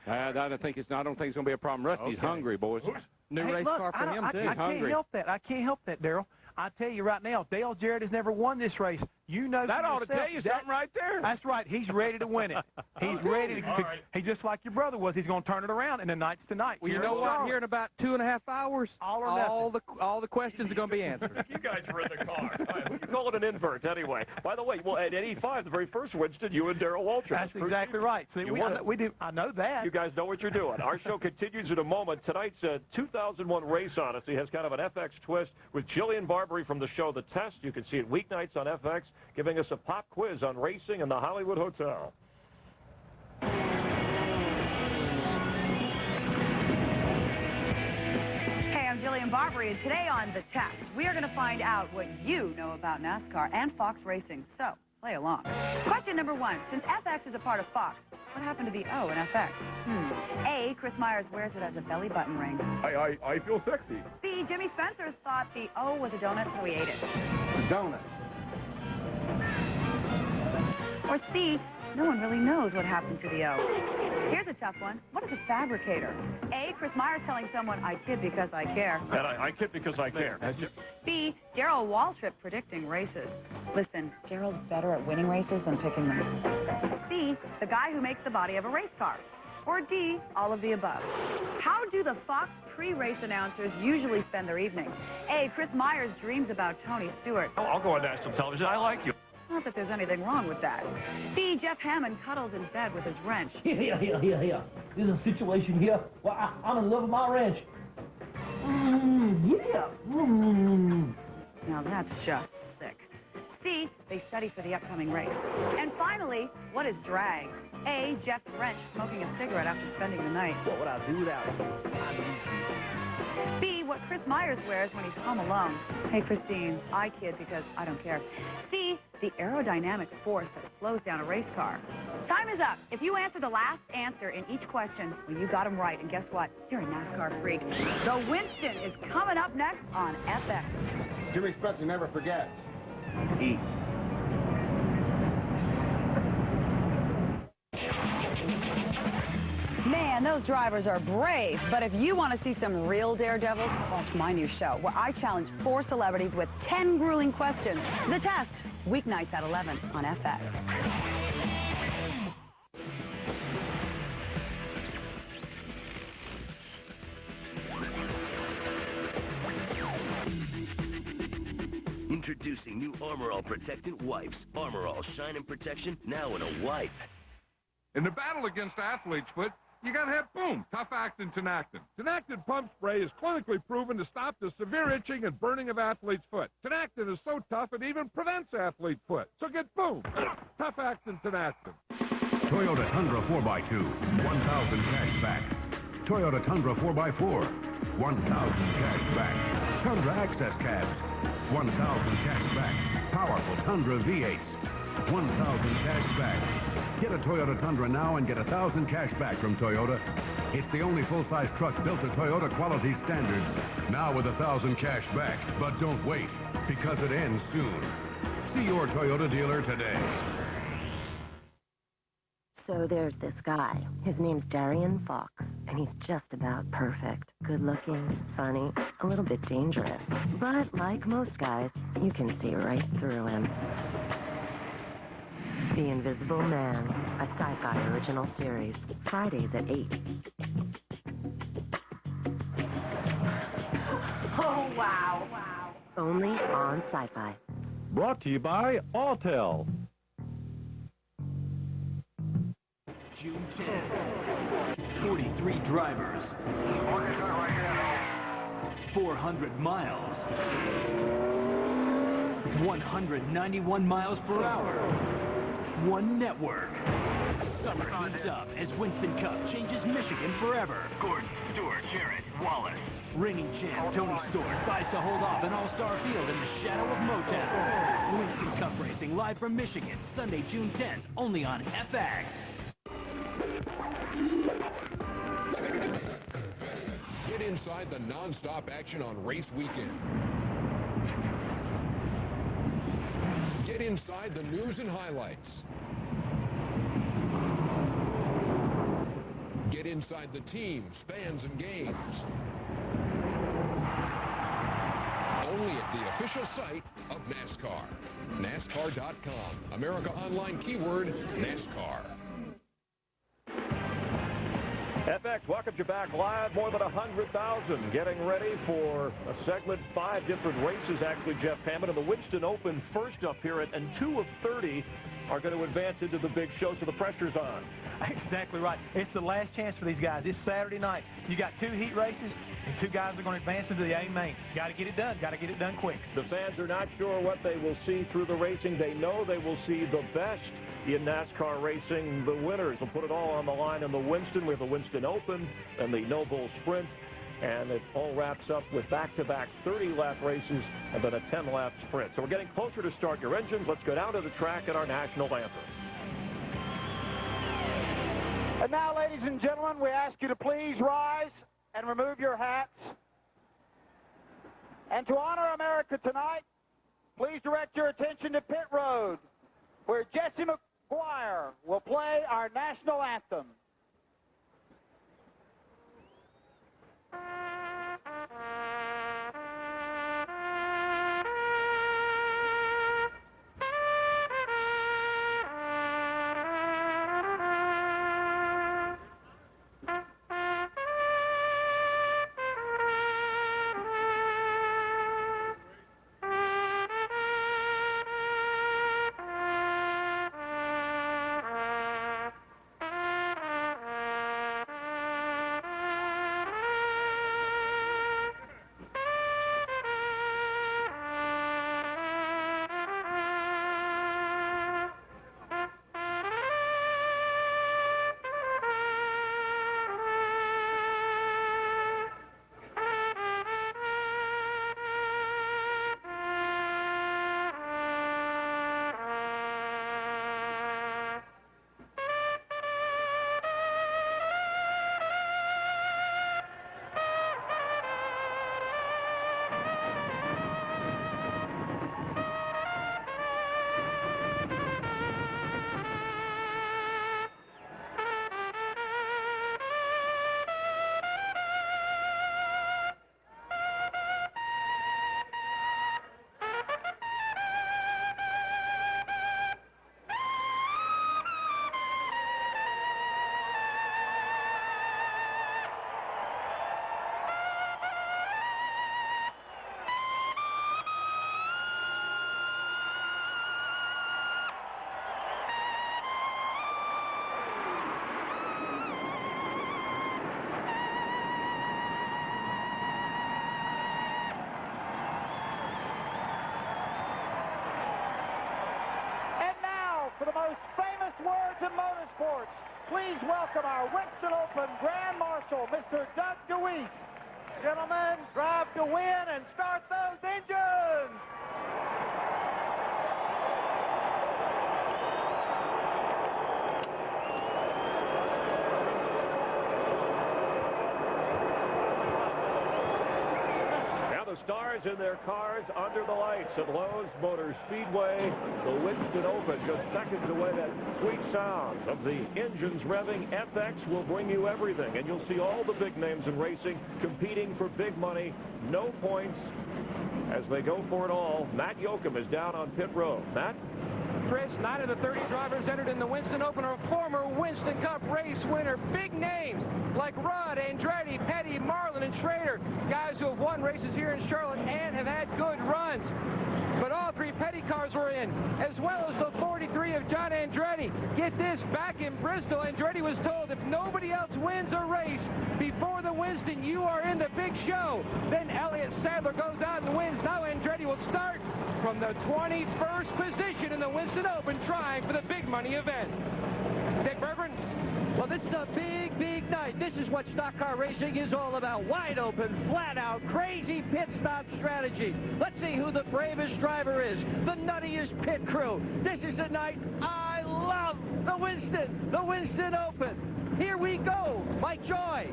Speaker 9: I don't think it's going to be a problem. Rusty's hungry, boys.
Speaker 3: New race car for him, too.
Speaker 6: I can't help that. I can't help that, Darrell. I tell you right now, Dale Jarrett has never won this race. You know
Speaker 9: that ought to tell you something right there.
Speaker 6: That's right. He's ready to win it. He's ready to. He's just like your brother was. He's going to turn it around, and the night's tonight.
Speaker 3: Well, you know what? Here in about 2.5 hours,
Speaker 6: all
Speaker 3: the questions are going to be answered.
Speaker 1: You guys were in the car. You call it an invert anyway. By the way, well, at 85, the very first Winston, you and Darrell Waltrip.
Speaker 6: That's exactly right. See, we do. I know that.
Speaker 1: You guys know what you're doing. Our show continues in a moment. Tonight's 2001 Race Odyssey has kind of an FX twist with Jillian Barbary from the show The Test. You can see it weeknights on FX, giving us a pop quiz on racing in the Hollywood Hotel.
Speaker 7: Hey, I'm Jillian Barbary, and today on The Test, we are going to find out what you know about NASCAR and Fox Racing. So, play along. Question number 1. Since FX is a part of Fox, what happened to the O in FX? A, Chris Myers wears it as a belly button ring.
Speaker 12: I feel sexy.
Speaker 7: B, Jimmy Spencer thought the O was a donut, so he ate it.
Speaker 12: A donut.
Speaker 7: Or C, no one really knows what happened to the O. Here's a tough one. What is a fabricator? A, Chris Myers telling someone, I kid because I care.
Speaker 1: And I kid because I care.
Speaker 7: B, Darrell Waltrip predicting races. Listen, Darrell's better at winning races than picking them. C, the guy who makes the body of a race car. Or D, all of the above. How do the Fox pre-race announcers usually spend their evening? A, Chris Myers dreams about Tony Stewart.
Speaker 1: Oh, I'll go on national television. I like you.
Speaker 7: Not that there's anything wrong with that. B, Jeff Hammond cuddles in bed with his wrench.
Speaker 14: Here. There's a situation here where I'm in love with my wrench.
Speaker 7: Now that's just sick. C, they study for the upcoming race. And finally, what is drag? A, Jeff's wrench smoking a cigarette after spending the night.
Speaker 14: What would I do without it?
Speaker 7: B, what Chris Myers wears when he's home alone. Hey, Christine, I kid because I don't care. C, the aerodynamic force that slows down a race car. Time is up. If you answer the last answer in each question, well, you got them right. And guess what? You're a NASCAR freak. The Winston is coming up next on FX.
Speaker 12: Jimmy Spencer never forgets.
Speaker 14: E.
Speaker 7: Man, those drivers are brave. But if you want to see some real daredevils, watch my new show, where I challenge 4 celebrities with 10 grueling questions. The Test, weeknights at 11 on FX.
Speaker 15: Introducing new Armor All Protectant Wipes. Armor All Shine and Protection, now in a wipe.
Speaker 24: In the battle against athlete's foot, you gotta have, boom, tough-acting Tenactin. Tenactin pump spray is clinically proven to stop the severe itching and burning of athlete's foot. Tenactin is so tough it even prevents athlete's foot. So get, boom, tough-acting Tenactin.
Speaker 25: Toyota Tundra 4x2, 1,000 cash back. Toyota Tundra 4x4, 1,000 cash back. Tundra Access Cabs, 1,000 cash back. Powerful Tundra V8s, 1,000 cash back. Get a Toyota Tundra now and get 1,000 cash back from Toyota. It's the only full-size truck built to Toyota quality standards. Now with 1,000 cash back. But don't wait, because it ends soon. See your Toyota dealer today.
Speaker 28: So there's this guy. His name's Darian Fox, and he's just about perfect. Good-looking, funny, a little bit dangerous. But like most guys, you can see right through him. The Invisible Man, a sci-fi original series. Fridays at 8.
Speaker 27: Oh, wow.
Speaker 28: Only on Sci-Fi.
Speaker 5: Brought to you by Autel.
Speaker 8: June 10th, 43 drivers, 400 miles, 191 miles per hour, one network. Summer heats up as Winston Cup changes Michigan forever. Gordon, Stewart, Jarrett, Wallace. Reigning champ Tony Stewart tries to hold off an all-star field in the shadow of Motown. Winston Cup racing live from Michigan, Sunday, June 10th, only on FX.
Speaker 13: Get inside the non-stop action on race weekend. Get inside the news and highlights. Get inside the teams, fans, and games. Only at the official site of NASCAR. NASCAR.com. America Online keyword NASCAR.
Speaker 1: FX welcomes you back live. More than 100,000 getting ready for a segment. 5 different races, actually, Jeff Hammond. And the Winston Open first up here, and 2 of 30 are going to advance into the big show, so the pressure's on.
Speaker 6: Exactly right. It's the last chance for these guys. It's Saturday night. You got 2 heat races, and 2 guys are going to advance into the A main. Got to get it done. Got to get it done quick.
Speaker 1: The fans are not sure what they will see through the racing. They know they will see the best in NASCAR racing. The winners will put it all on the line in the Winston. We have the Winston Open and the No Bull Sprint. And it all wraps up with back-to-back 30-lap races and then a 10-lap sprint. So we're getting closer to start your engines. Let's go down to the track at our national anthem.
Speaker 17: And now, ladies and gentlemen, we ask you to please rise and remove your hats. And to honor America tonight, please direct your attention to pit road, where Jesse McGuire will play our national anthem. For the most famous words in motorsports, please welcome our Winston Open Grand Marshal, Mr. Doug DeWeese. Gentlemen, drive to win and start those engines!
Speaker 1: Stars in their cars under the lights at Lowe's Motor Speedway. The Winston Open just seconds away. That sweet sounds of the engines revving. FX will bring you everything, and you'll see all the big names in racing competing for big money. No points as they go for it all. Matt Yoakum is down on pit road. Matt?
Speaker 3: Chris, 9 of the 30 drivers entered in the Winston Open are former Winston Cup race winner. Big names like Rudd, Andretti, Petty, Marlin, and Schrader. Guys who have won races here in Charlotte and have had good runs. But all 3 Petty cars were in, as well as the 43 of John Andretti. Get this, back in Bristol, Andretti was told if nobody else wins a race before the Winston, you are in the big show. Then Elliott Sadler goes out and wins. Now Andretti will start from the 21st position in the Winston Open, trying for the big money event. Dick Bergeron.
Speaker 14: Well, this is a big, big night. This is what stock car racing is all about. Wide open, flat out, crazy pit stop strategies. Let's see who the bravest driver is, the nuttiest pit crew. This is a night I love. The Winston Open. Here we go. Mike Joy.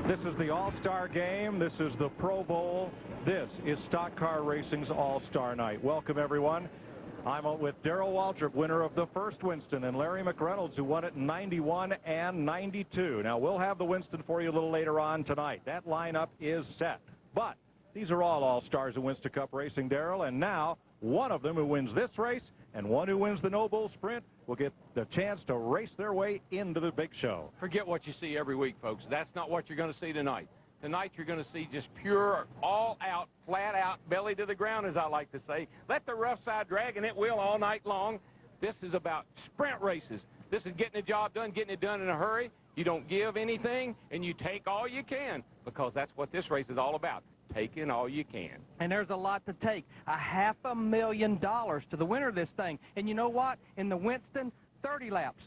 Speaker 5: This is the All-Star Game. This is the Pro Bowl. This is Stock Car Racing's All-Star Night. Welcome, everyone. I'm with Darrell Waltrip, winner of the first Winston, and Larry McReynolds, who won it in 91 and 92. Now, we'll have the Winston for you a little later on tonight. That lineup is set. But these are all All-Stars of Winston Cup Racing, Darrell, and now one of them who wins this race and one who wins the No Bull Sprint will get the chance to race their way into the big show.
Speaker 9: Forget what you see every week, folks. That's not what you're going to see tonight. Tonight you're going to see just pure, all-out, flat-out, belly to the ground, as I like to say. Let the rough side drag, and it will all night long. This is about sprint races. This is getting the job done, getting it done in a hurry. You don't give anything, and you take all you can, because that's what this race is all about, taking all you can.
Speaker 3: And there's a lot to take. $500,000 to the winner of this thing. And you know what? In the Winston, 30 laps,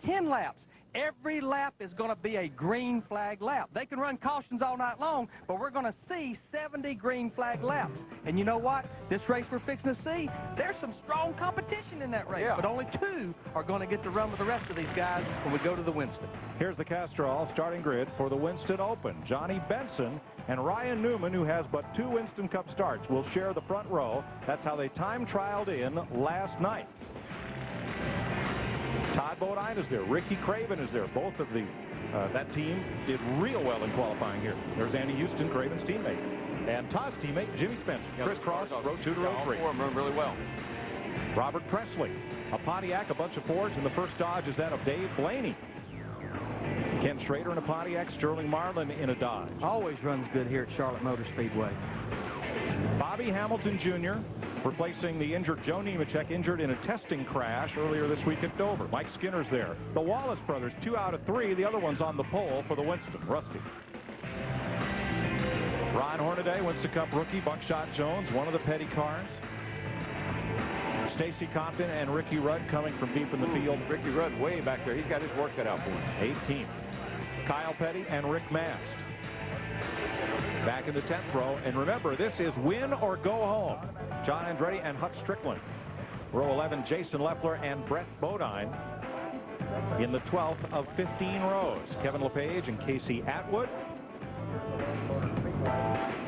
Speaker 3: 10 laps. Every lap is going to be a green flag lap. They can run cautions all night long, but we're going to see 70 green flag laps. And you know what? This race we're fixing to see, there's some strong competition in that race,
Speaker 5: Yeah.
Speaker 3: but only 2 are going to get to run with the rest of these guys when we go to the Winston.
Speaker 5: Here's the Castrol starting grid for the Winston Open. Johnny Benson and Ryan Newman, who has but 2 Winston Cup starts, will share the front row. That's how they time trialed in last night. Todd Bodine is there. Ricky Craven is there. Both of that team did real well in qualifying here. There's Andy Houston, Craven's teammate. And Todd's teammate, Jimmy Spencer. Chris Cross, row 2 to row 3.
Speaker 9: All 4 run really well.
Speaker 5: Robert Presley, a Pontiac, a bunch of Fords, and the first Dodge is that of Dave Blaney. Ken Schrader in a Pontiac, Sterling Marlin in a Dodge.
Speaker 3: Always runs good here at Charlotte Motor Speedway.
Speaker 5: Bobby Hamilton Jr. replacing the injured Joe Nemechek, injured in a testing crash earlier this week at Dover. Mike Skinner's there. The Wallace brothers, 2 out of 3. The other one's on the pole for the Winston. Rusty. Ron Hornaday, Winston Cup rookie. Buckshot Jones, one of the Petty cars. Stacy Compton and Ricky Rudd coming from deep in the field.
Speaker 9: Ricky Rudd way back there. He's got his work cut out for him.
Speaker 5: 18th. Kyle Petty and Rick Mast. Back in the 10th row. And remember, this is win or go home. John Andretti and Hutch Strickland. Row 11, Jason Leffler and Brett Bodine. In the 12th of 15 rows, Kevin LePage and Casey Atwood.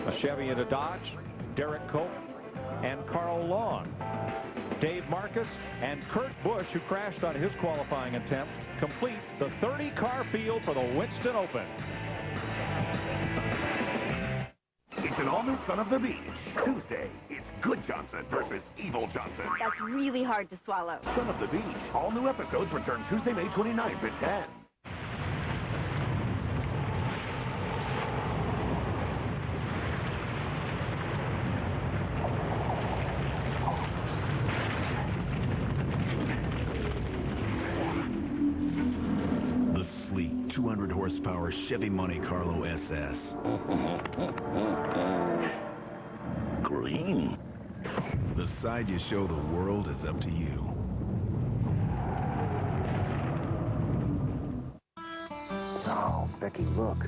Speaker 5: A Chevy and a Dodge, Derek Cope and Carl Long. Dave Marcus and Kurt Busch, who crashed on his qualifying attempt, complete the 30-car field for the Winston Open.
Speaker 2: It's an all-new Son of the Beach. Tuesday, it's Good Johnson versus Evil Johnson.
Speaker 27: That's really hard to swallow.
Speaker 2: Son of the Beach. All new episodes return Tuesday, May 29th at 10.
Speaker 4: The sleek 200 horsepower Chevy Monte Carlo SS.
Speaker 15: Green.
Speaker 4: The side you show the world is up to you.
Speaker 11: Oh, Becky, look.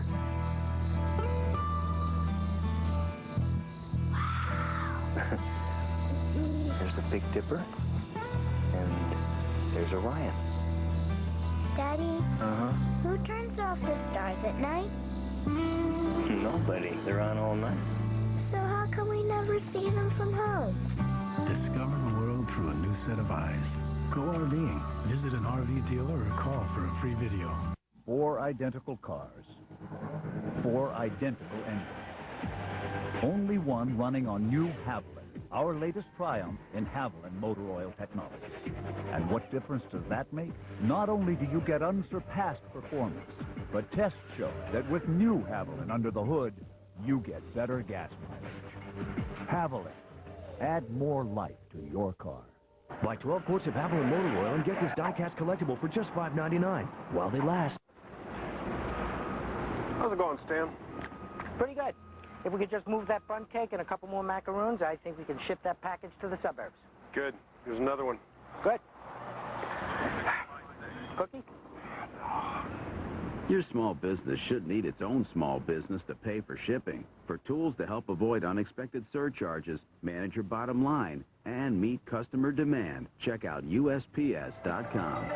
Speaker 11: There's the Big Dipper, and there's Orion.
Speaker 27: Daddy, who turns off the stars at night?
Speaker 15: Nobody. They're on all night.
Speaker 27: So how come we never see them from home?
Speaker 4: Discover the world through a new set of eyes. Go RVing. Visit an RV dealer or call for a free video.
Speaker 10: 4 identical cars. 4 identical engines. Only one running on new Havoline. our latest triumph in Haviland motor oil technology. And what difference does that make? Not only do you get unsurpassed performance, but tests show that with new Haviland under the hood, you get better gas mileage. Haviland. Add more life to your car.
Speaker 16: Buy 12 quarts of Haviland motor oil and get this die-cast collectible for just $5.99 while they last.
Speaker 18: How's it going, Stan?
Speaker 19: Pretty good. If we could just move that front cake and a couple more macaroons, I think we can ship that package to the suburbs.
Speaker 18: Good. Here's another one.
Speaker 19: Good. Cookie?
Speaker 20: Your small business should need its own small business to pay for shipping. For tools to help avoid unexpected surcharges, manage your bottom line, and meet customer demand, check out USPS.com.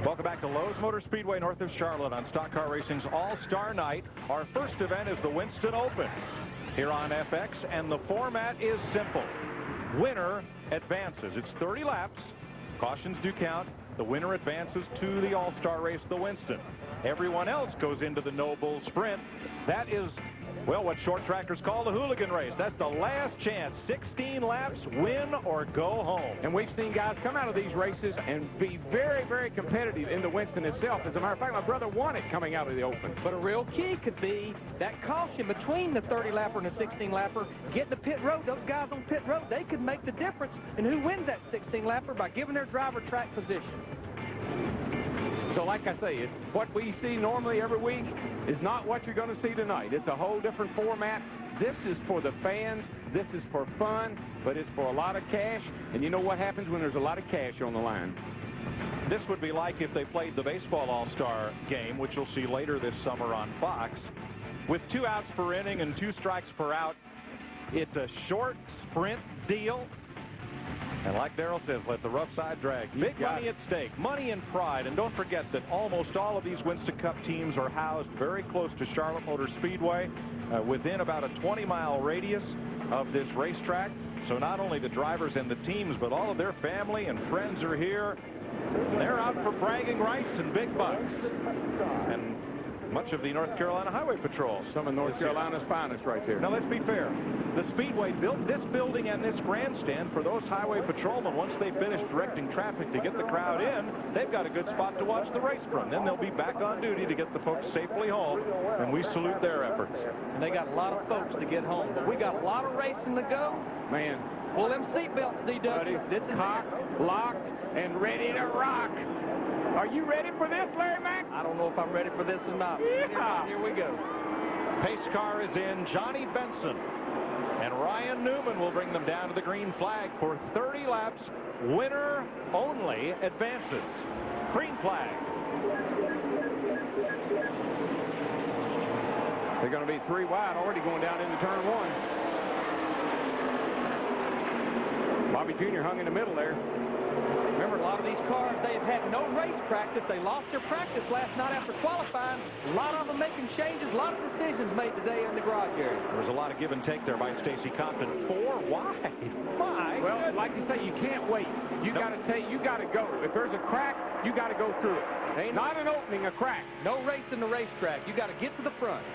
Speaker 5: Welcome back to Lowe's Motor Speedway north of Charlotte on Stock Car Racing's All-Star Night. Our first event is the Winston Open here on FX, and the format is simple. Winner advances. It's 30 laps. Cautions do count. The winner advances to the All-Star Race, the Winston. Everyone else goes into the Noble Sprint. That is, well, what short trackers call the hooligan race. That's the last chance. 16 laps, win or go home.
Speaker 9: And we've seen guys come out of these races and be very, very competitive in the Winston itself. As a matter of fact, my brother won it coming out of the Open.
Speaker 14: But a real key could be that caution between the 30-lapper and the 16-lapper. Getting to pit road, those guys on pit road, they could make the difference in who wins that 16-lapper by giving their driver track position.
Speaker 9: So like I say, what we see normally every week is not what you're going to see tonight. It's a whole different format. This is for the fans. This is for fun, but it's for a lot of cash. And you know what happens when there's a lot of cash on the line?
Speaker 5: This would be like if they played the baseball All-Star game, which you'll see later this summer on Fox. With 2 outs per inning and 2 strikes per out, it's a short sprint deal. And like Darrell says, let the rough side drag. Big money at stake, money and pride. And don't forget that almost all of these Winston Cup teams are housed very close to Charlotte Motor Speedway, within about a 20-mile radius of this racetrack. So not only the drivers and the teams, but all of their family and friends are here. They're out for bragging rights and big bucks. And much of the North Carolina Highway Patrol.
Speaker 9: Some of North Carolina's finest right there.
Speaker 5: Now, let's be fair. The Speedway built this building and this grandstand for those highway patrolmen. Once they finish directing traffic to get the crowd in, they've got a good spot to watch the race from. Then they'll be back on duty to get the folks safely home, and we salute their efforts.
Speaker 14: And they got a lot of folks to get home, but we got a lot of racing to go.
Speaker 9: Man.
Speaker 14: Pull them seatbelts, DW. This is
Speaker 9: cocked, locked, and ready to rock. Are you ready for this, Larry Mack?
Speaker 14: I don't know if I'm ready for this or not.
Speaker 9: Yeah.
Speaker 14: Here we go.
Speaker 5: Pace car is in. Johnny Benson and Ryan Newman will bring them down to the green flag for 30 laps. Winner only advances. Green flag.
Speaker 9: They're going to be 3 wide already going down into turn 1. Bobby Jr. hung in the middle there.
Speaker 14: Remember, a lot of these cars, they have had no race practice. They lost their practice last night after qualifying. A lot of them making changes, a lot of decisions made today in the garage area.
Speaker 5: There was a lot of give and take there by Stacy Compton. 4 wide. My
Speaker 9: well,
Speaker 5: goodness.
Speaker 9: like you say, you can't wait. You got to go. If there's a crack, you got to go through it. Ain't not an opening, a crack.
Speaker 14: No race in the racetrack. You got to get to the front.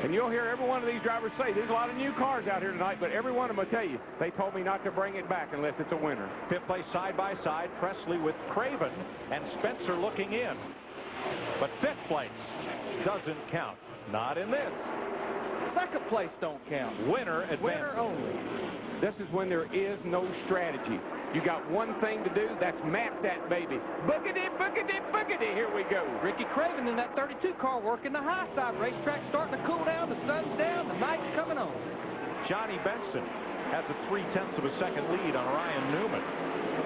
Speaker 9: And you'll hear every one of these drivers say, there's a lot of new cars out here tonight, but every one of them will tell you, they told me not to bring it back unless it's a winner.
Speaker 5: 5th place side-by-side, Presley with Craven and Spencer looking in. But 5th place doesn't count. Not in this.
Speaker 14: 2nd place don't count.
Speaker 5: Winner advances.
Speaker 14: Winner only.
Speaker 9: This is when there is no strategy. You got one thing to do, that's map that baby. Boogity, boogity, boogity, here we go.
Speaker 14: Ricky Craven in that 32 car working the high side. Racetrack starting to cool down, the sun's down, the night's coming on.
Speaker 5: Johnny Benson has a 0.3 of a second lead on Ryan Newman.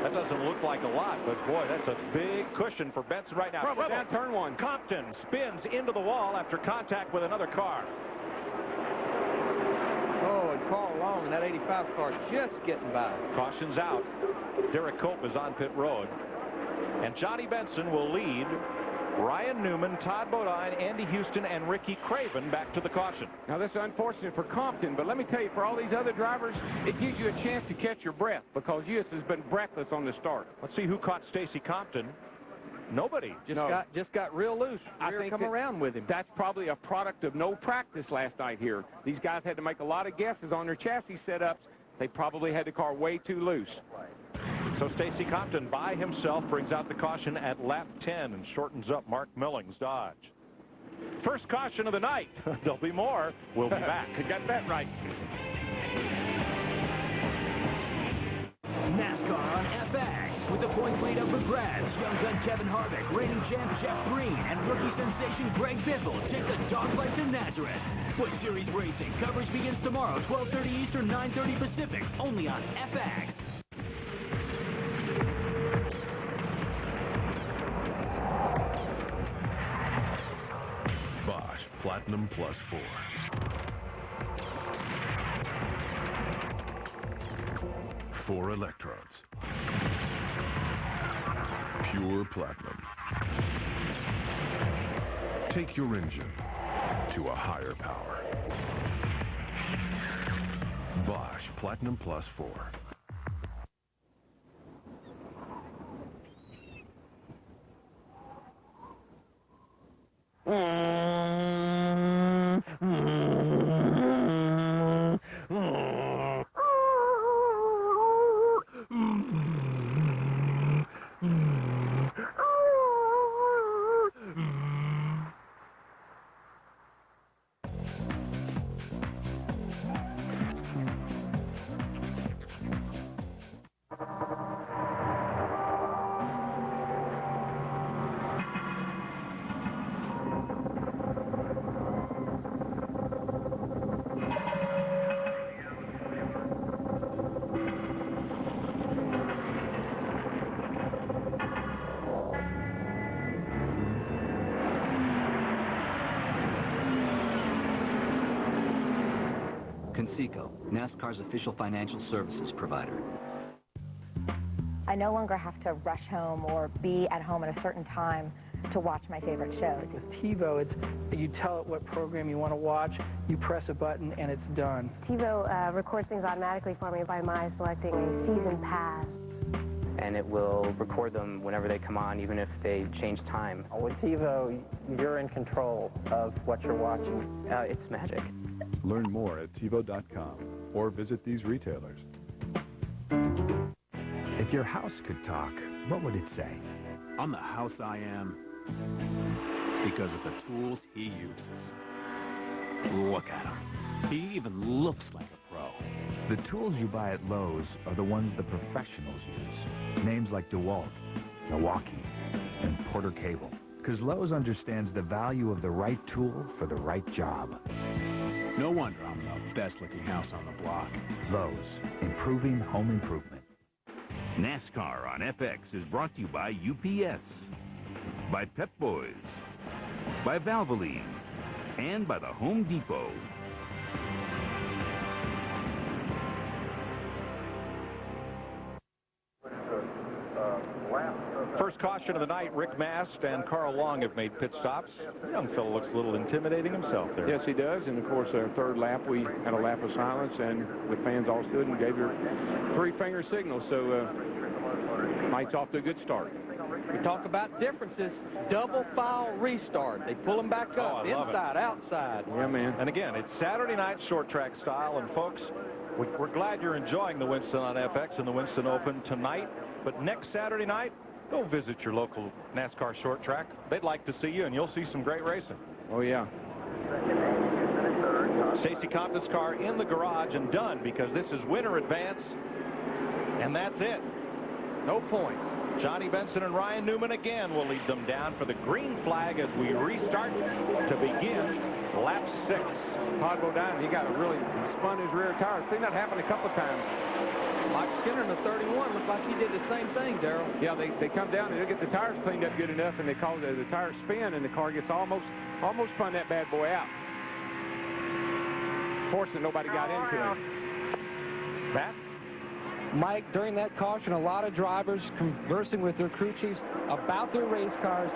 Speaker 5: That doesn't look like a lot, but boy, that's a big cushion for Benson right now.
Speaker 9: Trouble down turn 1.
Speaker 5: Compton spins into the wall after contact with another car.
Speaker 14: Oh, and Carl Long in that 85 car just getting by.
Speaker 5: Caution's out. Derek Cope is on pit road. And Johnny Benson will lead Ryan Newman, Todd Bodine, Andy Houston, and Ricky Craven back to the caution.
Speaker 9: Now, this is unfortunate for Compton, but let me tell you, for all these other drivers, it gives you a chance to catch your breath because US has been breathless on the start.
Speaker 5: Let's see who caught Stacy Compton.
Speaker 1: Nobody.
Speaker 3: Just got real loose. Rear come around with him.
Speaker 9: That's probably a product of no practice last night here. These guys had to make a lot of guesses on their chassis setups. They probably had the car way too loose.
Speaker 5: So Stacy Compton by himself brings out the caution at lap 10 and shortens up Mark Milling's Dodge. First caution of the night. There'll be more. We'll be back.
Speaker 9: You got that right.
Speaker 8: NASCAR on FX with the points lead up for grabs. Young gun Kevin Harvick, reigning champ Jeff Green, and rookie sensation Greg Biffle take the dogfight to Nazareth. Busch Series Racing coverage begins tomorrow, 12:30 Eastern, 9:30 Pacific, only on FX.
Speaker 2: Bosch Platinum Plus 4. Four electrodes. Pure platinum. Take your engine to a higher power. Bosch Platinum Plus 4.
Speaker 7: Conseco, NASCAR's official financial services provider.
Speaker 12: I no longer have to rush home or be at home at a certain time to watch my favorite shows.
Speaker 6: With TiVo, you tell it what program you want to watch, you press a button, and it's done.
Speaker 28: TiVo records things automatically for me by my selecting a season pass.
Speaker 21: And it will record them whenever they come on, even if they change time.
Speaker 22: With TiVo, you're in control of what you're watching.
Speaker 21: It's magic.
Speaker 23: Learn more at TiVo.com or visit these retailers.
Speaker 24: If your house could talk, what would it say?
Speaker 25: I'm the house I am because of the tools he uses. Look at him. He even looks like a pro.
Speaker 24: The tools you buy at Lowe's are the ones the professionals use. Names like DeWalt, Milwaukee, and Porter Cable. Because Lowe's understands the value of the right tool for the right job.
Speaker 25: No wonder I'm the best-looking house on the block.
Speaker 24: Lowe's, improving home improvement.
Speaker 2: NASCAR on FX is brought to you by UPS, by Pep Boys, by Valvoline, and by the Home Depot.
Speaker 5: First caution of the night, Rick Mast and Carl Long have made pit stops. The young fellow looks a little intimidating himself there.
Speaker 9: Yes, he does. And, of course, our third lap, we had a lap of silence, and the fans all stood and gave their three-finger signal. So, night's off to a good start.
Speaker 3: We talk about differences. Double file restart. They pull them back up, inside, outside.
Speaker 9: Yeah, man.
Speaker 5: And, again, it's Saturday night short track style. And, folks, we're glad you're enjoying the Winston on FX and the Winston Open tonight. But next Saturday night, go visit your local NASCAR short track. They'd like to see you, and you'll see some great racing.
Speaker 9: Oh, yeah.
Speaker 5: Stacy Compton's car in the garage and done because this is winter advance, and that's it. No points. Johnny Benson and Ryan Newman again will lead them down for the green flag as we restart to begin lap 6.
Speaker 9: Todd Bodine, he spun his rear tire. I've seen that happen a couple of times.
Speaker 3: Mike Skinner in the 31 looked like he did the same thing, Darrell.
Speaker 9: Yeah, they come down and they'll get the tires cleaned up good enough, and they cause the tires spin, and the car gets almost spun that bad boy out. Fortunate nobody got into it.
Speaker 5: Matt?
Speaker 3: Mike, during that caution, a lot of drivers conversing with their crew chiefs about their race cars.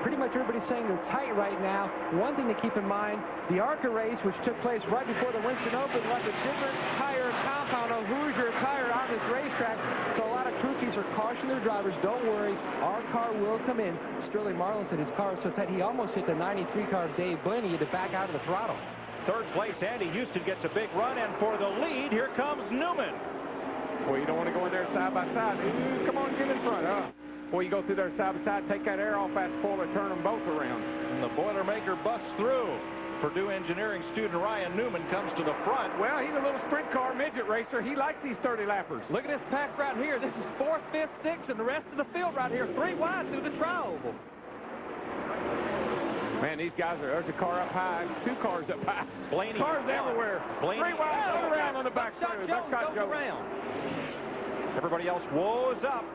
Speaker 3: Pretty much everybody's saying they're tight right now. One thing to keep in mind, the ARCA race, which took place right before the Winston Open, left a different tire compound on Hoosier tire on this racetrack. So a lot of crew chiefs are cautioning their drivers, don't worry, our car will come in. Sterling Marlin said his car was so tight he almost hit the 93 car of Dave Blaney. He had to back out of the throttle.
Speaker 5: Third place, Andy Houston gets a big run, and for the lead, here comes Newman.
Speaker 9: Well, you don't want to go in there side by side. Ooh, come on, get in front, huh? Well, you go through there side by side, take that air off that spoiler, turn them both around.
Speaker 5: And the Boilermaker busts through. Purdue engineering student Ryan Newman comes to the front.
Speaker 9: Well, he's a little sprint car midget racer. He likes these 30-lappers.
Speaker 14: Look at this pack right here. This is 4th, 5th, 6th, and the rest of the field right here. 3 wide through the tri-oval.
Speaker 9: Man, these guys are, there's a car up high, 2 cars up high.
Speaker 5: Blaney
Speaker 9: cars everywhere.
Speaker 5: Blaney
Speaker 9: 3 wide, go around on the back side.
Speaker 14: Buckshot Joe around.
Speaker 5: Everybody else woes up,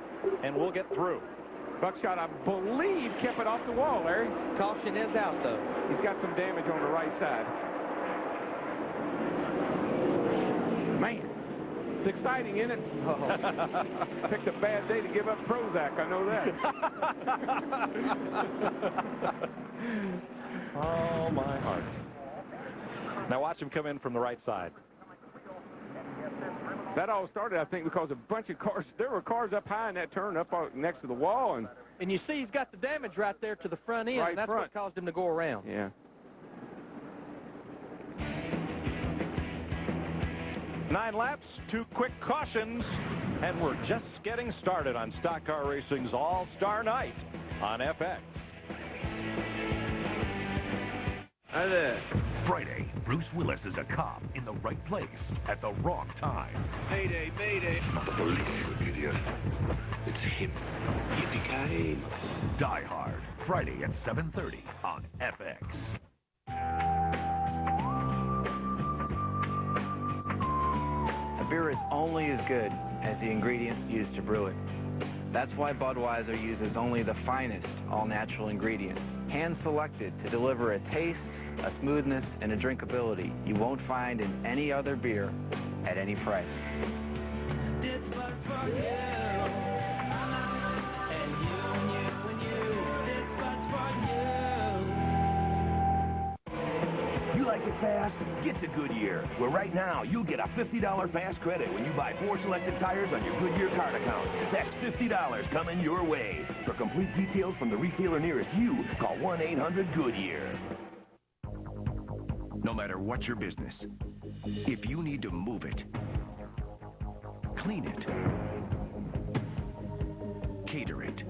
Speaker 5: and we'll get through.
Speaker 9: Buckshot, I believe, kept it off the wall, Larry.
Speaker 14: Caution is out, though.
Speaker 9: He's got some damage on the right side. Man, it's exciting, isn't it? Oh. Picked a bad day to give up Prozac, I know that.
Speaker 5: Oh, my heart. Now watch him come in from the right side.
Speaker 9: That all started, I think, because a bunch of cars, there were cars up high in that turn up next to the wall.
Speaker 14: And you see he's got the damage right there to the front end, and that's what caused him to go around.
Speaker 9: Yeah.
Speaker 5: Nine laps, 2 quick cautions, and we're just getting started on Stock Car Racing's All-Star Night on FX.
Speaker 2: Hi there. Friday, Bruce Willis is a cop in the right place at the wrong time.
Speaker 8: Mayday, mayday.
Speaker 2: It's not the police, you idiot. It's him. Yippee-ki-yay. Die Hard, Friday at 7:30 on FX.
Speaker 4: A beer is only as good as the ingredients used to brew it. That's why Budweiser uses only the finest all-natural ingredients, hand-selected to deliver a taste, a smoothness, and a drinkability you won't find in any other beer at any price.
Speaker 8: This was for you. And you, and you, and you. This was for you.
Speaker 2: You like it fast? Get to Goodyear, where right now you'll get a $50 fast credit when you buy 4 selected tires on your Goodyear card account. That's $50 coming your way. For complete details from the retailer nearest you, call 1-800-GOODYEAR. No matter what your business, if you need to move it, clean it, cater it,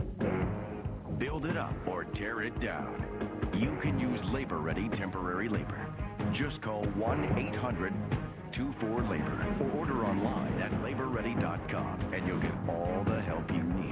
Speaker 2: build it up, or tear it down, you can use labor-ready temporary labor. Just call 1-800-24-LABOR or order online at laborready.com and you'll get all the help you need.